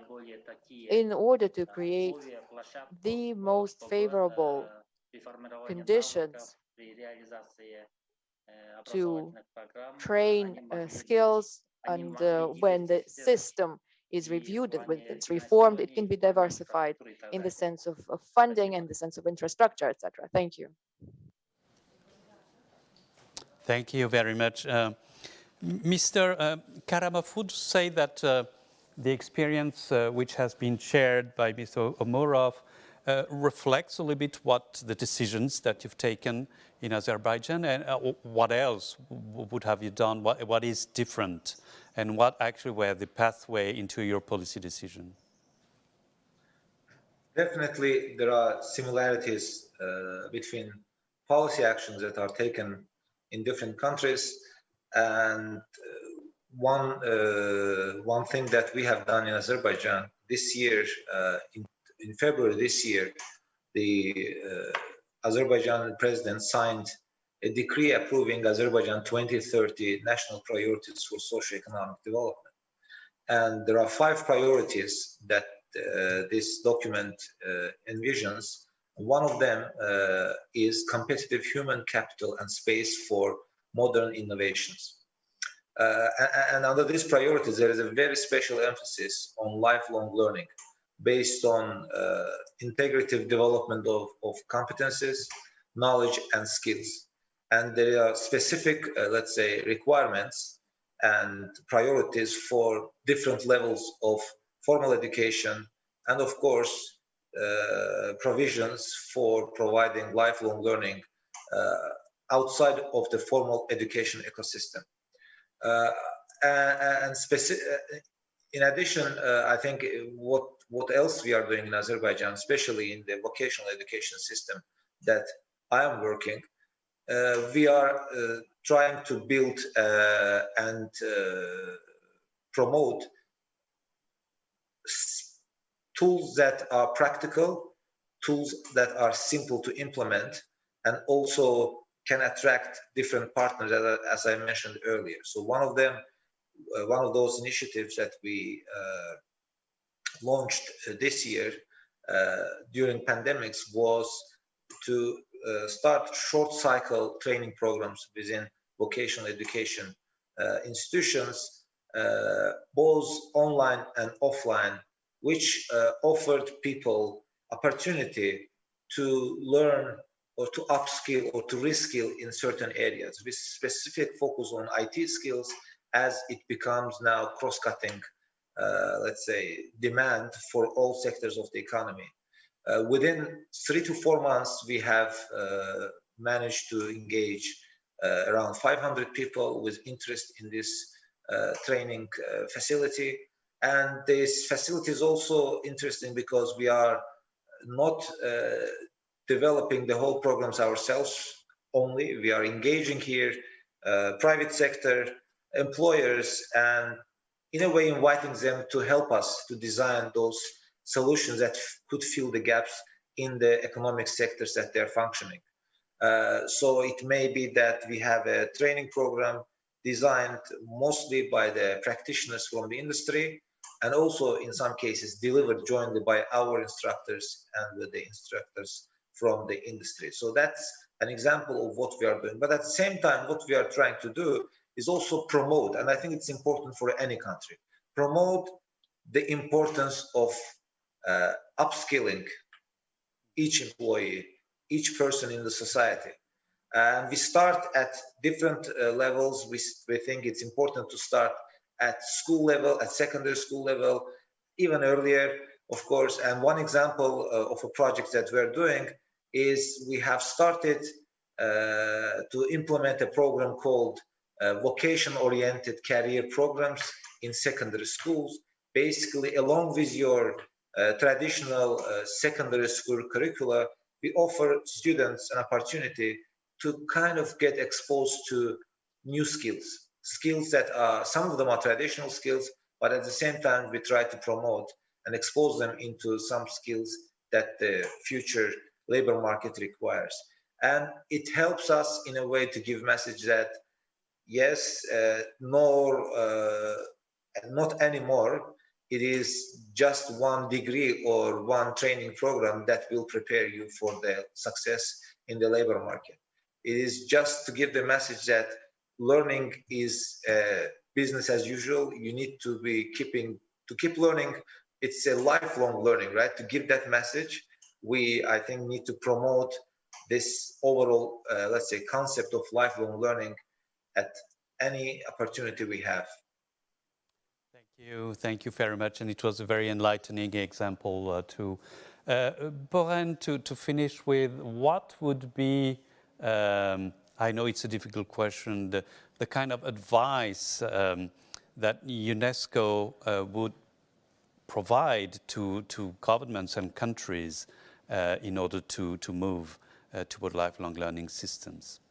in order to create the most favorable conditions to train skills. And when the system is reviewed and when it's reformed, it can be diversified in the sense of funding and the sense of infrastructure, etc. Thank you. Thank you very much. Mr. Karamov, would you say that the experience which has been shared by Mr. Omurov reflects a little bit what the decisions that you've taken in Azerbaijan, and what else would have you done? What is different, and what actually were the pathway into your policy decision? Definitely, there are similarities between policy actions that are taken in different countries, and one thing that we have done in Azerbaijan this year, in February this year, the Azerbaijan president signed a decree approving Azerbaijan 2030 national priorities for socio-economic development. And there are 5 priorities that this document envisions. One of them is competitive human capital and space for modern innovations. And under these priorities, there is a very special emphasis on lifelong learning based on integrative development of competences, knowledge, and skills. And there are specific, let's say, requirements and priorities for different levels of formal education, and of course, provisions for providing lifelong learning outside of the formal education ecosystem. In addition, I think what else we are doing in Azerbaijan, especially in the vocational education system that I am working, we are trying to build and promote tools that are practical, tools that are simple to implement, and also can attract different partners, as I mentioned earlier. So one of those initiatives that we launched this year during pandemics was to start short cycle training programs within vocational education institutions, both online and offline, which offered people opportunity to learn or to upskill or to reskill in certain areas with specific focus on IT skills, as it becomes now cross-cutting, let's say, demand for all sectors of the economy. Within 3 to 4 months, we have managed to engage around 500 people with interest in this training facility. And this facility is also interesting because we are not developing the whole programs ourselves only. We are engaging here private sector, employers, and in a way inviting them to help us to design those solutions that could fill the gaps in the economic sectors that they're functioning. So it may be that we have a training program designed mostly by the practitioners from the industry, and also in some cases delivered jointly by our instructors and with the instructors from the industry. So that's an example of what we are doing. But at the same time, what we are trying to do is also promote, and I think it's important for any country, promote the importance of upskilling each employee, each person in the society. And we start at different levels. We think it's important to start at school level, at secondary school level, even earlier, of course. And one example of a project that we're doing is we have started to implement a program called vocation-oriented career programs in secondary schools. Basically, along with your traditional secondary school curricula, we offer students an opportunity to kind of get exposed to new skills that are, some of them are traditional skills, but at the same time, we try to promote and expose them into some skills that the future labor market requires. And it helps us in a way to give message that, yes, not anymore, it is just one degree or one training program that will prepare you for the success in the labor market. It is just to give the message that learning is business as usual. You need to keep learning. It's a lifelong learning, right? To give that message, we, I think, need to promote this overall, let's say, concept of lifelong learning at any opportunity we have. Thank you very much, and it was a very enlightening example too. Boran, to finish with, what would be, I know it's a difficult question, the kind of advice that UNESCO would provide to governments and countries in order to move toward lifelong learning systems?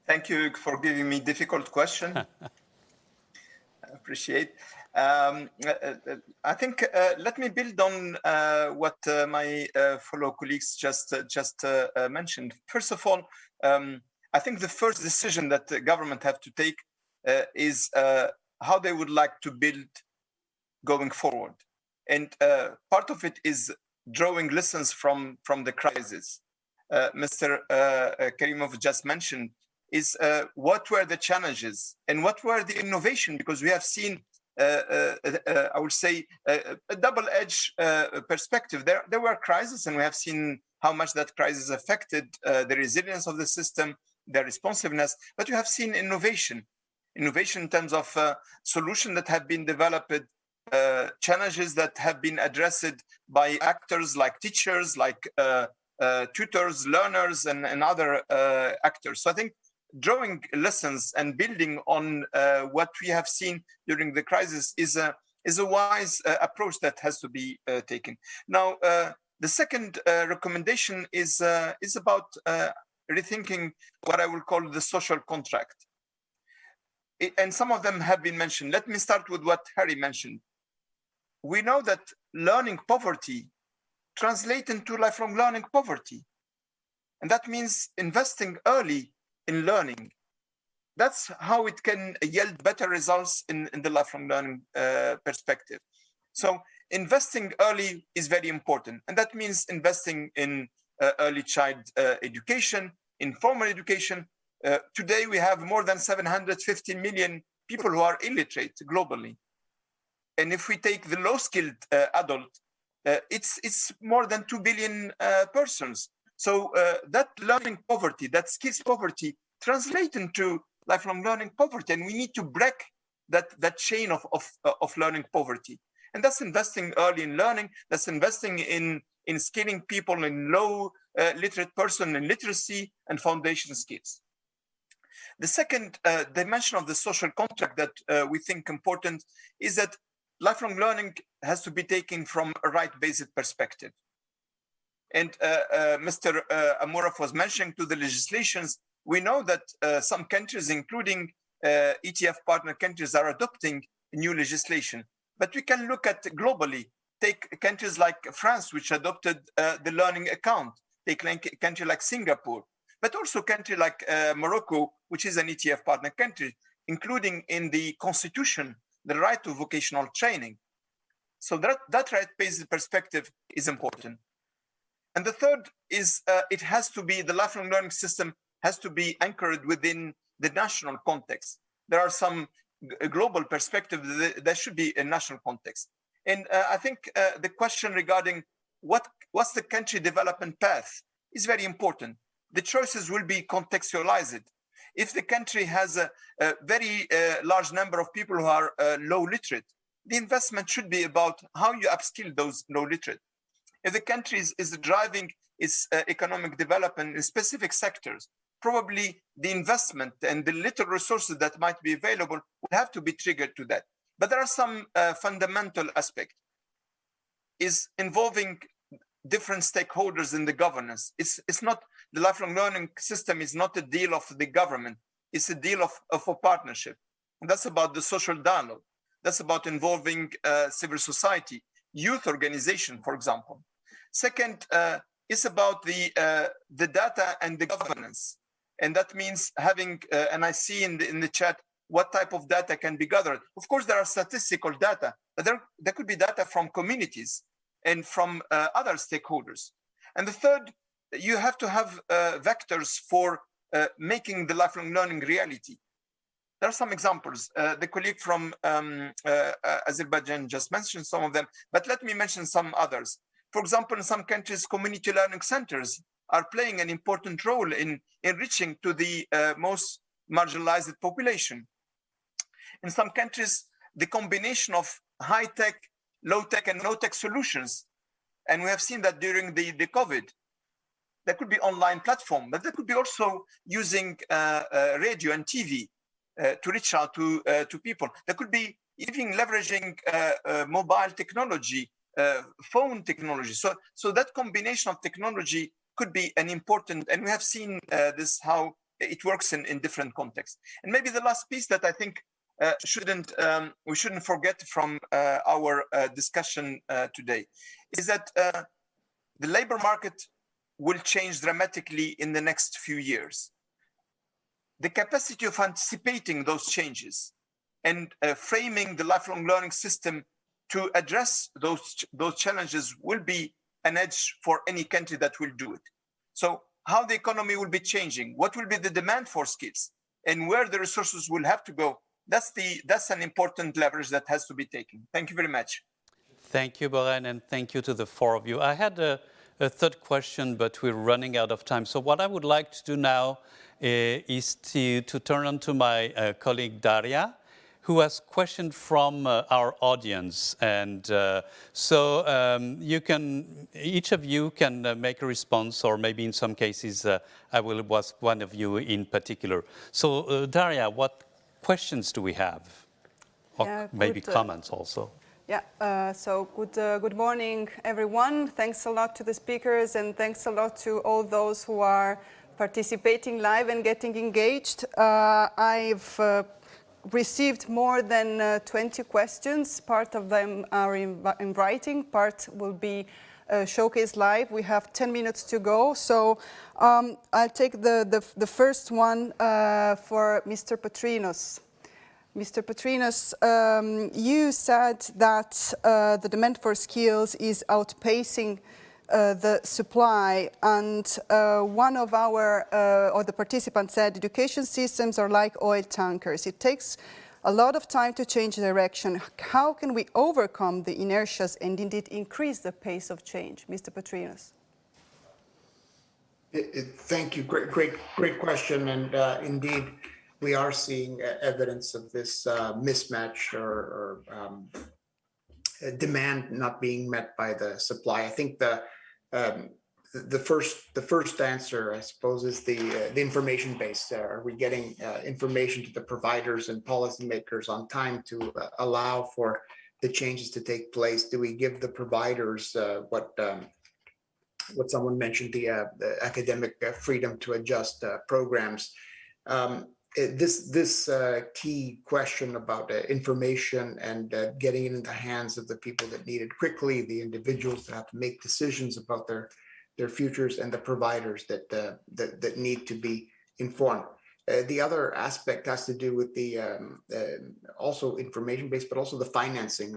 Thank you for giving me a difficult question. I appreciate. I think let me build on what my fellow colleagues just mentioned. First of all, I think the first decision that the government have to take is how they would like to build going forward. And part of it is drawing lessons from the crisis. Mr. Karimov just mentioned is what were the challenges and what were the innovation, because we have seen, I would say, a double-edged perspective. There were crises, and we have seen how much that crisis affected the resilience of the system, their responsiveness, but you have seen innovation in terms of solutions that have been developed, challenges that have been addressed by actors like teachers, like tutors, learners, and other actors. So I think drawing lessons and building on what we have seen during the crisis is a wise approach that has to be taken. Now, the second recommendation is about rethinking what I will call the social contract. And some of them have been mentioned. Let me start with what Harry mentioned. We know that learning poverty translates into lifelong learning poverty. And that means investing early in learning. That's how it can yield better results in the lifelong learning perspective. So investing early is very important. And that means investing in early child education, in formal education. Today, we have more than 750 million people who are illiterate globally. And if we take the low-skilled adult, it's more than 2 billion persons. So that learning poverty, that skills poverty, translate into lifelong learning poverty, and we need to break that chain of learning poverty. And that's investing early in learning. That's investing in skilling people in low literate person in literacy and foundation skills. The second dimension of the social contract that we think important is that lifelong learning has to be taken from a right-based perspective. And Mr. Amorov was mentioning to the legislations, we know that some countries, including ETF partner countries, are adopting new legislation. But we can look at globally, take countries like France, which adopted the learning account, take a country like Singapore, but also a country like Morocco, which is an ETF partner country, including in the constitution, the right to vocational training. So that right-based perspective is important. And the third is it has to be, the lifelong learning system has to be anchored within the national context. There are some global perspectives that should be a national context. And I think the question regarding what's the country development path is very important. The choices will be contextualized. If the country has a very large number of people who are low literate, the investment should be about how you upskill those low literate. If the country is driving its economic development in specific sectors, probably the investment and the little resources that might be available will have to be triggered to that. But there are some fundamental aspects is involving different stakeholders in the governance. It's not, the lifelong learning system is not a deal of the government. It's a deal of a partnership. And that's about the social dialogue. That's about involving civil society, youth organization, for example. Second, it's about the data and the governance. And that means having, and I see in the chat, what type of data can be gathered. Of course, there are statistical data, but there could be data from communities and from other stakeholders. And the third, you have to have vectors for making the lifelong learning reality. There are some examples. The colleague from Azerbaijan just mentioned some of them, but let me mention some others. For example, in some countries, community learning centers are playing an important role in enriching to the most marginalized population. In some countries, the combination of high-tech, low-tech, and no-tech solutions, and we have seen that during the COVID, there could be online platform, but there could be also using radio and TV to reach out to people. There could be even leveraging mobile technology, phone technology. So that combination of technology could be an important, and we have seen this, how it works in different contexts. And maybe the last piece that I think we shouldn't forget from our discussion today is that the labor market will change dramatically in the next few years. The capacity of anticipating those changes and framing the lifelong learning system to address those challenges will be an edge for any country that will do it. So how the economy will be changing, what will be the demand for skills, and where the resources will have to go, that's an important leverage that has to be taken. Thank you very much. Thank you, Boran, and thank you to the four of you. I had a third question, but we're running out of time. So what I would like to do now is to turn on to my colleague Daria, who has questions from our audience. And you can, each of you can make a response, or maybe in some cases, I will ask one of you in particular. So Daria, what questions do we have? Or maybe comments also. Yeah, so good morning, everyone. Thanks a lot to the speakers, and thanks a lot to all those who are participating live and getting engaged. I've received more than 20 questions. Part of them are in writing, part will be showcased live. We have 10 minutes to go, so I'll take the first one for Mr. Petrinos. Mr. Petrinos, you said that the demand for skills is outpacing the supply, and one of our, or the participants said, education systems are like oil tankers. It takes a lot of time to change direction. How can we overcome the inertias and indeed increase the pace of change? Mr. Petrinos. Thank you, great question, and indeed, we are seeing evidence of this mismatch or demand not being met by the supply. I think the first answer, I suppose, is the information based. Are we getting information to the providers and policymakers on time to allow for the changes to take place? Do we give the providers what someone mentioned, the academic freedom to adjust programs? This key question about information and getting it in the hands of the people that need it quickly, the individuals that have to make decisions about their futures, and the providers that need to be informed. The other aspect has to do with the also information-based, but also the financing.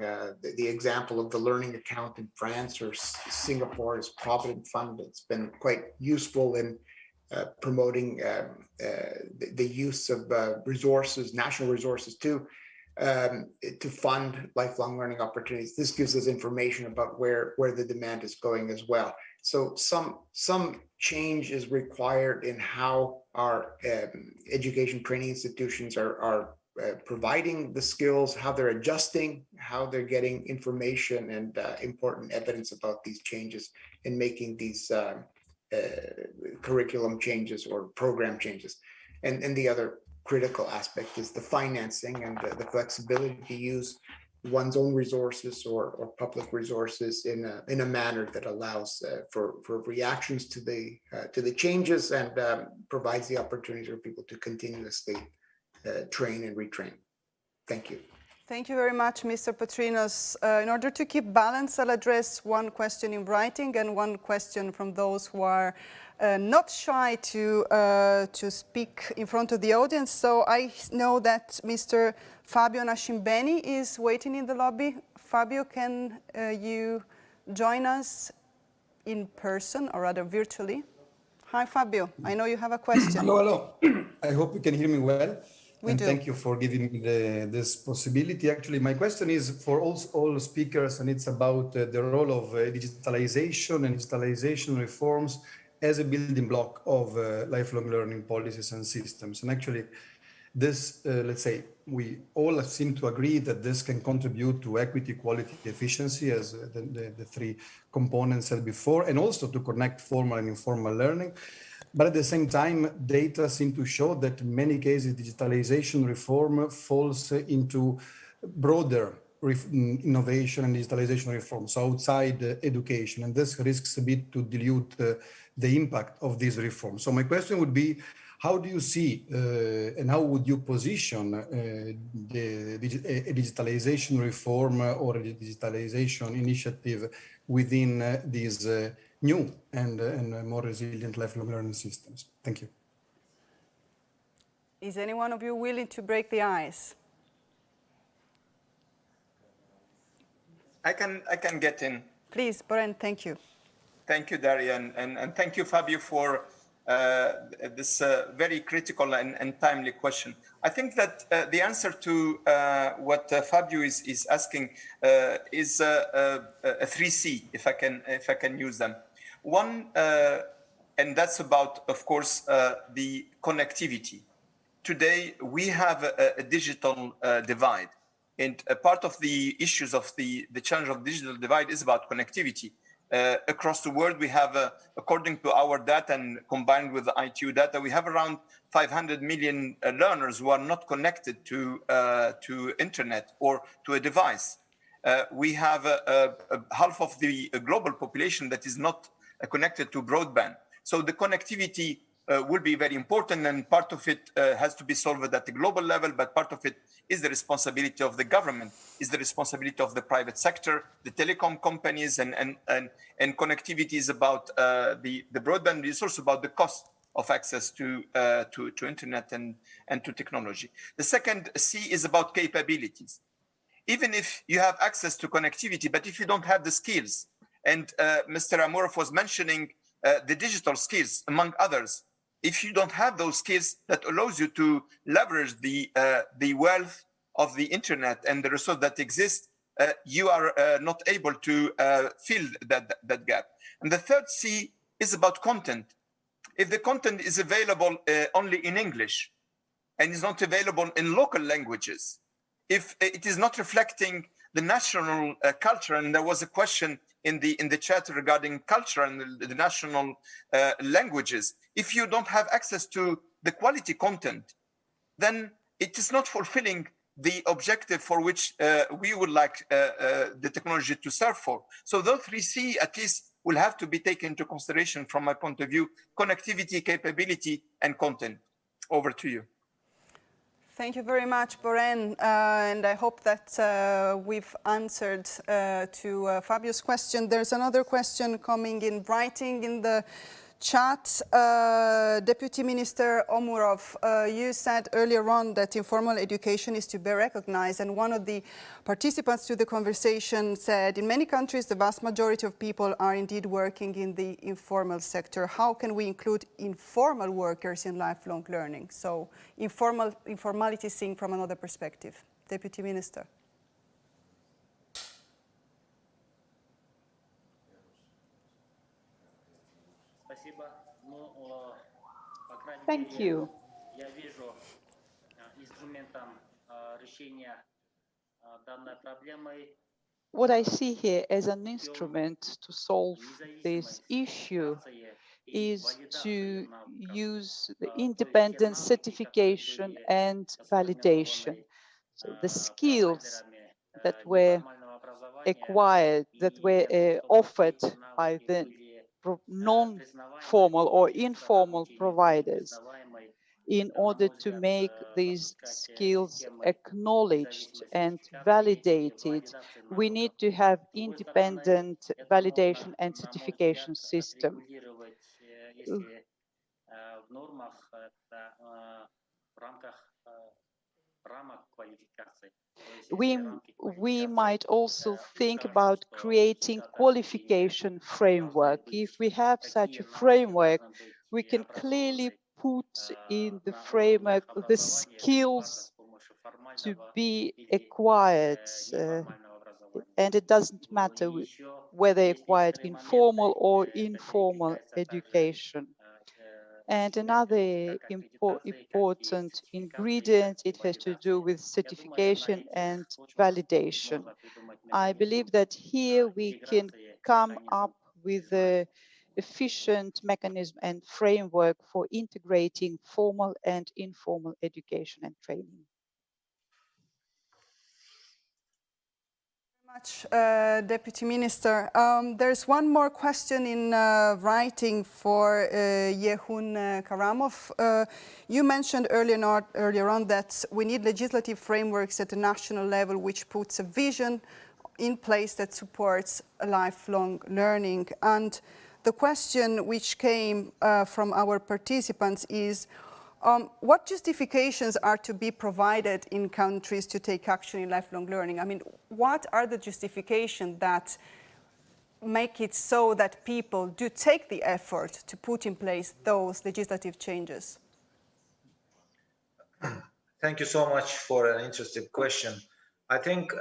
The example of the learning account in France or Singapore's Provident Fund, it's been quite useful in promoting the use of resources, national resources to fund lifelong learning opportunities. This gives us information about where the demand is going as well. So some change is required in how our education training institutions are providing the skills, how they're adjusting, how they're getting information and important evidence about these changes and making these curriculum changes or program changes. And the other critical aspect is the financing and the flexibility to use one's own resources or public resources in a manner that allows for reactions to the changes and provides the opportunity for people to continuously train and retrain. Thank you. Thank you very much, Mr. Patrinos. In order to keep balance, I'll address one question in writing and one question from those who are not shy to speak in front of the audience. So I know that Mr. Fabio Nascimbeni is waiting in the lobby. Fabio, can you join us in person or rather virtually? Hi, Fabio. I know you have a question. Hello, hello. I hope you can hear me well. We do. Thank you for giving me this possibility. Actually, my question is for all speakers, and it's about the role of digitalization and digitalization reforms as a building block of lifelong learning policies and systems. And actually, this, let's say, we all seem to agree that this can contribute to equity, quality, efficiency, as the three components said before, and also to connect formal and informal learning. But at the same time, data seem to show that in many cases, digitalization reform falls into broader innovation and digitalization reforms outside education. And this risks a bit to dilute the impact of these reforms. So my question would be, how do you see and how would you position the digitalization reform or a digitalization initiative within these new and more resilient lifelong learning systems? Thank you. Is any one of you willing to break the ice? I can get in. Please, Brent, thank you. Thank you, Daria, and thank you, Fabio, for this very critical and timely question. I think that the answer to what Fabio is asking is a 3C, if I can use them. One, and that's about, of course, the connectivity. Today, we have a digital divide. And a part of the issues of the challenge of digital divide is about connectivity. Across the world, we have, according to our data and combined with the ITU data, we have around 500 million learners who are not connected to internet or to a device. We have half of the global population that is not connected to broadband. So the connectivity will be very important, and part of it has to be solved at the global level, but part of it is the responsibility of the government, is the responsibility of the private sector, the telecom companies, and connectivity is about the broadband. It's also about the cost of access to internet and to technology. The second C is about capabilities. Even if you have access to connectivity, but if you don't have the skills, and Mr. Amorov was mentioning the digital skills, among others, if you don't have those skills that allows you to leverage the wealth of the internet and the resource that exists, you are not able to fill that gap. And the third C is about content. If the content is available only in English and is not available in local languages, if it is not reflecting the national culture, and there was a question in the chat regarding culture and the national languages, if you don't have access to the quality content, then it is not fulfilling the objective for which we would like the technology to serve for. So those 3C at least will have to be taken into consideration from my point of view: connectivity, capability, and content. Over to you. Thank you very much, Boren, and I hope that we've answered to Fabio's question. There's another question coming in writing in the chat. Deputy Minister Omurov, you said earlier on that informal education is to be recognized, and one of the participants to the conversation said, in many countries, the vast majority of people are indeed working in the informal sector. How can we include informal workers in lifelong learning? So informality seen from another perspective. Deputy Minister. Thank you. What I see here as an instrument to solve this issue is to use the independent certification and validation. So the skills that were acquired, that were offered by the non-formal or informal providers, in order to make these skills acknowledged and validated, we need to have independent validation and certification system. We might also think about creating qualification framework. If we have such a framework, we can clearly put in the framework the skills to be acquired, and it doesn't matter whether acquired in formal or informal education. And another important ingredient, it has to do with certification and validation. I believe that here we can come up with an efficient mechanism and framework for integrating formal and informal education and training. Much, Deputy Minister. There's one more question in writing for Yehun Karamov. You mentioned earlier on that we need legislative frameworks at the national level which puts a vision in place that supports lifelong learning. And the question which came from our participants is, what justifications are to be provided in countries to take action in lifelong learning? I mean, what are the justifications that make it so that people do take the effort to put in place those legislative changes? Thank you so much for an interesting question. I think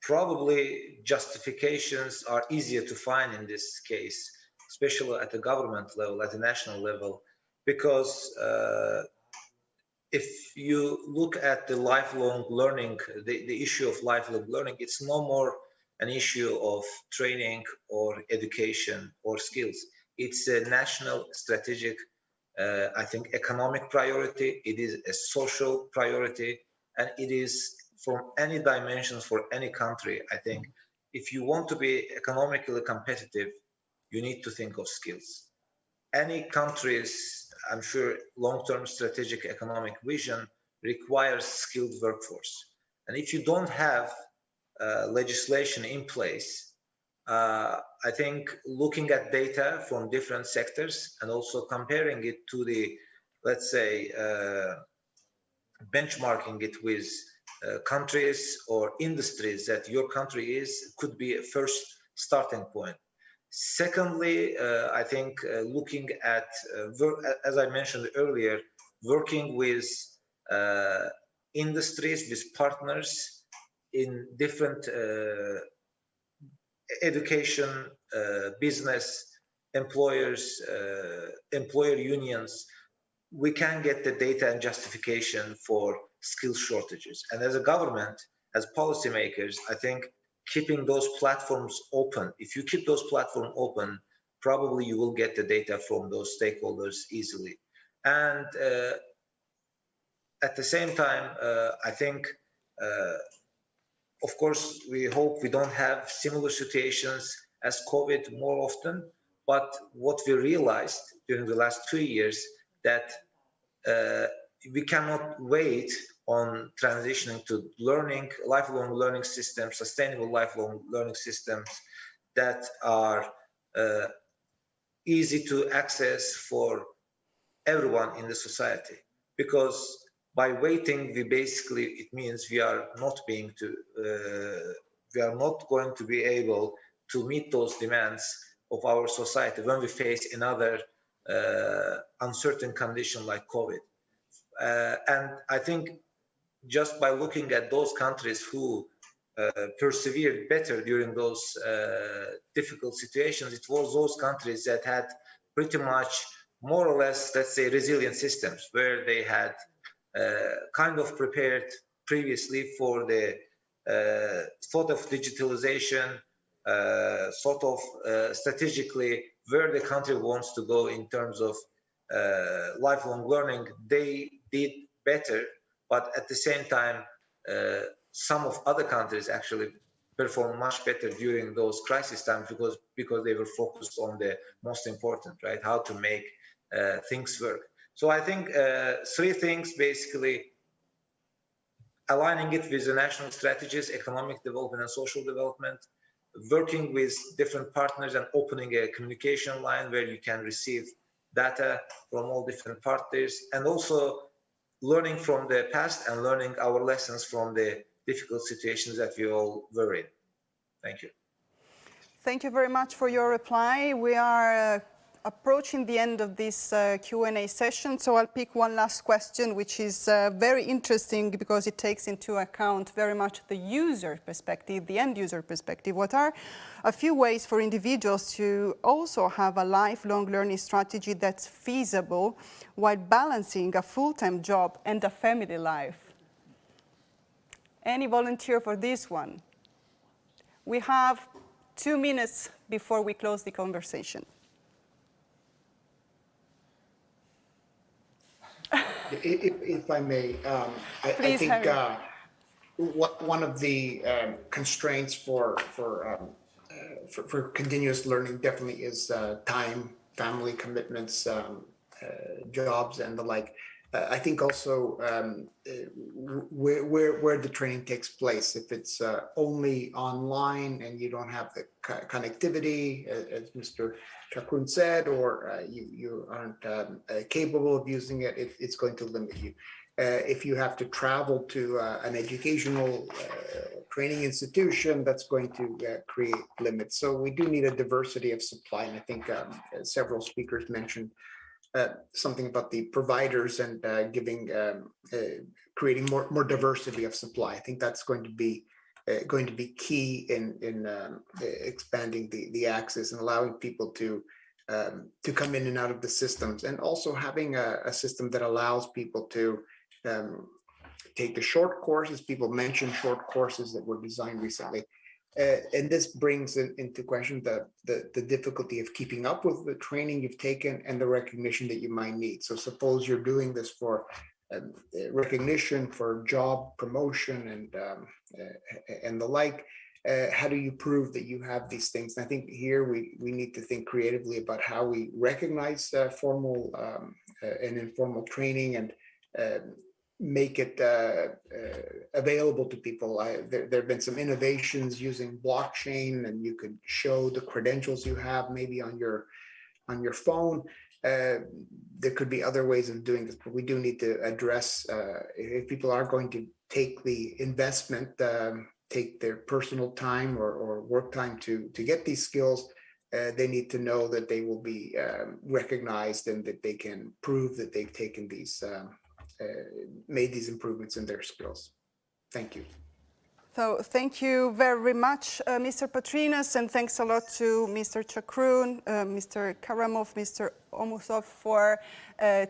probably justifications are easier to find in this case, especially at the government level, at the national level. Because if you look at the lifelong learning, the issue of lifelong learning, it's no more an issue of training or education or skills. It's a national strategic, I think, economic priority. It is a social priority, and it is from any dimensions for any country. I think if you want to be economically competitive, you need to think of skills. Any country's, I'm sure, long-term strategic economic vision requires skilled workforce. And if you don't have legislation in place, I think looking at data from different sectors and also comparing it to the, let's say, benchmarking it with countries or industries that your country is, could be a first starting point. Secondly, I think looking at, as I mentioned earlier, working with industries, with partners in different education, business, employers, employer unions, we can get the data and justification for skill shortages. And as a government, as policymakers, I think keeping those platforms open. If you keep those platforms open, probably you will get the data from those stakeholders easily. And at the same time, I think, of course, we hope we don't have similar situations as COVID more often. But what we realized during the last 2 years that we cannot wait on transitioning to learning, lifelong learning systems, sustainable lifelong learning systems that are easy to access for everyone in the society. Because by waiting, it means we are not going to be able to meet those demands of our society when we face another uncertain condition like COVID. And I think just by looking at those countries who persevered better during those difficult situations, it was those countries that had pretty much more or less, let's say, resilient systems where they had kind of prepared previously for the sort of digitalization, sort of strategically where the country wants to go in terms of lifelong learning. They did better, but at the same time, some of other countries actually performed much better during those crisis times because they were focused on the most important, right? How to make things work. So I think 3 things basically: aligning it with the national strategies, economic development and social development, working with different partners and opening a communication line where you can receive data from all different parties, and also learning from the past and learning our lessons from the difficult situations that we all were in. Thank you. Thank you very much for your reply. We are approaching the end of this Q&A session, so I'll pick one last question, which is very interesting because it takes into account very much the user perspective, the end user perspective. What are a few ways for individuals to also have a lifelong learning strategy that's feasible while balancing a full-time job and a family life? Any volunteer for this one? We have 2 minutes before we close the conversation. If I may, I think one of the constraints for continuous learning definitely is time, family commitments, jobs, and the like. I think also where the training takes place. If it's only online and you don't have the connectivity, as Mr. Chakun said, or you aren't capable of using it, it's going to limit you. If you have to travel to an educational training institution, that's going to create limits. So we do need a diversity of supply, and I think several speakers mentioned something about the providers and creating more diversity of supply. I think that's going to be key in expanding the access and allowing people to come in and out of the systems, and also having a system that allows people to take the short courses. People mentioned short courses that were designed recently. And this brings into question the difficulty of keeping up with the training you've taken and the recognition that you might need. So suppose you're doing this for recognition, for job promotion, and the like. How do you prove that you have these things? And I think here we need to think creatively about how we recognize formal and informal training and make it available to people. There have been some innovations using blockchain, and you could show the credentials you have maybe on your phone. There could be other ways of doing this, but we do need to address if people are going to take the investment, take their personal time or work time to get these skills, they need to know that they will be recognized and that they can prove that they've taken these made these improvements in their skills. Thank you. So thank you very much, Mr. Patrinas, and thanks a lot to Mr. Chakroun, Mr. Karamov, Mr. Omusov for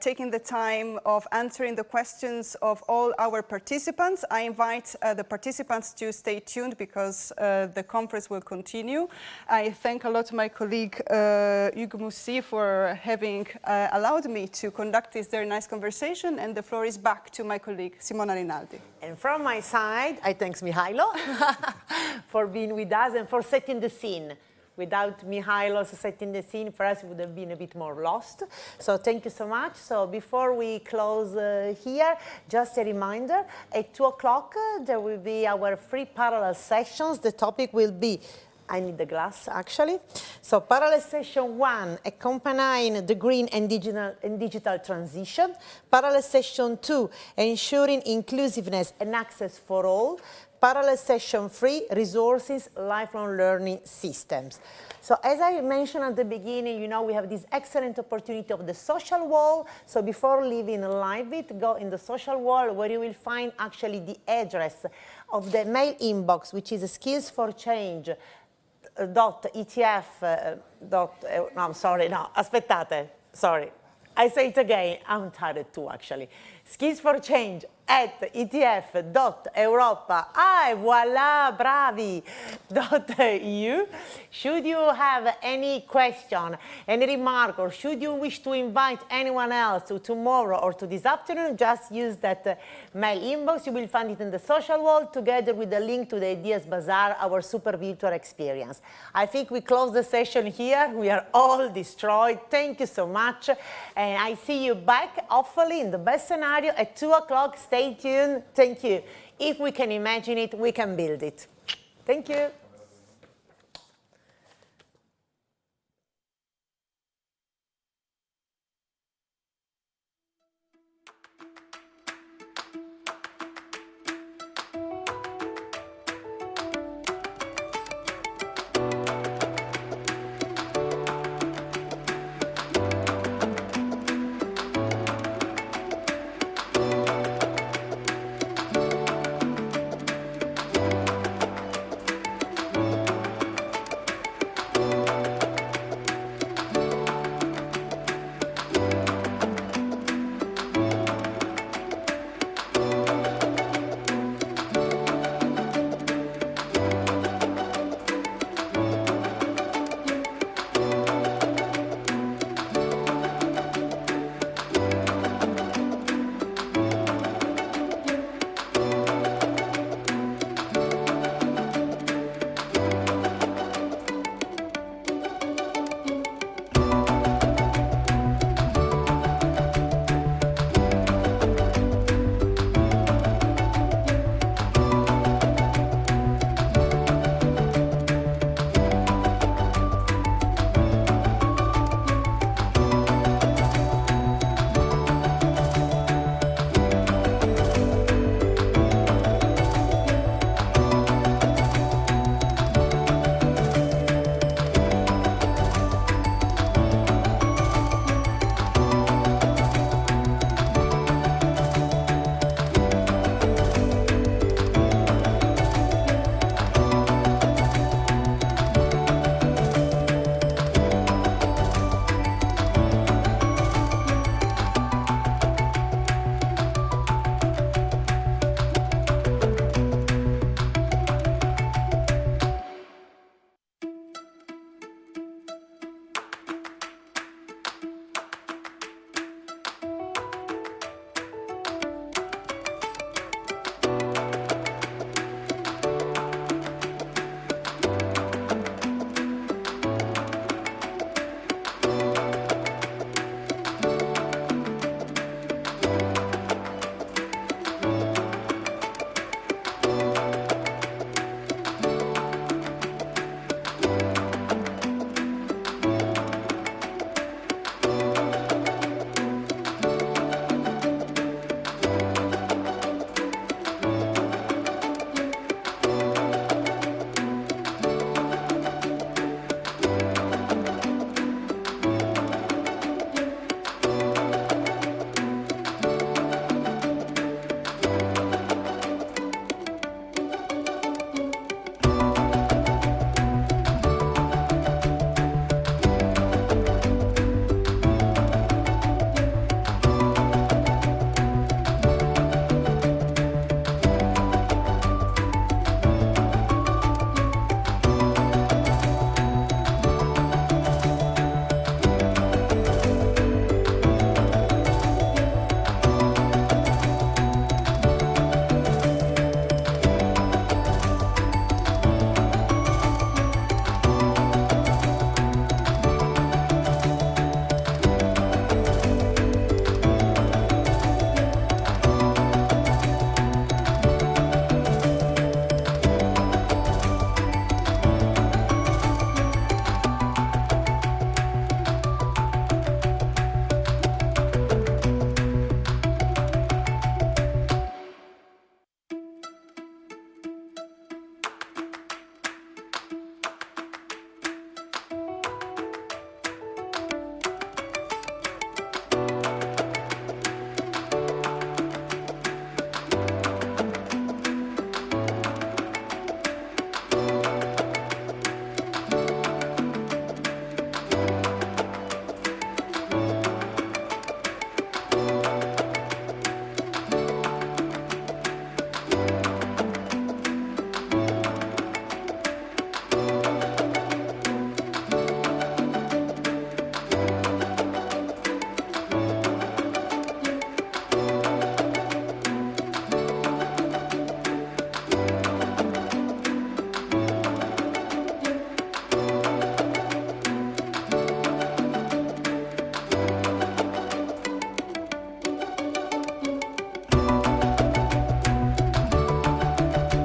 taking the time of answering the questions of all our participants. I invite the participants to stay tuned because the conference will continue. I thank a lot my colleague Hugo Moussi for having allowed me to conduct this very nice conversation, and the floor is back to my colleague Simona Rinaldi. And from my side, I thank Mihailo for being with us and for setting the scene. Without Mihailo setting the scene, for us it would have been a bit more lost. So thank you so much. So before we close here, just a reminder, at 2 o'clock there will be our free parallel sessions. The topic will be, I need the glass actually. So parallel session 1, accompanying the green and digital transition. Parallel session 2, ensuring inclusiveness and access for all. Parallel session 3, resources, lifelong learning systems. So as I mentioned at the beginning, you know, we have this excellent opportunity of the social wall. So before leaving LiveBit, go in the social wall where you will find actually the address of the mail inbox, which is skills for change. ETF. No, I'm sorry, no, aspettate, sorry. I say it again, I'm tired too actually. Skills for change at ETF.europa, voila, bravi, .eu. Should you have any question, any remark, or should you wish to invite anyone else to tomorrow or to this afternoon, just use that mail inbox. You will find it in the social wall together with the link to the Ideas Bazaar, our super virtual experience. I think we close the session here. We are all destroyed. Thank you so much. And I see you back, hopefully, in the best scenario at 2 o'clock. Stay tuned. Thank you. If we can imagine it, we can build it. Thank you.